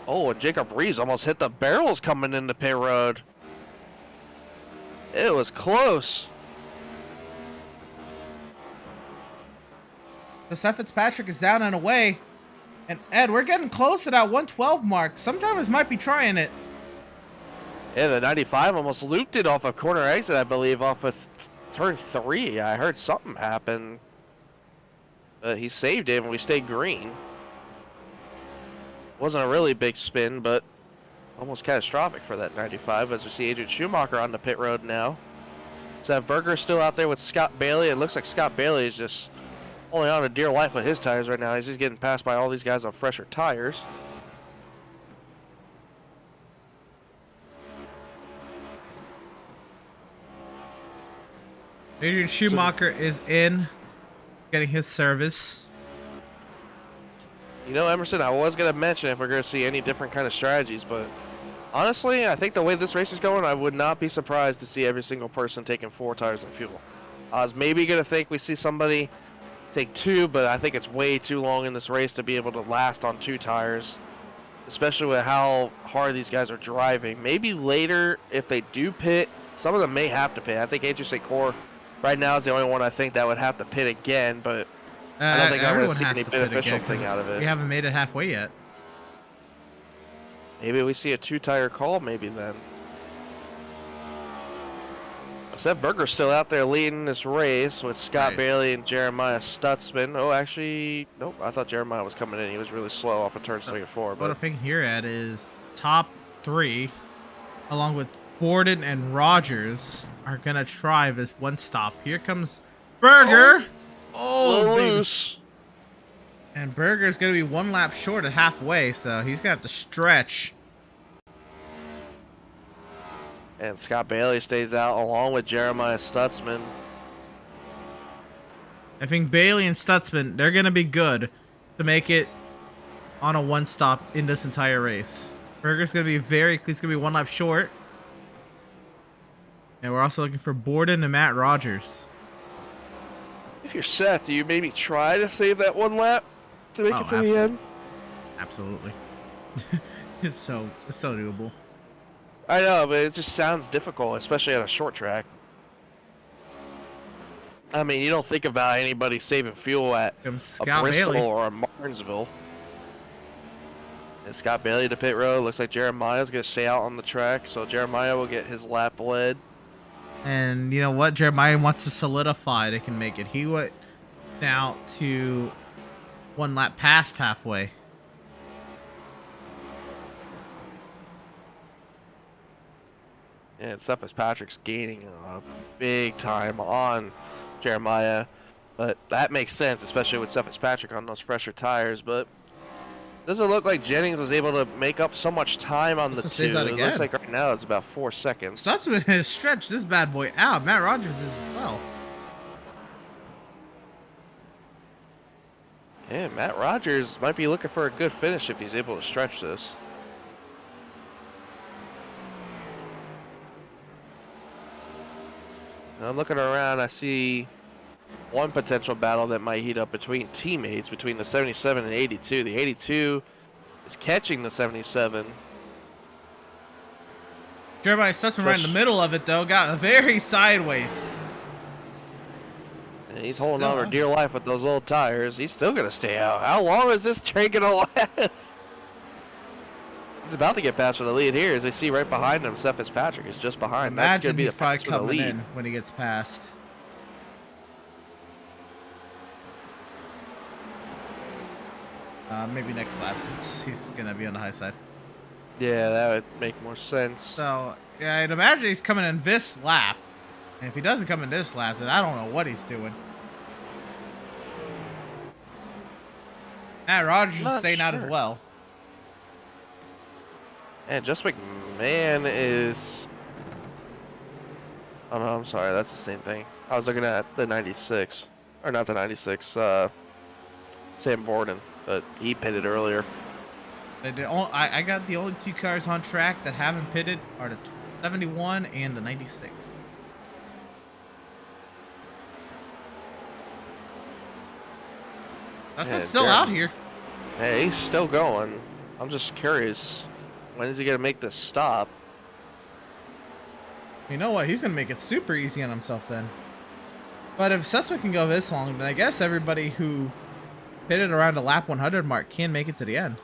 Oh, and Jacob Reeves almost hit the barrels coming into pit road. It was close. So Seth Fitzpatrick is down and away. And Ed, we're getting close to that 112 mark. Some drivers might be trying it. Yeah, the 95 almost looped it off a corner exit, I believe, off of turn 3. I heard something happen. But he saved it and we stayed green. Wasn't a really big spin, but almost catastrophic for that 95 as we see Adrian Schumacher on the pit road now. Seth Berger still out there with Scott Bailey. It looks like Scott Bailey is just holding on to dear life with his tires right now. He's just getting passed by all these guys on fresher tires. Adrian Schumacher is in, getting his service. You know, Emerson, I was going to mention if we're going to see any different kind of strategies, but honestly, I think the way this race is going, I would not be surprised to see every single person taking 4 tires and fuel. I was maybe going to think we see somebody take 2, but I think it's way too long in this race to be able to last on 2 tires, especially with how hard these guys are driving. Maybe later, if they do pit, some of them may have to pit. I think Adrian Schumacher right now is the only one I think that would have to pit again, but I don't think I'm going to see any beneficial thing out of it. We haven't made it halfway yet. Maybe we see a 2-tire call maybe then. Seth Berger's still out there leading this race with Scott Bailey and Jeremiah Stutzman. Oh, actually, nope. I thought Jeremiah was coming in. He was really slow off of turns 3 and 4. What I'm thinking here, Ed, is top 3, along with Borden and Rogers, are going to try this one stop. Here comes Berger. Oh, loose. And Berger's going to be 1 lap short at halfway, so he's going to have to stretch. And Scott Bailey stays out along with Jeremiah Stutzman. I think Bailey and Stutzman, they're going to be good to make it on a one stop in this entire race. Berger's going to be he's going to be 1 lap short. And we're also looking for Borden and Matt Rogers. If you're Seth, do you maybe try to save that 1 lap to make it to the end? Absolutely. It's so doable. I know, but it just sounds difficult, especially on a short track. I mean, you don't think about anybody saving fuel at a Scott Bristol Bailey. or a Martinsville. And Scott Bailey to pit road. Looks like Jeremiah's going to stay out on the track, so Jeremiah will get his lap led. And you know what? Jeremiah wants to solidify they can make it. He went out to 1 lap past halfway. And Steph Patrick's gaining a big time on Jeremiah. But that makes sense, especially with Steph Patrick on those fresher tires. But doesn't look like Jennings was able to make up so much time on the two. It looks like right now it's about 4 seconds. Stutzman has stretched this bad boy out. Matt Rogers is as well. Yeah, Matt Rogers might be looking for a good finish if he's able to stretch this. Now I'm looking around, I see one potential battle that might heat up between teammates, between the 77 and 82. The 82 is catching the 77. Jeremiah Stutzman right in the middle of it, though. Got very sideways. And he's holding on for dear life with those old tires. He's still going to stay out. How long is this train going to last? He's about to get past for the lead here. As we see right behind him, Steph Patrick is just behind. Imagine he's probably coming in when he gets past. Maybe next lap, since he's going to be on the high side. Yeah, that would make more sense. So, yeah, I'd imagine he's coming in this lap. And if he doesn't come in this lap, then I don't know what he's doing. Matt Rogers is staying out as well. And Just McMahon is... Oh no, I'm sorry, that's the same thing. I was looking at the 96. Or not the 96, Sam Borden. But he pitted earlier. I got the only 2 cars on track that haven't pitted are the 71 and the 96. That's still out here. Hey, he's still going. I'm just curious. When is he going to make this stop? You know what? He's going to make it super easy on himself then. But if Stutzman can go this long, then I guess everybody who pitted around the lap 100 mark can make it to the end.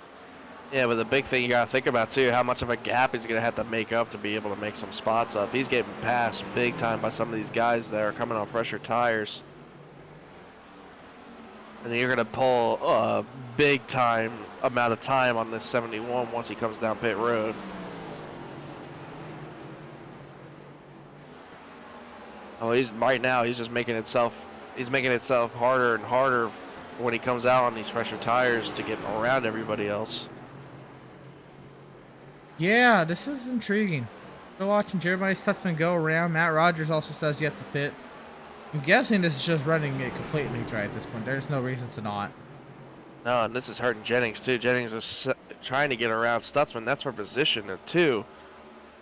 Yeah, but the big thing you got to think about too, how much of a gap he's going to have to make up to be able to make some spots up. He's getting passed big time by some of these guys that are coming on fresher tires. And you're going to pull a big time amount of time on this 71 once he comes down pit road. Oh, right now he's just making itself harder and harder when he comes out on these fresher tires to get around everybody else. Yeah, this is intriguing. Still watching Jeremiah Stutzman go around. Matt Rogers also still has yet to pit. I'm guessing this is just running it completely dry at this point. There's no reason to not. No, and this is hurting Jennings too. Jennings is trying to get around Stutzman. That's for position too.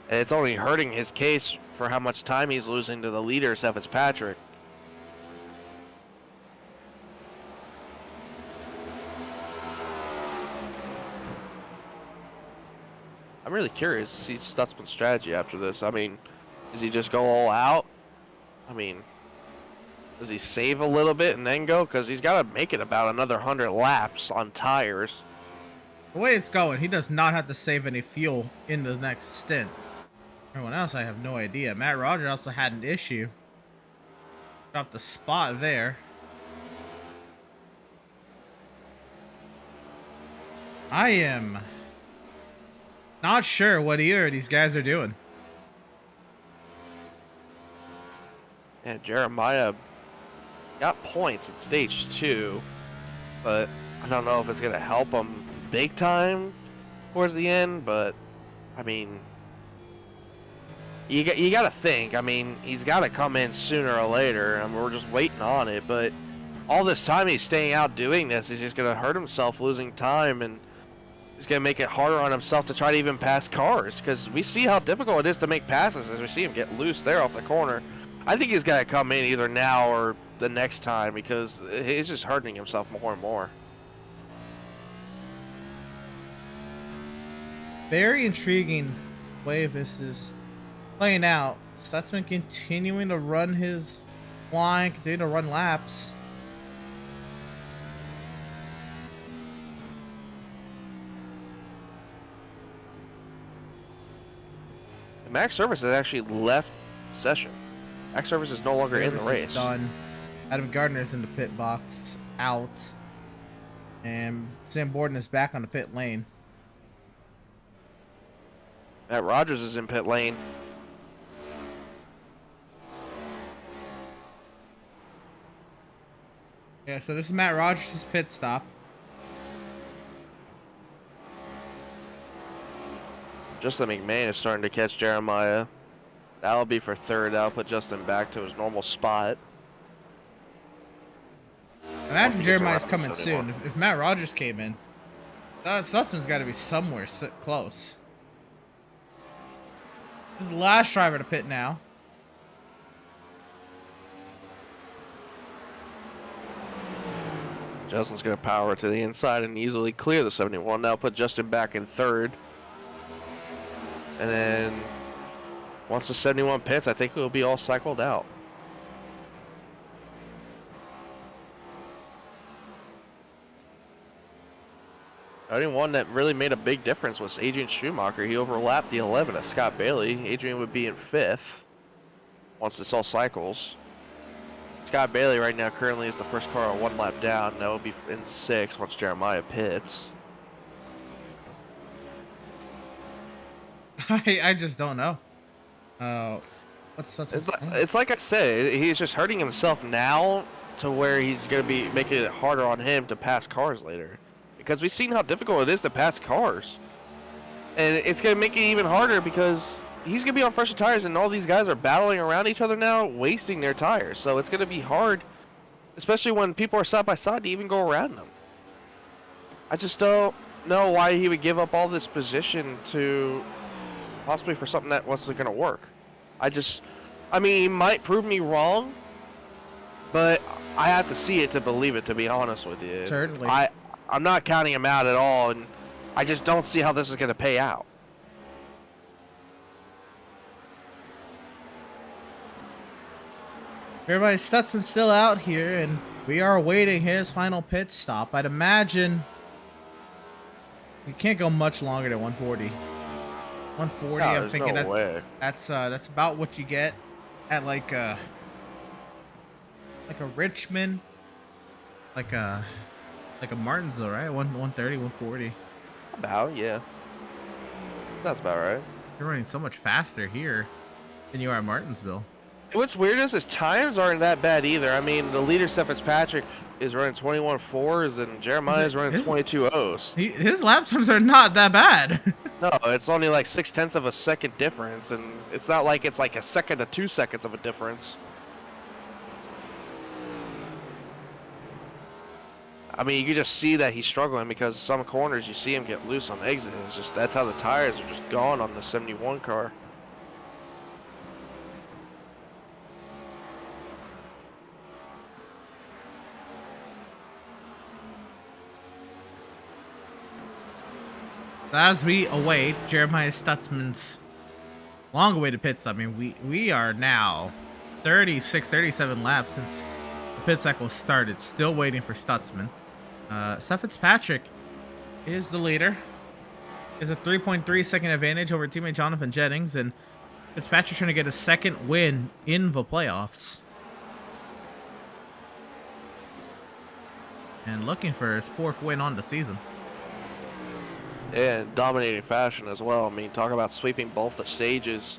And it's only hurting his case for how much time he's losing to the leader, Steph Patrick. I'm really curious to see Stutzman's strategy after this. I mean, does he just go all out? I mean, does he save a little bit and then go? Because he's got to make it about another 100 laps on tires. The way it's going, he does not have to save any fuel in the next stint. Everyone else, I have no idea. Matt Rogers also had an issue. Dropped a spot there. I am not sure what either of these guys are doing. And Jeremiah got points at stage 2, but I don't know if it's going to help him big time towards the end, but I mean, you got to think, I mean, he's got to come in sooner or later, and we're just waiting on it, but all this time he's staying out doing this, he's just going to hurt himself losing time, and he's going to make it harder on himself to try to even pass cars, because we see how difficult it is to make passes as we see him get loose there off the corner. I think he's got to come in either now or the next time, because he's just hurting himself more and more. Very intriguing way this is playing out. Stutzman continuing to run his flying, continue to run laps. Max Service has actually left the session. Max Service is no longer in the Service race. is done. Adam Gardner's in the pit box, out. And Sam Borden is back on the pit lane. Matt Rogers is in pit lane. Yeah, so this is Matt Rogers' pit stop. Justin McMahon is starting to catch Jeremiah. That'll be for third. That'll put Justin back to his normal spot. Imagine Jeremiah's coming soon. If Matt Rogers came in, Stutzman's got to be somewhere close. This is the last driver to pit now. Justin's going to power to the inside and easily clear the 71. Now put Justin back in third. And then once the 71 pits, I think we'll be all cycled out. The only one that really made a big difference was Adrian Schumacher. He overlapped the 11 of Scott Bailey. Adrian would be in 5th once this all cycles. Scott Bailey right now currently is the first car on 1 lap down. That will be in 6th once Jeremiah pits. I just don't know. It's like I said, he's just hurting himself now to where he's going to be making it harder on him to pass cars later. Because we've seen how difficult it is to pass cars. And it's going to make it even harder because he's going to be on fresher tires and all these guys are battling around each other now, wasting their tires. So it's going to be hard, especially when people are side by side, to even go around them. I just don't know why he would give up all this position to possibly for something that wasn't going to work. I mean, he might prove me wrong, but I have to see it to believe it, to be honest with you. Certainly. I'm not counting him out at all, and I just don't see how this is going to pay out. Everybody, Stutzman's still out here, and we are awaiting his final pit stop. I'd imagine we can't go much longer than 140. 140, No, I'm thinking no way. that's about what you get at like a Richmond, like a Martinsville, right? 130, 140. About, yeah. That's about right. You're running so much faster here than you are at Martinsville. What's weird is his times aren't that bad either. I mean, the leader, Seth Fitzpatrick, is running 21.4s, and Jeremiah is running 22.0s. His lap times are not that bad. No, it's only like 0.6 of a second difference, and it's not like it's like a second to 2 seconds of a difference. I mean, you can just see that he's struggling because some corners you see him get loose on exit. It's just that's how the tires are just gone on the 71 car. As we await Jeremiah Stutzman's long-awaited pit stop, I mean, we are now 36, 37 laps since the pit cycle started, still waiting for Stutzman. Seth Fitzpatrick is the leader. Is a 3.3 second advantage over teammate Jonathan Jennings, and Fitzpatrick trying to get a second win in the playoffs. And looking for his 4th win on the season. Yeah, in dominating fashion as well. I mean, talk about sweeping both the stages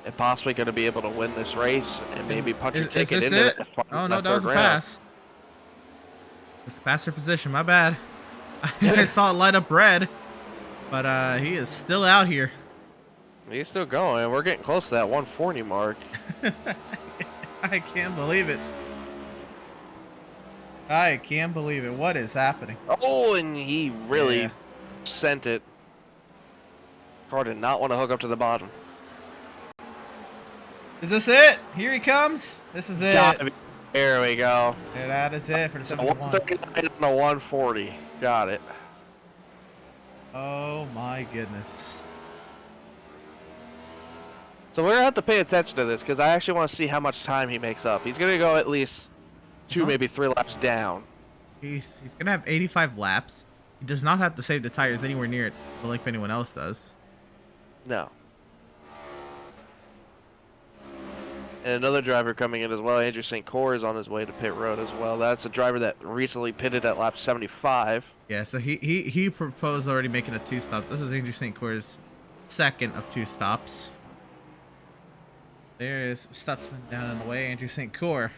and possibly going to be able to win this race and maybe punch your ticket into it. Oh, no, that was a pass. Just the passer position, my bad. I saw it light up red, but he is still out here. He's still going. We're getting close to that 140 mark. I can't believe it. I can't believe it. What is happening? Oh, and he really sent it. Car did not want to hook up to the bottom. Is this it? Here he comes. This is it. There we go. And that is it for the 71. 139 and a 140. Got it. Oh my goodness. So we're gonna have to pay attention to this because I actually want to see how much time he makes up. He's gonna go at least 2, maybe 3 laps down. He's gonna have 85 laps. He does not have to save the tires anywhere near the length anyone else does. No. And another driver coming in as well, Andrew St. Cyr, is on his way to pit road as well. That's a driver that recently pitted at lap 75. Yeah, so he proposed already making a 2-stop. This is Andrew St. Cyr's second of 2 stops. There's Stutzman down in the way, Andrew St. Cyr.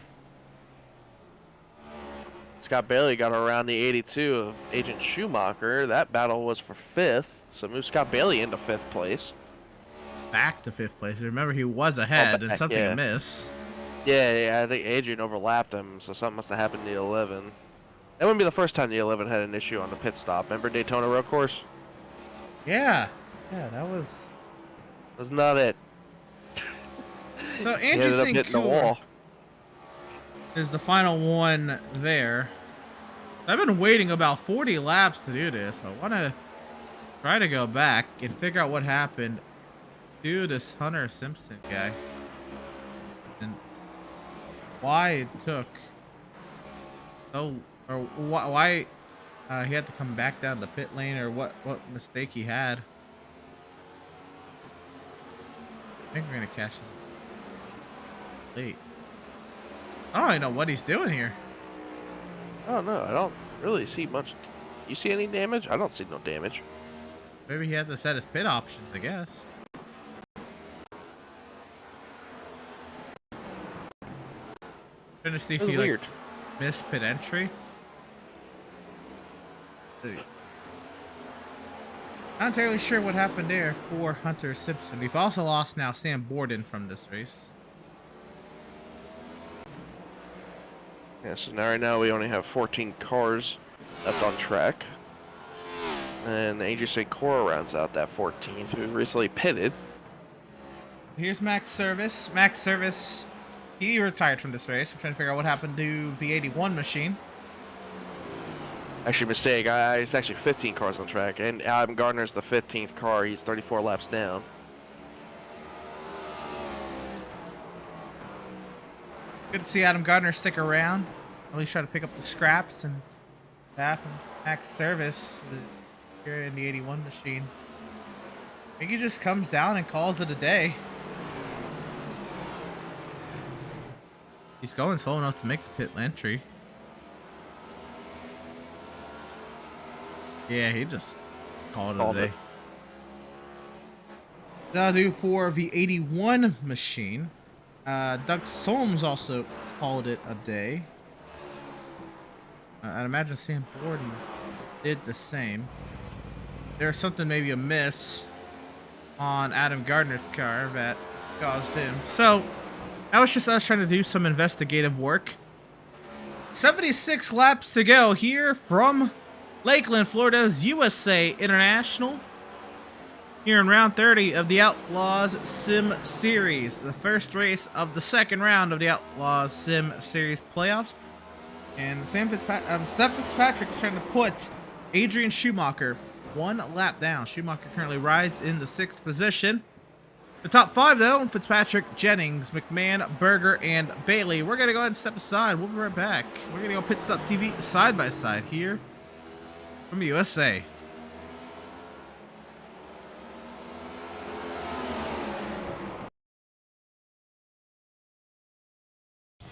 Scott Bailey got around the 82 of Adrian Schumacher. That battle was for 5th, so moves Scott Bailey into 5th place. Back to 5th place. Remember, he was ahead and something yeah. amiss. Yeah, I think Adrian overlapped him, so something must have happened to the 11. That wouldn't be the first time the 11 had an issue on the pit stop. Remember Daytona Road Course? Yeah, that was... That's not it. So He Andrew ended up St. hitting the Cyr wall. is the final one there. I've been waiting about 40 laps to do this. I want to try to go back and figure out what happened to this Hunter Simpson guy and why it took so, or why he had to come back down the pit lane, or what mistake he had. I think we're gonna catch this late. I don't even know what he's doing here. I don't know. I don't really see much. You see any damage? I don't see no damage. Maybe he had to set his pit options, I guess. Trying to see if That's he weird. like missed pit entry. Not entirely sure what happened there for Hunter Simpson. We've also lost now Sam Borden from this race. Yeah, so now right now we only have 14 cars left on track. And Adrian St. Cyr rounds out that 14th, who recently pitted. Here's Max Service. Max Service, he retired from this race. I'm trying to figure out what happened to the 81 machine. Actually, mistake. It's actually 15 cars on track, and Adam Gardner's the 15th car. He's 34 laps down. Good to see Adam Gardner stick around. At least try to pick up the scraps, and that happens. Max Service here in the 81 machine. I think he just comes down and calls it a day. He's going slow enough to make the pit entry. Yeah, he just called it a day. That'll do for the 81 machine. Doug Solms also called it a day. I'd imagine Sam Borden did the same. There's something maybe amiss on Adam Gardner's car that caused him. So that was just us trying to do some investigative work. 76 laps to go here from Lakeland, Florida's USA International. Here in round 30 of the Outlaws Sim Series, the first race of the second round of the Outlaws Sim Series playoffs. And Seth Fitzpatrick is trying to put Adrian Schumacher 1 lap down. Schumacher currently rides in the 6th position. The top 5 though, Fitzpatrick, Jennings, McMahon, Berger, and Bailey. We're gonna go ahead and step aside. We'll be right back. We're gonna go Pit Stop TV side by side here from the USA.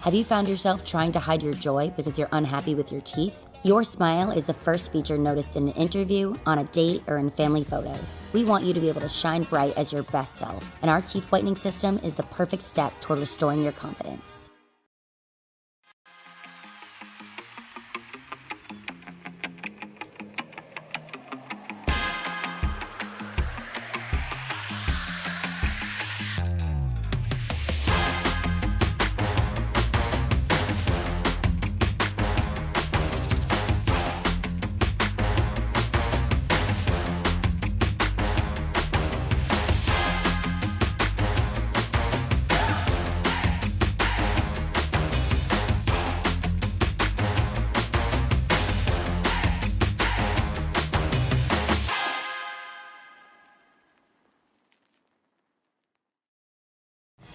Have you found yourself trying to hide your joy because you're unhappy with your teeth? Your smile is the first feature noticed in an interview, on a date, or in family photos. We want you to be able to shine bright as your best self, and our teeth whitening system is the perfect step toward restoring your confidence.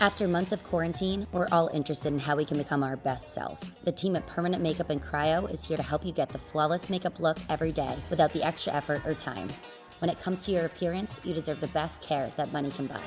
After months of quarantine, we're all interested in how we can become our best self. The team at Permanent Makeup and Cryo is here to help you get the flawless makeup look every day without the extra effort or time. When it comes to your appearance, you deserve the best care that money can buy.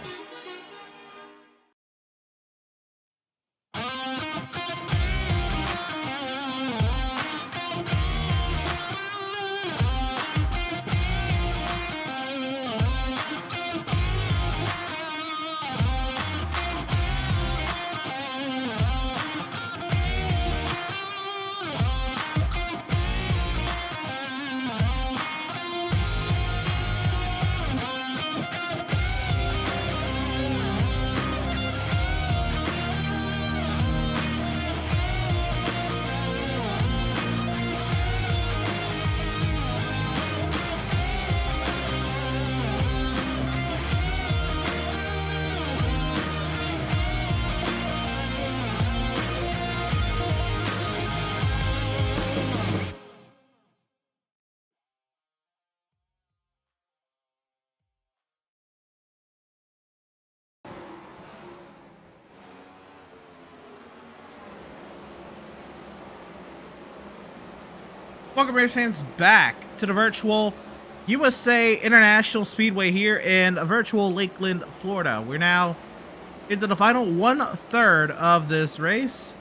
Welcome, race fans, back to the virtual USA International Speedway here in virtual Lakeland, Florida. We're now into the final 1/3 of this race.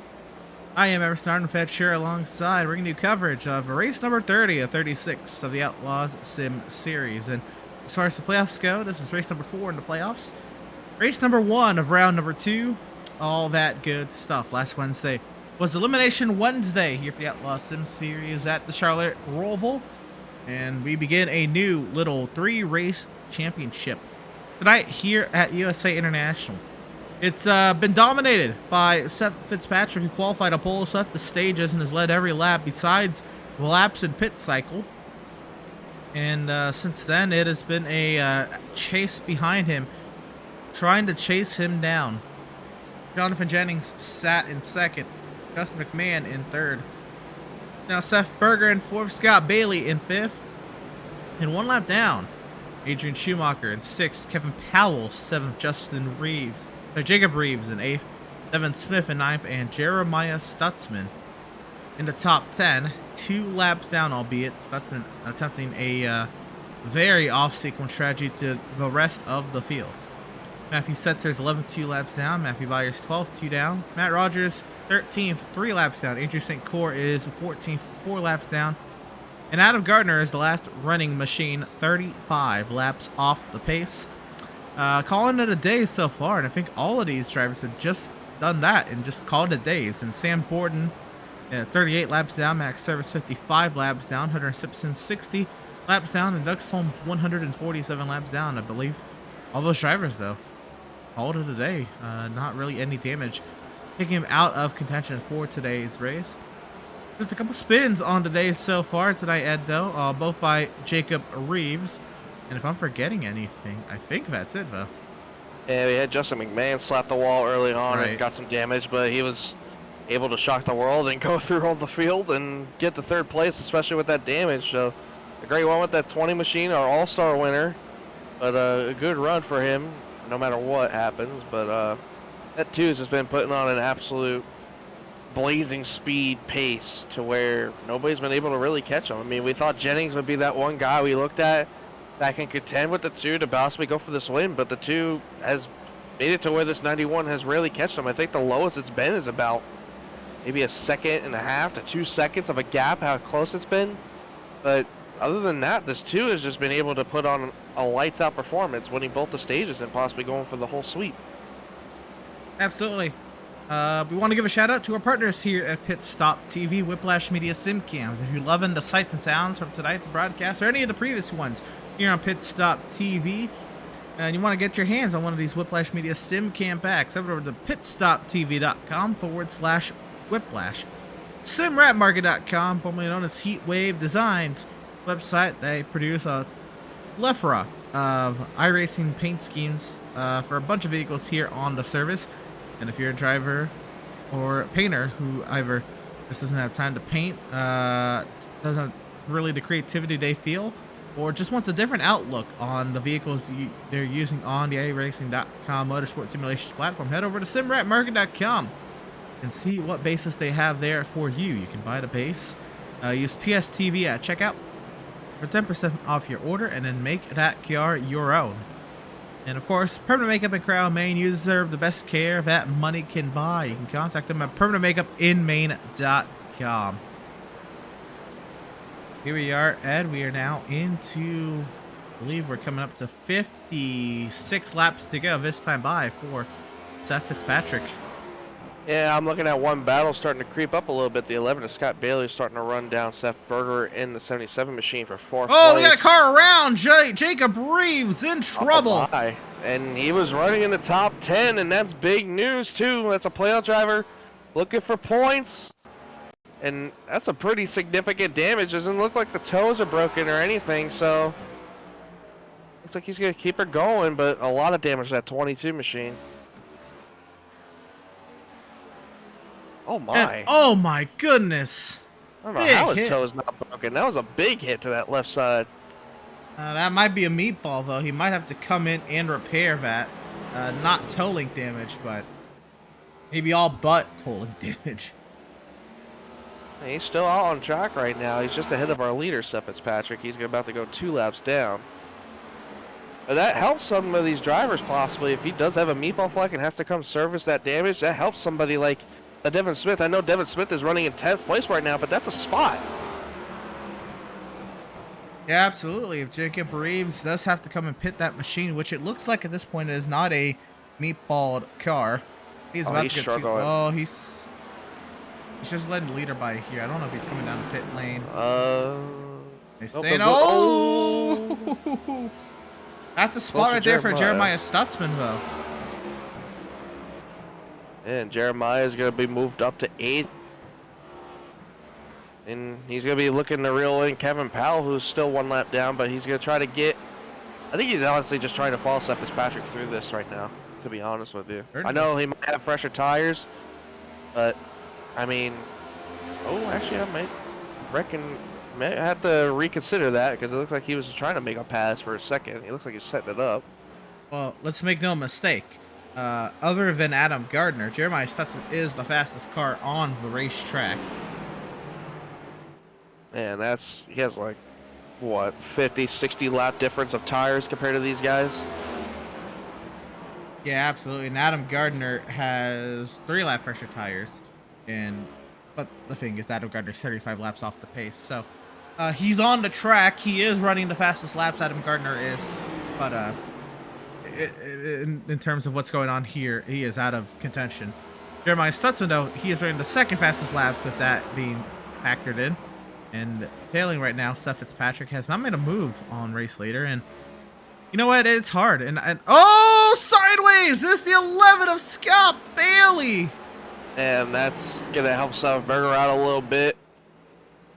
I am Emerson Arden, Fed Share, alongside bringing you coverage of race number 30 of 36 of the Outlaws Sim Series. And as far as the playoffs go, this is race number 4 in the playoffs. Race number 1 of round number 2, all that good stuff. Last Wednesday was Elimination Wednesday here for the Outlaws Sim Series at the Charlotte Roval, and we begin a new little 3-race championship tonight here at USA International. It's been dominated by Seth Fitzpatrick, who qualified a pole, swept the stages, and has led every lap besides the laps in pit cycle. And since then, it has been a chase behind him, trying to chase him down. Jonathan Jennings sat in second. Justin McMahon in third. Now Seth Berger in fourth. Scott Bailey in fifth. And one lap down, Adrian Schumacher in sixth. Kevin Powell seventh. Jacob Reeves in eighth. Devin Smith in ninth. And Jeremiah Stutzman in the top 10. 2 laps down, albeit Stutzman attempting a very off-sequence strategy to the rest of the field. Matthew Setzer's 11th, 2 laps down. Matthew Byers 12th, 2 down. Matt Rogers 13th, 3 laps down. Adrian St. Cyr is 14th, 4 laps down. And Adam Gardner is the last running machine, 35 laps off the pace. Calling it a day so far, and I think all of these drivers have just done that and just called it days. And Sam Borden, 38 laps down. Max Service 55 laps down. Hunter Simpson 60 laps down. And Doug Holmes 147 laps down, I believe. All those drivers, though, called it a day. Not really any damage, taking him out of contention for today's race. Just a couple spins on today so far tonight, Ed, though, both by Jacob Reeves. And if I'm forgetting anything, I think that's it, though. Yeah, we had Justin McMahon slap the wall early on Right. and got some damage, but he was able to shock the world and go through all the field and get the 3rd place, especially with that damage. So a great one with that 20 machine, our all-star winner. But a good run for him, no matter what happens. But that 2 has just been putting on an absolute blazing speed pace to where nobody's been able to really catch him. I mean, we thought Jennings would be that one guy we looked at that can contend with the 2 to possibly go for this win, but the 2 has made it to where this 91 has rarely catched him. I think the lowest it's been is about maybe 1.5 seconds to 2 seconds of a gap, how close it's been. But other than that, this 2 has just been able to put on a lights-out performance, winning both the stages and possibly going for the whole sweep. Absolutely. We want to give a shout out to our partners here at Pit Stop TV, Whiplash Media Sim Cams. If you're loving the sights and sounds from tonight's broadcast or any of the previous ones here on Pit Stop TV, and you want to get your hands on one of these Whiplash Media Sim Cam packs, over to pitstoptv.com/whiplash. SimRapMarket.com, formerly known as Heatwave Designs website. They produce a plethora of iRacing paint schemes for a bunch of vehicles here on the service. And if you're a driver or a painter who either just doesn't have time to paint, doesn't have really the creativity they feel, or just wants a different outlook on the vehicles they're using on the iRacing.com motorsport simulations platform, head over to simratmarket.com and see what bases they have there for you. You can buy the base, use PSTV at checkout for 10% off your order, and then make that car your own. And of course, Permanent Makeup in Crown, Maine. You deserve the best care that money can buy. You can contact them at permanentmakeupinmaine.com. Here we are, Ed. We are now into, I believe we're coming up to 56 laps to go this time by for Seth Fitzpatrick. Yeah, I'm looking at one battle starting to creep up a little bit. The 11 of Scott Bailey starting to run down Seth Berger in the 77 machine for 4th place. We got a car around. Jacob Reeves in trouble. Oh, and he was running in the top 10, and that's big news, too. That's a playoff driver looking for points. And that's a pretty significant damage. Doesn't look like the toes are broken or anything, so looks like he's going to keep her going, but a lot of damage to that 22 machine. Oh my. And, oh my goodness. I don't know how his toe is not broken. That was a big hit to that left side. That might be a meatball, though. He might have to come in and repair that. Not toe link damage, but maybe all but toe link damage. He's still out on track right now. He's just ahead of our leader, Seth Fitzpatrick. He's about to go 2 laps down. But that helps some of these drivers possibly. If he does have a meatball flag and has to come service that damage, that helps somebody like Devin Smith. I know Devin Smith is running in 10th place right now, but that's a spot. Yeah, absolutely. If Jacob Reeves does have to come and pit that machine, which it looks like at this point is not a meatballed car. He's about to get struggling. He's just letting the leader by here. I don't know if he's coming down the pit lane. That's a spot right there for Jeremiah Stutzman, though. And Jeremiah is going to be moved up to 8th. And he's going to be looking to reel in Kevin Powell, who's still 1 lap down, but he's going to try to get... I think he's honestly just trying to follow Seth Fitzpatrick through this right now, to be honest with you. I know he might have fresher tires, but, I mean... Oh, actually, I might have to reconsider that, because it looked like he was trying to make a pass for a second. He looks like he's setting it up. Well, let's make no mistake. Other than Adam Gardner, Jeremiah Stutzman is the fastest car on the racetrack. And he has like, what, 50, 60 lap difference of tires compared to these guys? Yeah, absolutely. And Adam Gardner has 3 lap fresher tires. But the thing is, Adam Gardner's 35 laps off the pace. So, he's on the track. He is running the fastest laps, Adam Gardner is. But, in terms of what's going on here, he is out of contention. Jeremiah Stutzman, though, he is running the 2nd fastest laps with that being factored in. And tailing right now, Seth Fitzpatrick has not made a move on race leader. And you know what? It's hard. And sideways! This is the 11 of Scott Bailey. And that's going to help Seth Berger out a little bit.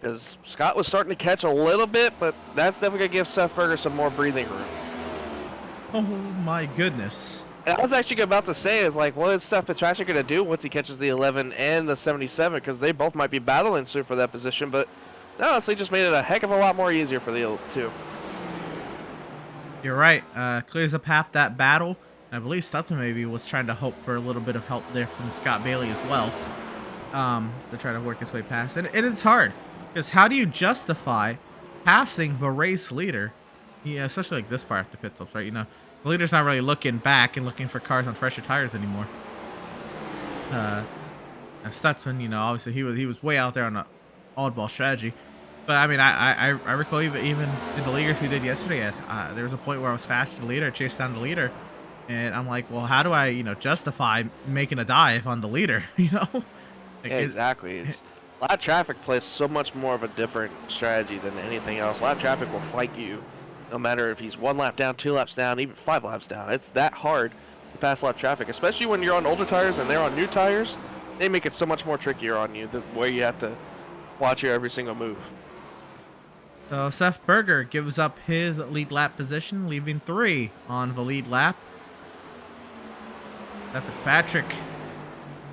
Because Scott was starting to catch a little bit, but that's definitely going to give Seth Berger some more breathing room. Oh my goodness. And I was actually about to say, is like, what is Seth Fitzpatrick going to do once he catches the 11 and the 77? Because they both might be battling soon for that position, but honestly just made it a heck of a lot more easier for the 2. You're right. Clears up half that battle. I believe Stutzman maybe was trying to hope for a little bit of help there from Scott Bailey as well. To try to work his way past. And it's hard. Because how do you justify passing the race leader? Yeah, especially like this far after pit stops, right? You know, the leader's not really looking back and looking for cars on fresher tires anymore. Stutzman, you know, obviously he was way out there on the oddball strategy. But I mean, I recall even in the leaders we did yesterday, there was a point where I was faster than the leader, chased down the leader, and I'm like, well, how do I, you know, justify making a dive on the leader, you know? Like, yeah, exactly. Lap traffic plays so much more of a different strategy than anything else. Lap traffic will fight you, no matter if he's 1 lap down, 2 laps down, even 5 laps down. It's that hard to pass lap traffic, especially when you're on older tires and they're on new tires. They make it so much more trickier on you, where you have to watch your every single move. So Seth Berger gives up his lead lap position, leaving 3 on the lead lap. Seth Fitzpatrick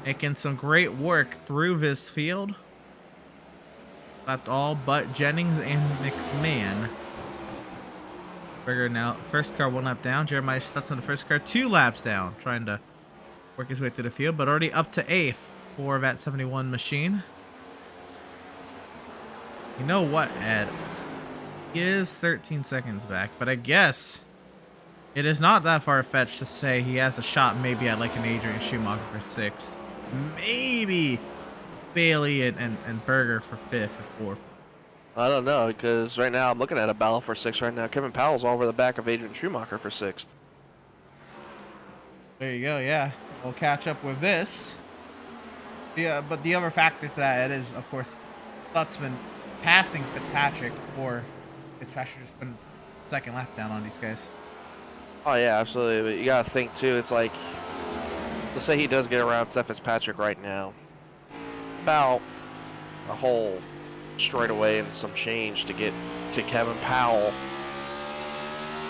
making some great work through this field. Left all but Jennings and McMahon. Berger now, first car 1 lap down. Jeremiah Stutzman, the first car 2 laps down, trying to work his way through the field, but already up to 8th for that 71 machine. You know what, Ed? He is 13 seconds back, but I guess it is not that far-fetched to say he has a shot maybe at like an Adrian Schumacher for 6th. Maybe Bailey and Berger for 5th or 4th. I don't know, because right now I'm looking at a battle for 6th right now. Kevin Powell's over the back of Adrian Schumacher for 6th. There you go, yeah. We'll catch up with this. Yeah, but the other factor to that is, of course, Stutzman passing Fitzpatrick, or Fitzpatrick just been 2nd lap down on these guys. Oh, yeah, absolutely. But you got to think, too, it's like, let's say he does get around Seth Fitzpatrick right now. About a whole straightaway and some change to get to Kevin Powell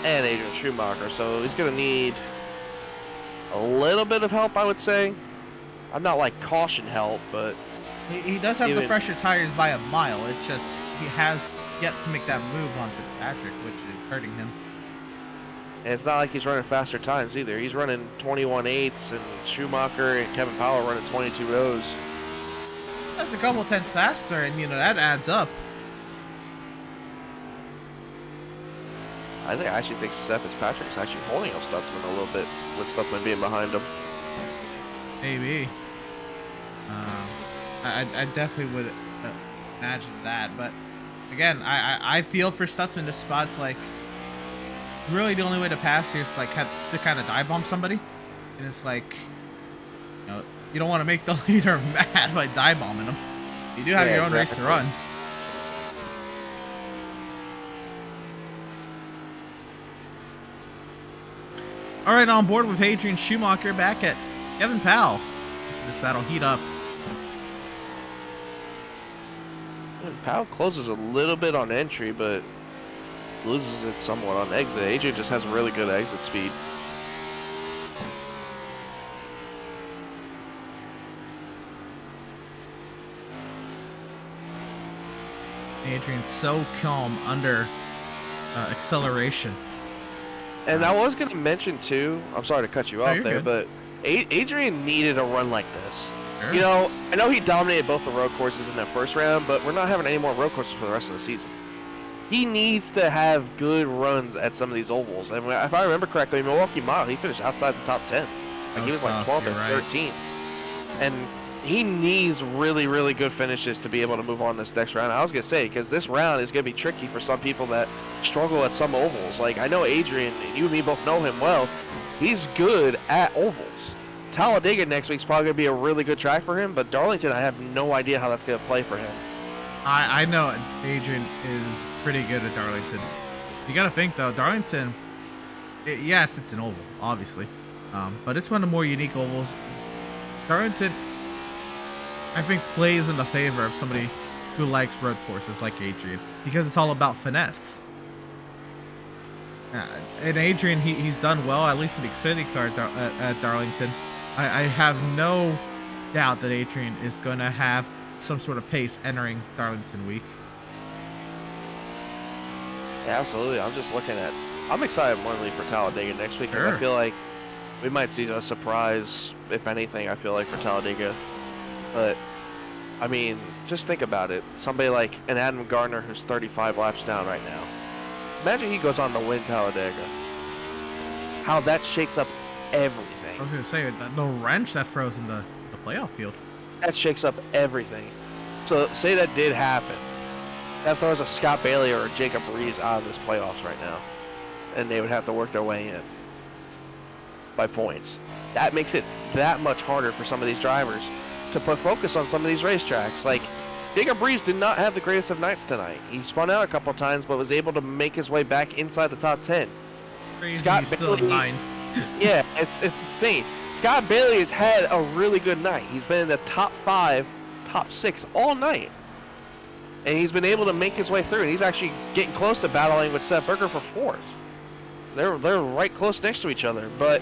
and Adrian Schumacher. So he's going to need a little bit of help, I would say. I'm not like caution help, but he does have the fresher tires by a mile. It's just he has yet to make that move on Fitzpatrick, which is hurting him. And it's not like he's running faster times either. He's running 21.8s, and Schumacher and Kevin Powell are running 22.0s. That's a couple tenths faster, and you know that adds up. I actually think Seth Fitzpatrick's actually holding up Stutzman a little bit, with Stutzman being behind him. Maybe. I definitely would imagine that, but again, I feel for Stutzman, this spot's like really the only way to pass here is like to kind of dive bomb somebody, and it's like, you know, you don't want to make the leader mad by dive bombing him. You do have your own race to run. All right, on board with Adrian Schumacher, back at Kevin Powell. This battle heat up. Powell closes a little bit on entry, but loses it somewhat on exit. Adrian just has really good exit speed. Adrian's so calm under acceleration. And I was going to mention too, I'm sorry to cut you off there, but Adrian needed a run like this. Sure. You know, I know he dominated both the road courses in that first round, but we're not having any more road courses for the rest of the season. He needs to have good runs at some of these ovals. And if I remember correctly, Milwaukee Mile, he finished outside the top 10. Like he was like 12th or 13th. And he needs really, really good finishes to be able to move on this next round. I was going to say, because this round is going to be tricky for some people that struggle at some ovals. Like, I know Adrian, and you and me both know him well. He's good at ovals. Talladega next week's probably going to be a really good track for him, but Darlington, I have no idea how that's going to play for him. I know Adrian is pretty good at Darlington. You got to think, though, Darlington, yes, it's an oval, obviously. But it's one of the more unique ovals. Darlington, I think, plays in the favor of somebody who likes road courses like Adrian, because it's all about finesse. And Adrian, he's done well, at least in the Xfinity car at Darlington. I have no doubt that Adrian is going to have some sort of pace entering Darlington week. Yeah, absolutely. I'm just looking at... I'm excited mainly for Talladega next week, because Sure. I feel like we might see a surprise, if anything, I feel like, for Talladega. But, I mean, just think about it. Somebody like an Adam Gardner who's 35 laps down right now. Imagine he goes on to win Talladega. How that shakes up everything. I was going to say, the wrench that throws in the playoff field. That shakes up everything. So, say that did happen. That throws a Scott Bailey or a Jacob Reeves out of this playoffs right now. And they would have to work their way in by points. That makes it that much harder for some of these drivers to put focus on some of these racetracks. Like, Jacob Reeves did not have the greatest of nights tonight. He spun out a couple times, but was able to make his way back inside the top 10. Crazy, Scott still Bailey, ninth. yeah, it's insane. Scott Bailey has had a really good night. He's been in the top 5, top 6 all night. And he's been able to make his way through. And he's actually getting close to battling with Seth Berger for 4th. They're right close next to each other. But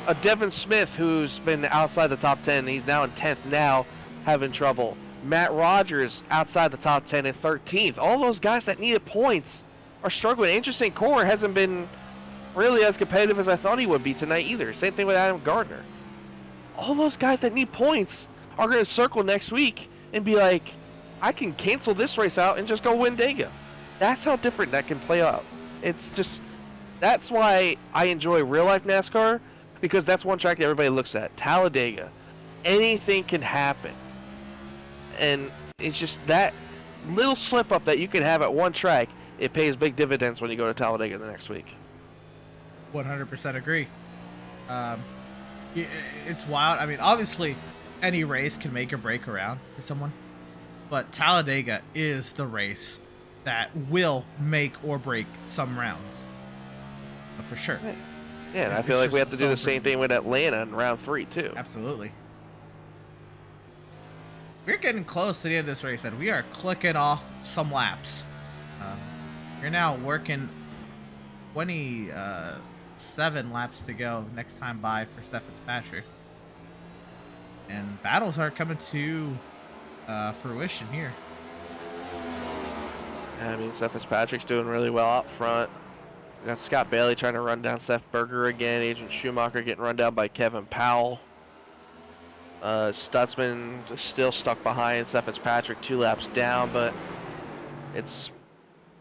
a Devin Smith, who's been outside the top 10, he's now in 10th now, having trouble. Matt Rogers outside the top 10 in 13th. All those guys that needed points are struggling. Adrian St. Core hasn't been really as competitive as I thought he would be tonight either. Same thing with Adam Gardner. All those guys that need points are going to circle next week and be like, I can cancel this race out and just go win Dega. That's how different that can play out. It's just, that's why I enjoy real life NASCAR, because that's one track that everybody looks at. Talladega. Anything can happen. And it's just that little slip up that you can have at one track, it pays big dividends when you go to Talladega the next week. 100% agree. It's wild. I mean, obviously, any race can make or break around for someone, but Talladega is the race that will make or break some rounds, for sure. Yeah, and I feel like we have to do the same thing with Atlanta in round 3 too. Absolutely. We're getting close to the end of this race, and we are clicking off some laps. You're now working 27 laps to go next time by for Steph Fitzpatrick. And battles are coming to fruition here. I mean, Steph Fitzpatrick's doing really well up front. We got Scott Bailey trying to run down Seth Berger again. Adrian Schumacher getting run down by Kevin Powell. Stutzman still stuck behind Seth Fitzpatrick 2 laps down, but it's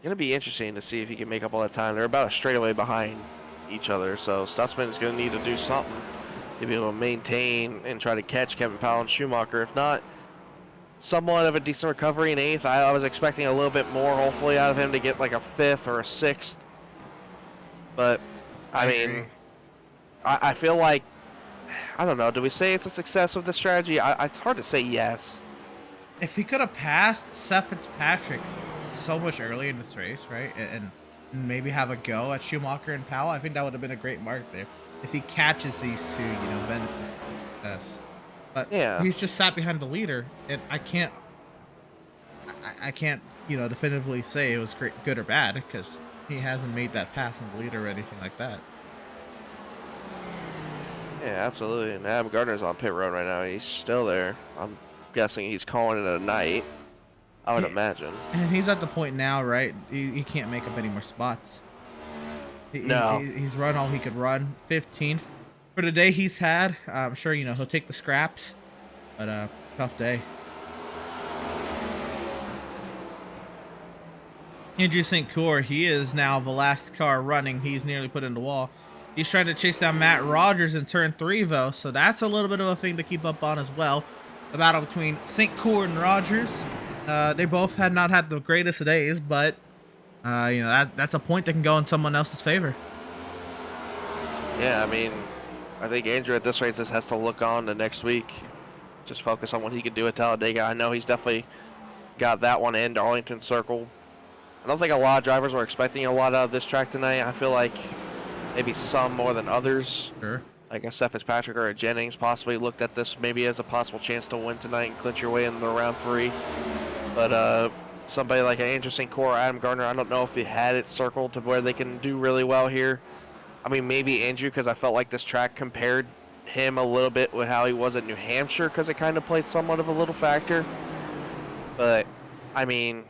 going to be interesting to see if he can make up all that time. They're about a straightaway behind each other, so Stutzman is going to need to do something to be able to maintain and try to catch Kevin Powell and Schumacher. If not, somewhat of a decent recovery in 8th. I was expecting a little bit more, hopefully, out of him to get like a 5th or a 6th. But, I mean, I feel like, I don't know, do we say it's a success with the strategy? It's hard to say yes. If he could have passed Seth Fitzpatrick so much earlier in this race, right, and maybe have a go at Schumacher and Powell, I think that would have been a great mark there. If he catches these two, then it's a success. But yeah, he's just sat behind the leader, and I can't, definitively say it was great, good or bad, because he hasn't made that pass in the leader or anything like that. Yeah, absolutely. And Adam Gardner's on pit road right now. He's still there. I'm guessing he's calling it a night. I would imagine. And he's at the point now, right? He can't make up any more spots. No. He's run all he could run. 15th for the day he's had. I'm sure, he'll take the scraps. But tough day. Andrew St. Core, he is now the last car running. He's nearly put in the wall. He's trying to chase down Matt Rogers in turn 3, though, so that's a little bit of a thing to keep up on as well. The battle between St. Core and Rogers. They both had not had the greatest of days, but that's a point that can go in someone else's favor. Yeah, I mean, I think Andrew at this race just has to look on to next week. Just focus on what he can do at Talladega. I know he's definitely got that one in Darlington Circle. I don't think a lot of drivers were expecting a lot out of this track tonight. I feel like maybe some more than others. Sure. Like a Steph Fitzpatrick or a Jennings possibly looked at this maybe as a possible chance to win tonight and clinch your way into round 3. But somebody like Andrew St. Core or Adam Gardner, I don't know if they had it circled to where they can do really well here. I mean, maybe Andrew, because I felt like this track compared him a little bit with how he was at New Hampshire, because it kind of played somewhat of a little factor. But, I mean,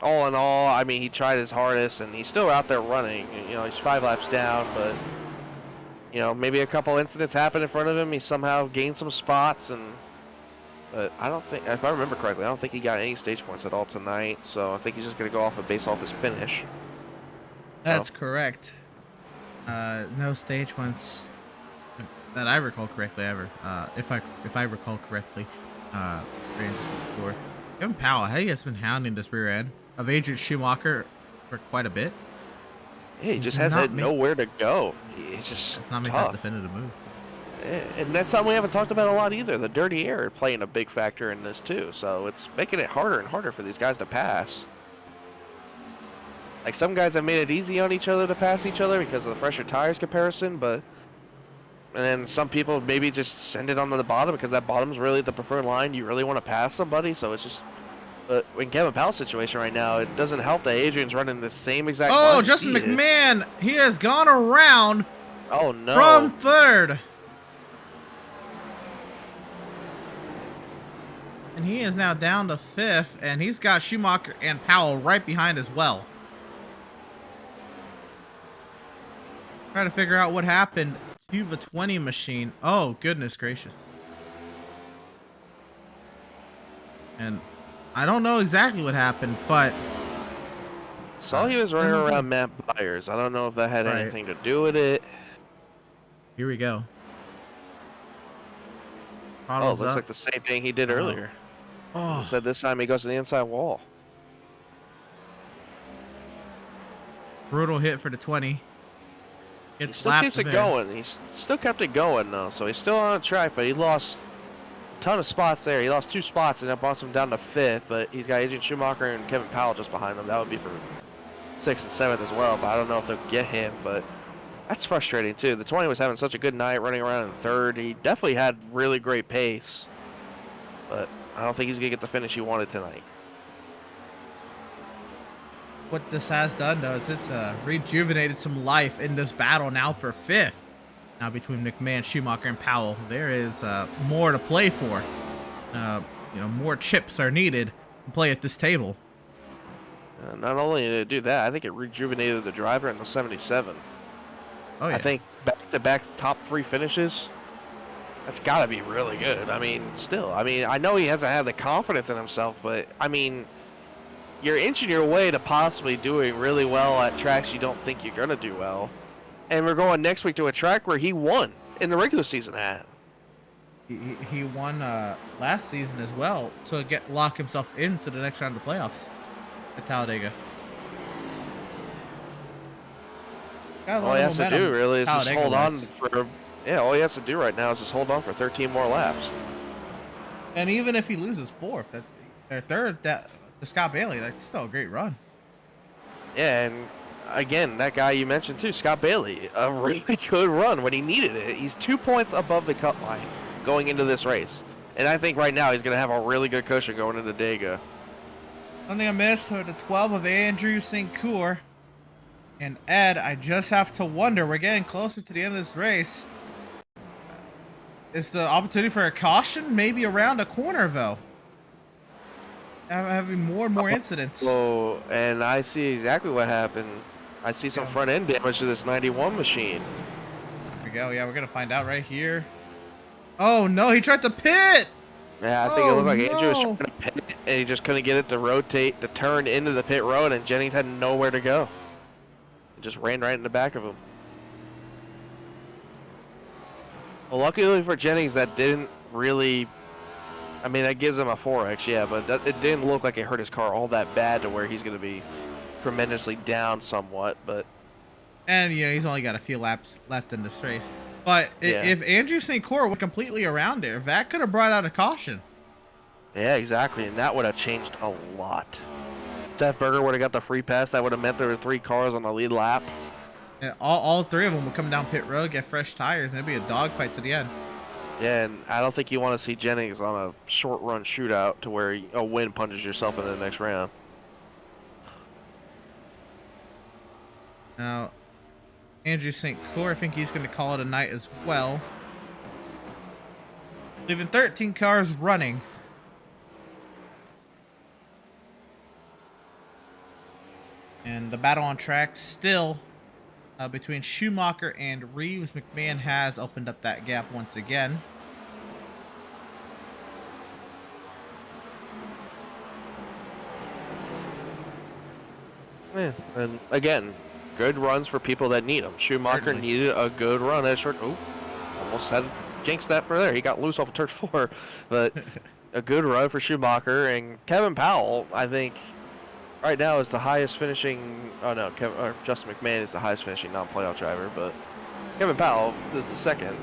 all in all, I mean, he tried his hardest, and he's still out there running. He's 5 laps down, but, maybe a couple incidents happened in front of him. He somehow gained some spots, but I don't think, if I remember correctly, I don't think he got any stage points at all tonight, so I think he's just going to go based off his finish. That's correct. No stage points that I recall correctly ever. If I recall correctly, very interesting score. Kevin Powell, he has been hounding this rear end of Adrian Schumacher for quite a bit. Yeah, he just has had nowhere to go. He's just not making that definitive move. Yeah, and that's something we haven't talked about a lot either. The dirty air playing a big factor in this too. So it's making it harder and harder for these guys to pass. Like some guys have made it easy on each other to pass each other because of the fresher tires comparison, and then some people maybe just send it on to the bottom because that bottom's really the preferred line. You really want to pass somebody, so it's just. But in Kevin Powell's situation right now, it doesn't help that Adrian's running the same exact. Oh, Justin McMahon! He has gone around. Oh no! From 3rd, and he is now down to 5th, and he's got Schumacher and Powell right behind as well. Trying to figure out what happened to the 20 machine. Oh, goodness gracious. And I don't know exactly what happened, but Saw he was running around Matt Byers. I don't know if that had anything to do with it. Here we go. Oh, looks like the same thing he did earlier. Oh. He said this time he goes to the inside wall. Brutal hit for the 20. He still keeps it going. He still kept it going, though. So he's still on track, but he lost a ton of spots there. He lost 2 spots, and that brought him down to 5th. But he's got Adrian Schumacher and Kevin Powell just behind him. That would be for 6th and 7th as well, but I don't know if they'll get him. But that's frustrating, too. The 20 was having such a good night running around in 3rd. He definitely had really great pace, but I don't think he's going to get the finish he wanted tonight. What this has done, though, is it's rejuvenated some life in this battle now for 5th. Now between McMahon, Schumacher, and Powell, there is more to play for. More chips are needed to play at this table. Not only did it do that, I think it rejuvenated the driver in the 77. Oh, yeah. I think back-to-back top 3 finishes, that's got to be really good. I mean, still, I know he hasn't had the confidence in himself, but, I mean, you're inching your way to possibly doing really well at tracks you don't think you're going to do well. And we're going next week to a track where he won in the regular season at. He won last season as well to lock himself into the next round of the playoffs at Talladega. All he has to do really is just hold on for, all he has to do right now is just hold on for 13 more laps. And even if he loses 4th, or 3rd, to Scott Bailey, that's still a great run. Yeah, and again, that guy you mentioned too, Scott Bailey, a really good run when he needed it. He's 2 points above the cut line going into this race. And I think right now he's going to have a really good cushion going into Dega. Something I missed are the 12 of Andrew St. Coeur. And Ed, I just have to wonder, we're getting closer to the end of this race. Is the opportunity for a caution maybe around a corner, though? Having more and more incidents. Oh, and I see exactly what happened. I see some front end damage to this 91 machine. There we go. Yeah, we're going to find out right here. Oh, no, he tried to pit. Yeah, I think it looked like Andrew was trying to pit, and he just couldn't get it to rotate, to turn into the pit road, and Jennings had nowhere to go. It just ran right in the back of him. Well, luckily for Jennings, that didn't really... I mean, that gives him a 4X, yeah, but it didn't look like it hurt his car all that bad to where he's going to be tremendously down somewhat, but... And, he's only got a few laps left in this race. But if Andrew St. Coeur went completely around there, that could have brought out a caution. Yeah, exactly, and that would have changed a lot. Seth Berger would have got the free pass. That would have meant there were 3 cars on the lead lap. Yeah, all 3 of them would come down pit road, get fresh tires, and it'd be a dogfight to the end. Yeah, and I don't think you want to see Jennings on a short run shootout to where a win punches yourself into the next round. Now, Andrew St. Coeur, I think he's going to call it a night as well. Leaving 13 cars running. And the battle on track still between Schumacher and Reeves. McMahon has opened up that gap once again. Yeah, and again, good runs for people that need them. Schumacher needed a good run at short. Ooh, almost had jinxed that for there. He got loose off of turn 4, but a good run for Schumacher. And Kevin Powell, I think, right now is the highest finishing. Oh no, Justin McMahon is the highest finishing non-playoff driver, but Kevin Powell is the second,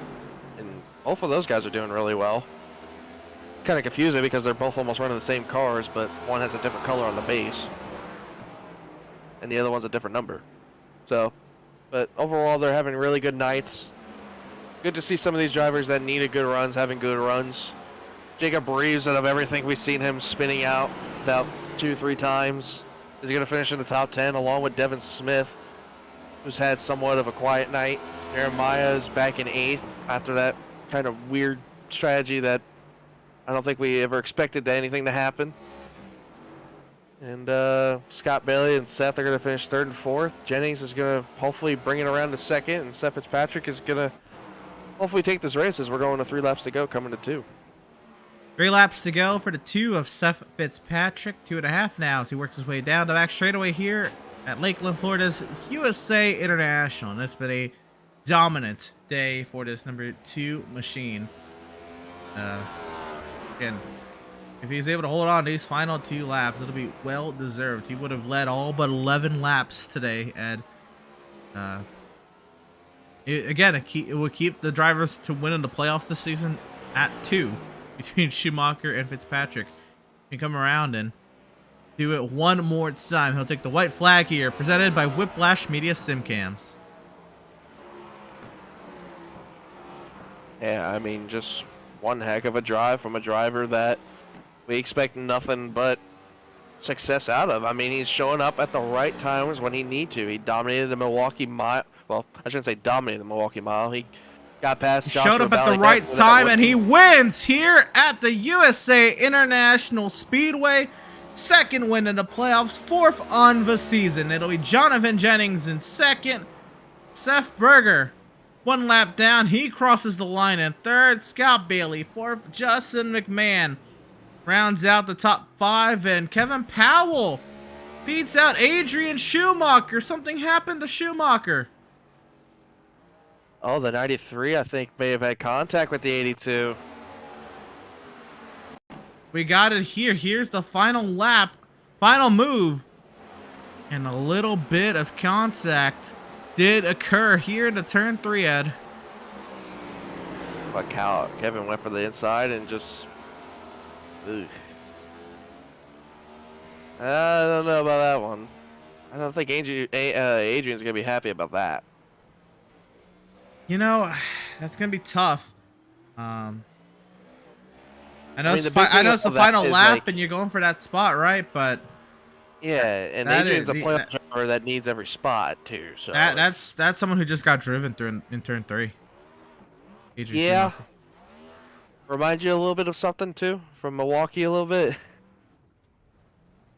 and both of those guys are doing really well. Kind of confusing because they're both almost running the same cars, but one has a different color on the base, and the other one's a different number. So, but overall, they're having really good nights. Good to see some of these drivers that needed good runs having good runs. Jacob Reeves, out of everything we've seen him spinning out about 2-3 times, is going to finish in the top 10 along with Devin Smith, who's had somewhat of a quiet night. Jeremiah is back in 8th after that kind of weird strategy that I don't think we ever expected anything to happen. And Scott Bailey and Seth are going to finish 3rd and 4th. Jennings is going to hopefully bring it around to 2nd, and Seth Fitzpatrick is going to hopefully take this race as we're going to 3 laps to go, coming to 2. 3 laps to go for the 2 of Seth Fitzpatrick. 2.5 now as he works his way down the back straightaway here at Lakeland, Florida's USA International. And it's been a dominant day for this number 2 machine. Again, if he's able to hold on to these final 2 laps, it'll be well deserved. He would have led all but 11 laps today, Ed. It will keep the drivers to win in the playoffs this season at 2 between Schumacher and Fitzpatrick. He can come around and do it one more time. He'll take the white flag here, presented by Whiplash Media Sim Cams. Yeah, I mean, just one heck of a drive from a driver that we expect nothing but success out of. I mean, he's showing up at the right times when he need to. He dominated the Milwaukee Mile. Well, I shouldn't say dominated the Milwaukee Mile. He got past Joshua Showed up at the Valley right time, and he wins here at the USA International Speedway. 2nd win in the playoffs, 4th on the season. It'll be Jonathan Jennings in 2nd. Seth Berger, 1 lap down. He crosses the line in 3rd. Scott Bailey, 4th. Justin McMahon rounds out the top 5. And Kevin Powell beats out Adrian Schumacher. Something happened to Schumacher. Oh, the 93, I think, may have had contact with the 82. We got it here. Here's the final lap, final move. And a little bit of contact did occur here in the turn 3, Ed. But Kevin went for the inside and just... Ugh. I don't know about that one. I don't think Adrian's going to be happy about that. You know, that's gonna be tough. I know, mean, I know it's the final lap, like, and you're going for that spot, right? But yeah, and Adrian's a playoff driver that needs every spot too. So that's someone who just got driven through in turn 3. Adrian yeah, Schumacher. remind you a little bit of something too from Milwaukee a little bit.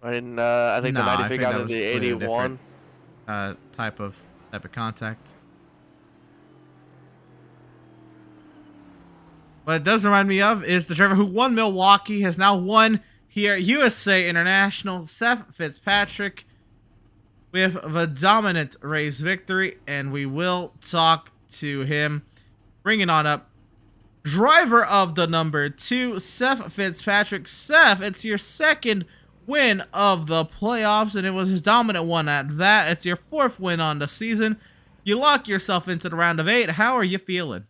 I think the 93 got into the 81. Type of contact. What it does remind me of is the driver who won Milwaukee has now won here at USA International, Seth Fitzpatrick, with the dominant race victory, and we will talk to him. Bringing on up driver of the number 2, Seth Fitzpatrick. Seth, it's your 2nd win of the playoffs, and it was his dominant one at that. It's your 4th win on the season. You lock yourself into the round of 8. How are you feeling?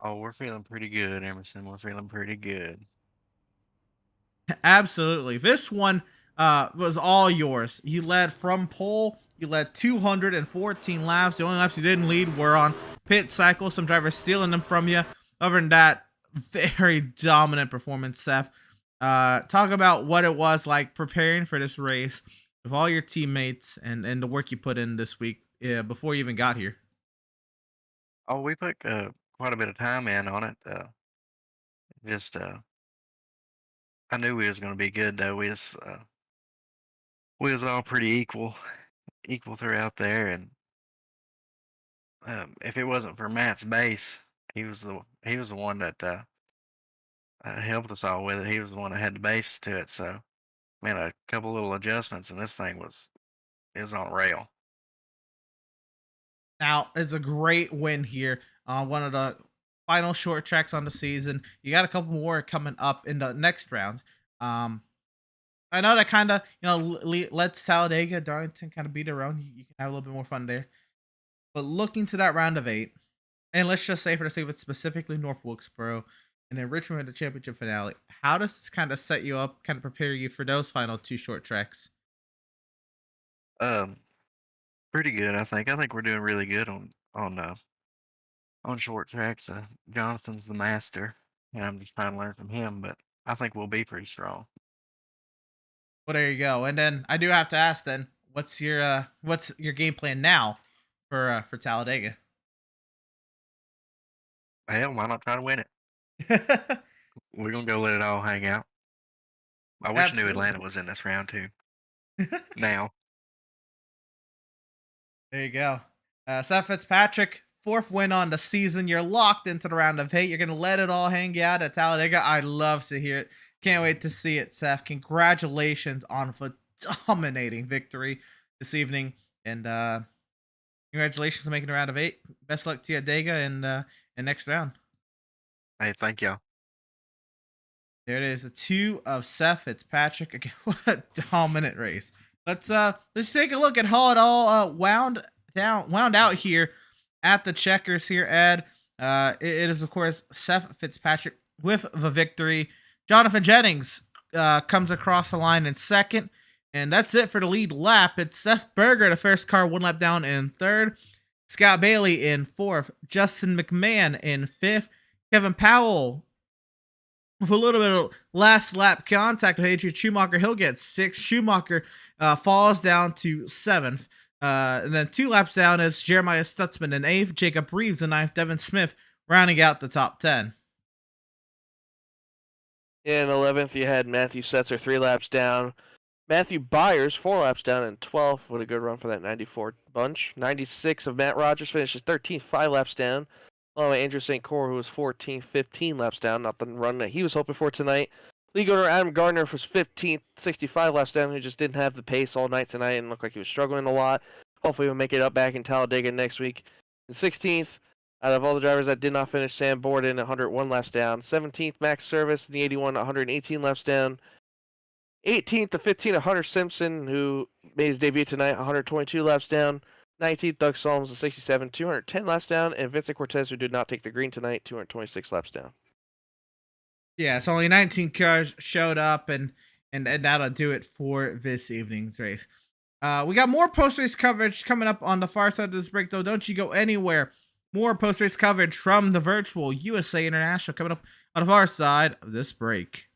Oh, we're feeling pretty good, Emerson. We're feeling pretty good. Absolutely. This one was all yours. You led from pole. You led 214 laps. The only laps you didn't lead were on pit cycle. Some drivers stealing them from you. Other than that, very dominant performance, Seth. Talk about what it was like preparing for this race with all your teammates and the work you put in this week before you even got here. Oh, we put quite a bit of time in on it. I knew we was going to be good though. We was all pretty equal throughout there, and if it wasn't for Matt's base, he was the one that helped us all with it. He was the one that had the base to it. So, man, a couple little adjustments, and this thing was on rail. Now, it's a great win here on one of the final short tracks on the season. You got a couple more coming up in the next round. I know that kind of, lets Talladega, Darlington kind of beat around. You can have a little bit more fun there. But looking to that round of 8, and let's just say for the sake of it, specifically North Wilkesboro, and then Richmond at the championship finale, how does this kind of set you up, kind of prepare you for those final 2 short tracks? Pretty good, I think. I think we're doing really good on short tracks. Jonathan's the master, and I'm just trying to learn from him. But I think we'll be pretty strong. Well, there you go. And then I do have to ask, then, what's your game plan now for Talladega? Hell, why not try to win it? We're gonna go let it all hang out. I wish New Atlanta was in this round too. Now. There you go. Seth Fitzpatrick, 4th win on the season. You're locked into the round of 8. You're going to let it all hang out at Talladega. I love to hear it. Can't wait to see it, Seth. Congratulations on a dominating victory this evening. And congratulations on making the round of 8. Best luck to Talladega and next round. Hey, thank y'all. There it is, the 2 of Seth Fitzpatrick. Again, what a dominant race. Let's take a look at how it all wound out here at the checkers here, Ed. It is of course Seth Fitzpatrick with the victory. Jonathan Jennings comes across the line in 2nd, and that's it for the lead lap. It's Seth Berger, the first car, 1 lap down, in 3rd. Scott Bailey in 4th. Justin McMahon in 5th. Kevin Powell with a little bit of last lap contact with Adrian Schumacher, he'll get 6th. Schumacher falls down to 7th. And then 2 laps down, it's Jeremiah Stutzman in 8th, Jacob Reeves in 9th, Devin Smith rounding out the top 10. In 11th, you had Matthew Setzer 3 laps down. Matthew Byers 4 laps down in 12th. What a good run for that 94 bunch. 96 of Matt Rogers finishes 13th, 5 laps down. Oh, Andrew St. Cor, who was 14th, 15 laps down. Not the run that he was hoping for tonight. League owner Adam Gardner was 15th, 65 laps down, who just didn't have the pace all night tonight and looked like he was struggling a lot. Hopefully he'll make it up back in Talladega next week. And 16th, out of all the drivers that did not finish, Sam Borden, 101 laps down. 17th, Max Service, in the 81, 118 laps down. 18th to 15th, Hunter Simpson, who made his debut tonight, 122 laps down. 19th, Doug Solms, 67, 210 laps down. And Vincent Cortez, who did not take the green tonight, 226 laps down. Yeah, so only 19 cars showed up, and that'll do it for this evening's race. We got more post-race coverage coming up on the far side of this break, though. Don't you go anywhere. More post-race coverage from the virtual USA International coming up on the far side of this break.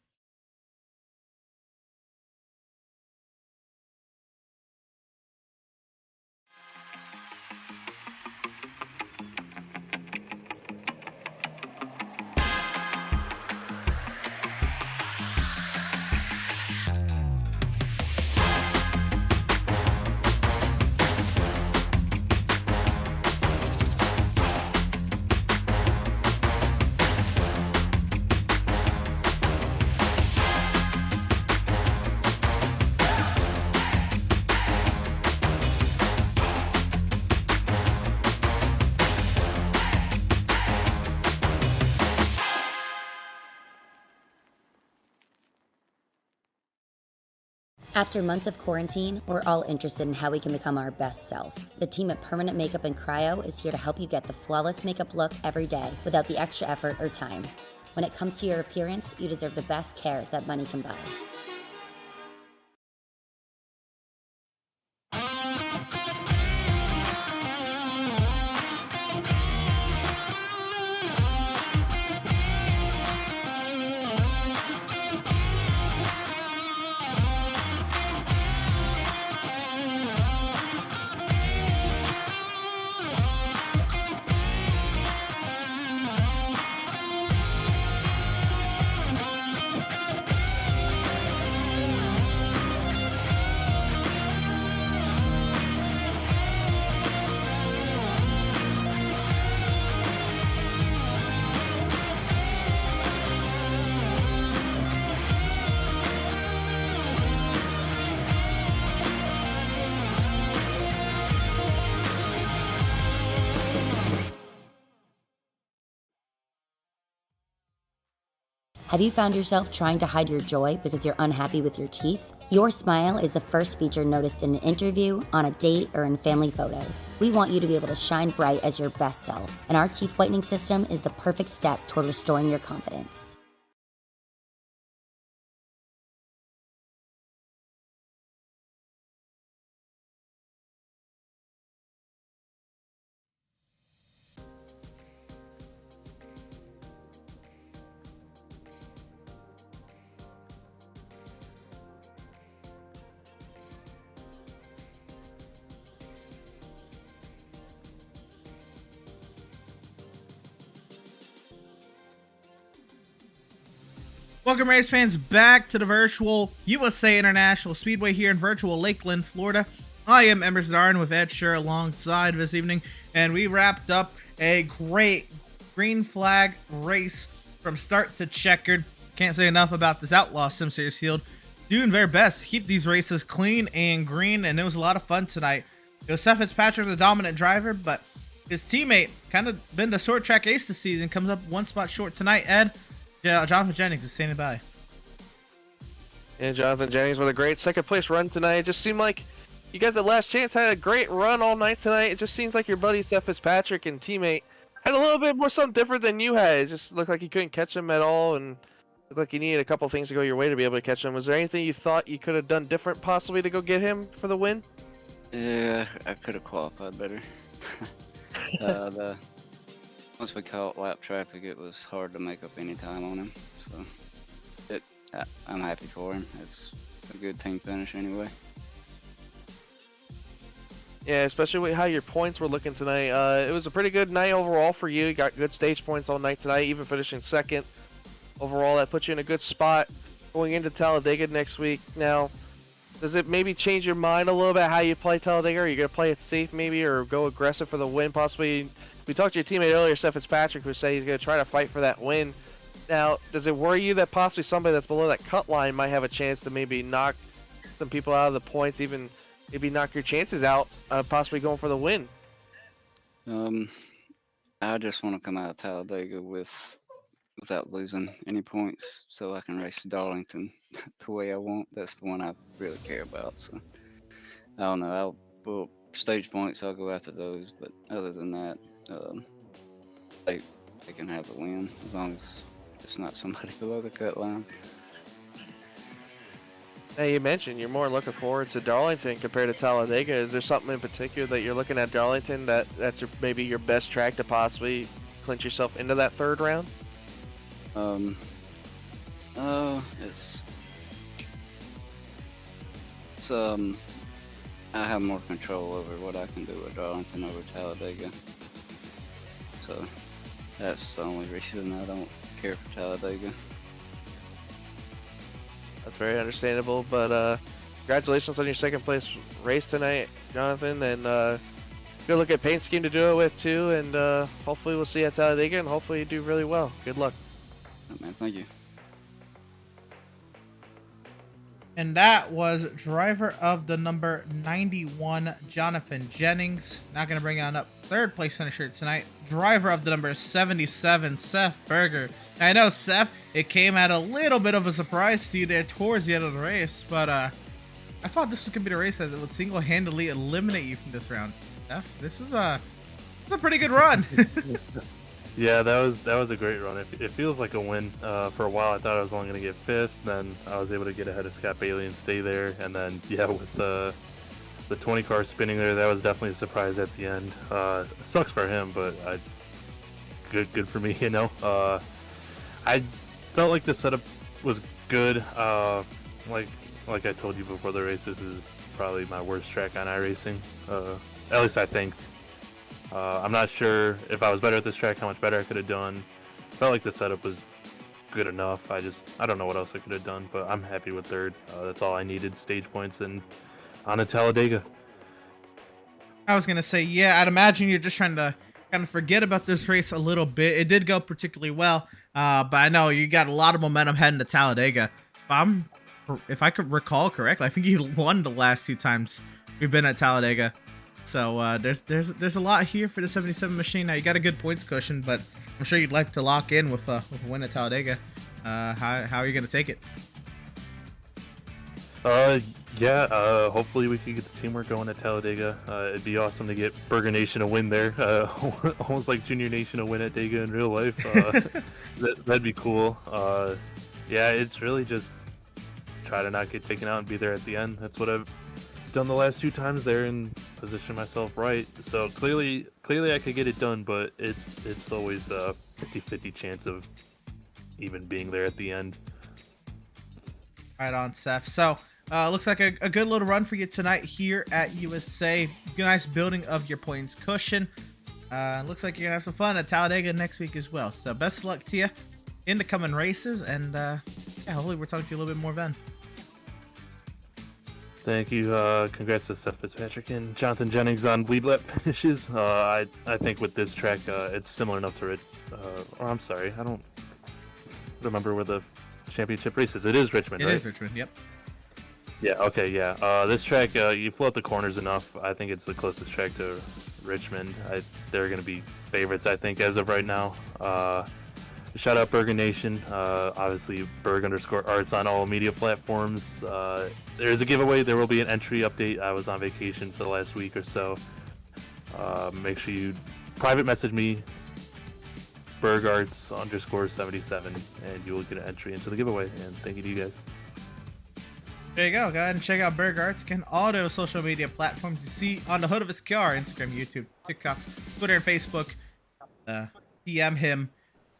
After months of quarantine, we're all interested in how we can become our best self. The team at Permanent Makeup and Cryo is here to help you get the flawless makeup look every day without the extra effort or time. When it comes to your appearance, you deserve the best care that money can buy. Have you found yourself trying to hide your joy because you're unhappy with your teeth? Your smile is the first feature noticed in an interview, on a date, or in family photos. We want you to be able to shine bright as your best self, and our teeth whitening system is the perfect step toward restoring your confidence. Welcome, race fans, back to the virtual USA International Speedway here in virtual Lakeland, Florida. I am Emerson Darn with Ed Scher alongside this evening, and we wrapped up a great green flag race from start to checkered. Can't say enough about this Outlaws Sim Series field. Doing their best to keep these races clean and green, and it was a lot of fun tonight. It was Seth Fitzpatrick, the dominant driver, but his teammate, kind of been the short track ace this season, comes up one spot short tonight. Ed, Jonathan Jennings is standing by. And Jonathan Jennings with a great second place run tonight. It just seemed like you guys at Last Chance had a great run all night tonight. It just seems like your buddy Seth Fitzpatrick and teammate had a little bit more something different than you had. It just looked like you couldn't catch him at all, and looked like you needed a couple things to go your way to be able to catch him. Was there anything you thought you could have done different possibly to go get him for the win? Yeah, I could have qualified better. Once we caught lap traffic, it was hard to make up any time on him. So I'm happy for him. It's a good team finish anyway. Yeah, especially with how your points were looking tonight. It was a pretty good night overall for you. You got good stage points all night tonight, even finishing second. Overall, that puts you in a good spot going into Talladega next week. Now, does it maybe change your mind a little bit how you play Talladega? Are you going to play it safe maybe, or go aggressive for the win possibly? We talked to your teammate earlier, Seth Fitzpatrick, who said he's going to try to fight for that win. Now, does it worry you that possibly somebody that's below that cut line might have a chance to maybe knock some people out of the points, even maybe knock your chances out, possibly going for the win? I just want to come out of Talladega without losing any points, so I can race Darlington the way I want. That's the one I really care about. So I don't know. Well, stage points, I'll go after those. But other than that, they can have the win as long as it's not somebody below the cut line. Now, you mentioned you're more looking forward to Darlington compared to Talladega. Is there something in particular that you're looking at Darlington that's maybe your best track to possibly clinch yourself into that third round? I have more control over what I can do with Darlington over Talladega. So that's the only reason I don't care for Talladega. That's very understandable, but congratulations on your second place race tonight, Jonathan, and good look at paint scheme to do it with too, and hopefully we'll see you at Talladega, and hopefully you do really well. Good luck. Oh, man, thank you. And that was driver of the number 91, Jonathan Jennings. Not going to bring on up third place finisher tonight. Driver of the number 77, Seth Berger. I know, Seth, it came at a little bit of a surprise to you there towards the end of the race, but I thought this was going to be the race that would single-handedly eliminate you from this round. Seth, this is a pretty good run. Yeah, that was a great run. It feels like a win. For a while, I thought I was only going to get fifth. Then I was able to get ahead of Scott Bailey and stay there. And then, yeah, with the 20 cars spinning there, that was definitely a surprise at the end. Sucks for him, but good for me, you know. I felt like the setup was good. Like I told you before the race, this is probably my worst track on iRacing. At least I think. I'm not sure if I was better at this track, how much better I could have done. Felt like the setup was good enough. I don't know what else I could have done, but I'm happy with third. That's all I needed, stage points, and on to Talladega. I was going to say, yeah, I'd imagine you're just trying to kind of forget about this race a little bit. It did go particularly well, but I know you got a lot of momentum heading to Talladega. If I could recall correctly, I think you won the last two times we've been at Talladega. So there's a lot here for the 77 machine. Now you got a good points cushion, but I'm sure you'd like to lock in with a win at Talladega. How are you gonna take it? Hopefully we can get the teamwork going at Talladega. It'd be awesome to get Burger Nation a win there. Almost like Junior Nation a win at Dega in real life. That'd be cool. Yeah, it's really just try to not get taken out and be there at the end. That's what I've done the last two times there and position myself right. So clearly I could get it done, but it's always a 50-50 chance of even being there at the end. Right on, Seth. So looks like a good little run for you tonight here at USA. Nice building of your points cushion. Looks like you're gonna have some fun at Talladega next week as well. So best of luck to you in the coming races, and yeah, hopefully we're talking to you a little bit more then. Thank you. Congrats to Seth Fitzpatrick and Jonathan Jennings on lead lap finishes. I think with this track, it's similar enough to or I'm sorry, I don't remember where the championship race is. It is Richmond, right? It is Richmond, yep. Yeah, okay, yeah. This track, you float the corners enough. I think it's the closest track to Richmond. They're going to be favorites, I think, as of right now. Shout out Burger Nation. Obviously, Berg_Arts on all media platforms. There's a giveaway. There will be an entry update. I was on vacation for the last week or so. Make sure you private message me, Berg_Arts_77, and you will get an entry into the giveaway. And thank you to you guys. There you go. Go ahead and check out Berg Arts. Again, all those social media platforms you see on the hood of his car: Instagram, YouTube, TikTok, Twitter, and Facebook. DM him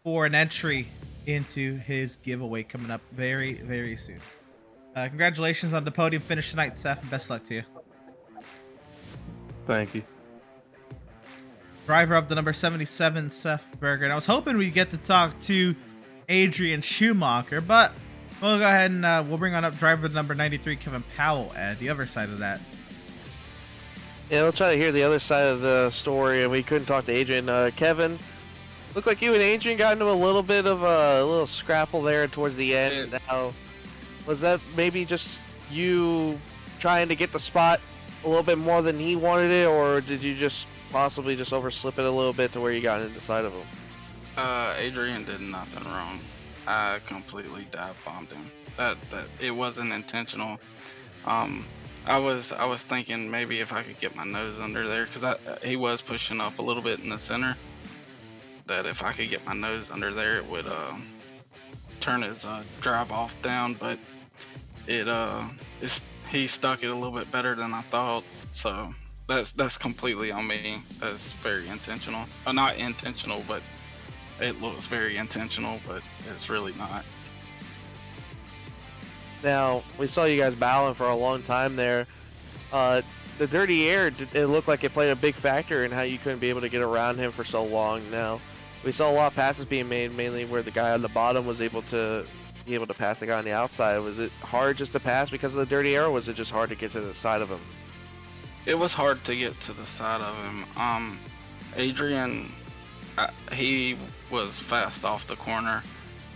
for an entry into his giveaway coming up very, very soon. Congratulations on the podium finish tonight, Seth, and best luck to you. Thank you. Driver of the number 77, Seth Berger. And I was hoping we'd get to talk to Adrian Schumacher, but we'll go ahead and we'll bring on up driver number 93, Kevin Powell, at the other side of that. Yeah, we'll try to hear the other side of the story, and we couldn't talk to Adrian. Kevin, looked like you and Adrian got into a little bit of a little scrapple there towards the end. Now, was that maybe just you trying to get the spot a little bit more than he wanted it, or did you just possibly just overslip it a little bit to where you got into the side of him? Adrian did nothing wrong. I completely dive bombed him. That it wasn't intentional. I was thinking maybe if I could get my nose under there, because he was pushing up a little bit in the center. That if I could get my nose under there, it would turn his drive off down. But he stuck it a little bit better than I thought. So that's completely on me. That's very intentional. Not intentional, but it looks very intentional, but it's really not. Now, we saw you guys battling for a long time there. The dirty air, it looked like it played a big factor in how you couldn't be able to get around him for so long. Now, we saw a lot of passes being made, mainly where the guy on the bottom was able to pass the guy on the outside. Was it hard just to pass because of the dirty air, or was it just hard to get to the side of him? It was hard to get to the side of him. Adrian, he was fast off the corner,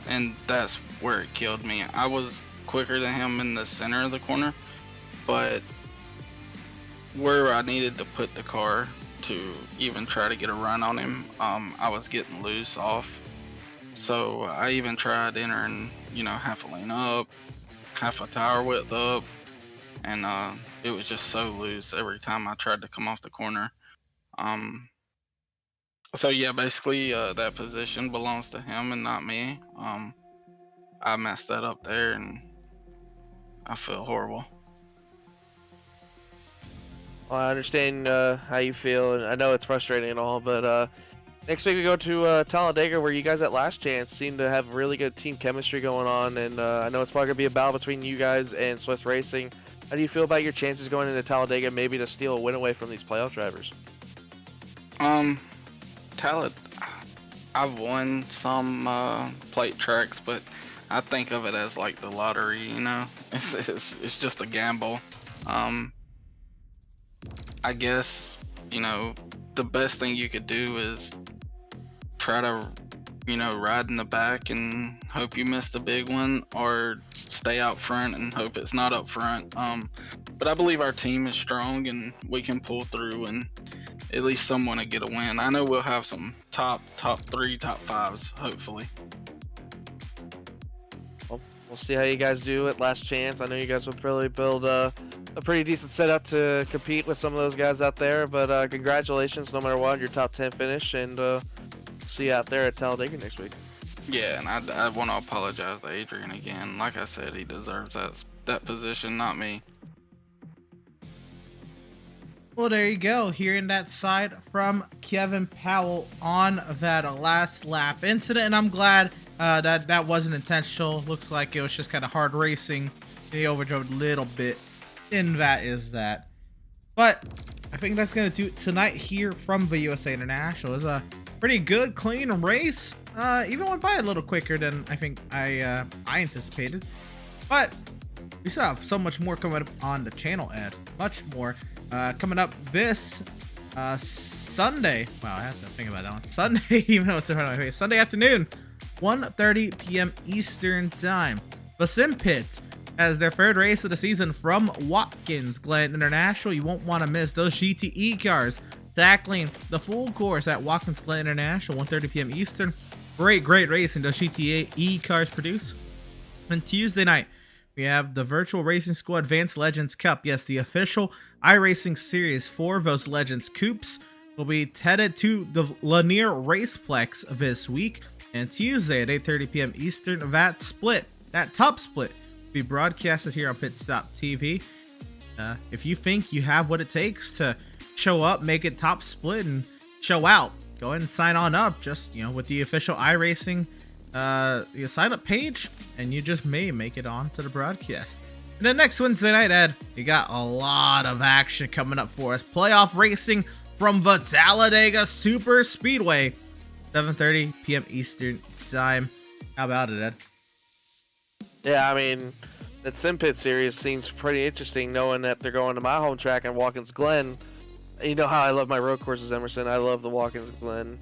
and that's where it killed me. I was quicker than him in the center of the corner, but where I needed to put the car to even try to get a run on him, I was getting loose off. So I even tried entering, half a lane up, half a tire width up, and it was just so loose every time I tried to come off the corner. So yeah, basically that position belongs to him and not me. I messed that up there, and I feel horrible. Well, I understand how you feel, and I know it's frustrating and all, but next week we go to Talladega, where you guys at Last Chance seem to have really good team chemistry going on, and I know it's probably going to be a battle between you guys and Swift Racing. How do you feel about your chances going into Talladega, maybe to steal a win away from these playoff drivers? I've won some plate tracks, but I think of it as like the lottery, it's just a gamble. I guess, the best thing you could do is try to, ride in the back and hope you miss the big one, or stay out front and hope it's not up front. But I believe our team is strong and we can pull through and at least someone to get a win. I know we'll have some top 3, top 5s, hopefully. Well, we'll see how you guys do at Last Chance. I know you guys will probably build a pretty decent setup to compete with some of those guys out there, but congratulations no matter what, your top 10 finish, and see you out there at Talladega next week. Yeah, and I want to apologize to Adrian again. Like I said, he deserves that position, not me. Well, there you go. Hearing that side from Kevin Powell on that last lap incident, and I'm glad that wasn't intentional. Looks like it was just kind of hard racing. He overdrove a little bit, and that is that. But I think that's going to do it tonight here from the USA International. It was a pretty good, clean race. even went by a little quicker than I think I anticipated. But we still have so much more coming up on the channel, Ed. Much more coming up this Sunday. Wow, I have to think about that one. Sunday, even though it's in front of my face. Sunday afternoon, 1:30 p.m. Eastern Time. The Sim Pit has their third race of the season from Watkins Glen International. You won't want to miss those GTE cars tackling the full course at Watkins Glen International, 1:30 p.m. Eastern. Great racing those GTE cars produce. And Tuesday night, we have the Virtual Racing School Advanced Legends Cup. Yes, the official iRacing Series for those Legends Coupes will be headed to the Lanier Raceplex this week. And Tuesday at 8:30 p.m. Eastern, that top split, will be broadcasted here on Pit Stop TV. If you think you have what it takes to show up, make it top split, and show out, go ahead and sign on up. Just, with the official iRacing sign up page, and you just may make it on to the broadcast. And then next Wednesday night, Ed, you got a lot of action coming up for us. Playoff racing from the Talladega Super Speedway, 7:30 p.m. Eastern Time. How about it, Ed? Yeah, I mean, that Sim Pit series seems pretty interesting, knowing that they're going to my home track in Watkins Glen. You know how I love my road courses, Emerson. I love the Watkins Glen.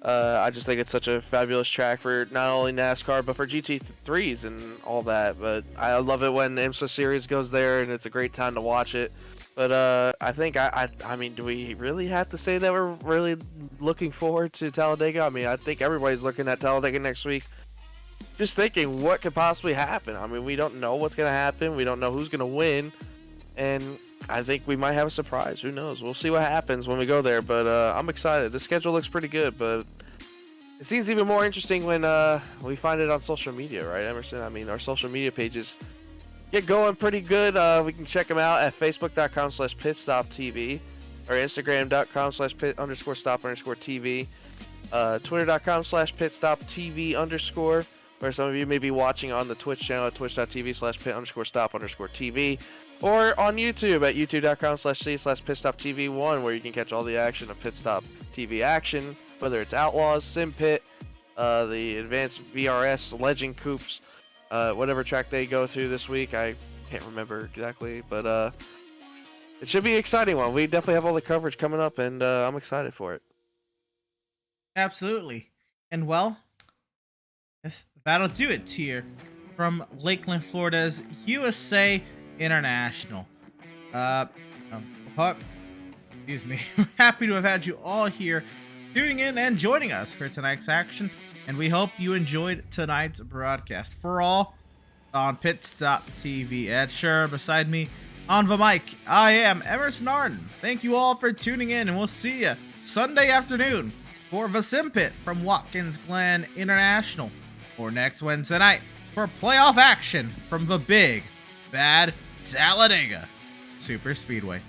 I just think it's such a fabulous track for not only NASCAR, but for GT3s and all that. But I love it when the IMSA series goes there, and it's a great time to watch it. But I think, I mean, do we really have to say that we're really looking forward to Talladega? I mean, I think everybody's looking at Talladega next week, just thinking what could possibly happen. I mean, we don't know what's going to happen. We don't know who's going to win. And I think we might have a surprise. Who knows? We'll see what happens when we go there. But I'm excited. The schedule looks pretty good, but it seems even more interesting when we find it on social media, right, Emerson? I mean, our social media pages get going pretty good. We can check them out at facebook.com/pitstoptv or instagram.com/pit_stop_tv, twitter.com/pitstoptv_, where some of you may be watching on the Twitch channel at twitch.tv/pit_stop_tv, or on YouTube at youtube.com/c/pitstoptv1, where you can catch all the action of Pit Stop TV action, whether it's Outlaws, Sim Pit, the Advanced VRS, Legend Coupes, whatever track they go to this week. I can't remember exactly, but it should be an exciting one. We definitely have all the coverage coming up, and I'm excited for it. Absolutely. And well, yes, that'll do it here from Lakeland, Florida's USA International. Excuse me. We're happy to have had you all here tuning in and joining us for tonight's action, and we hope you enjoyed tonight's broadcast. For all on Pit Stop TV, Ed Scher beside me on the mic, I am Emerson Arden. Thank you all for tuning in, and we'll see you Sunday afternoon for the Sim Pit from Watkins Glen International, or next Wednesday night for playoff action from the big, bad Talladega Super Speedway.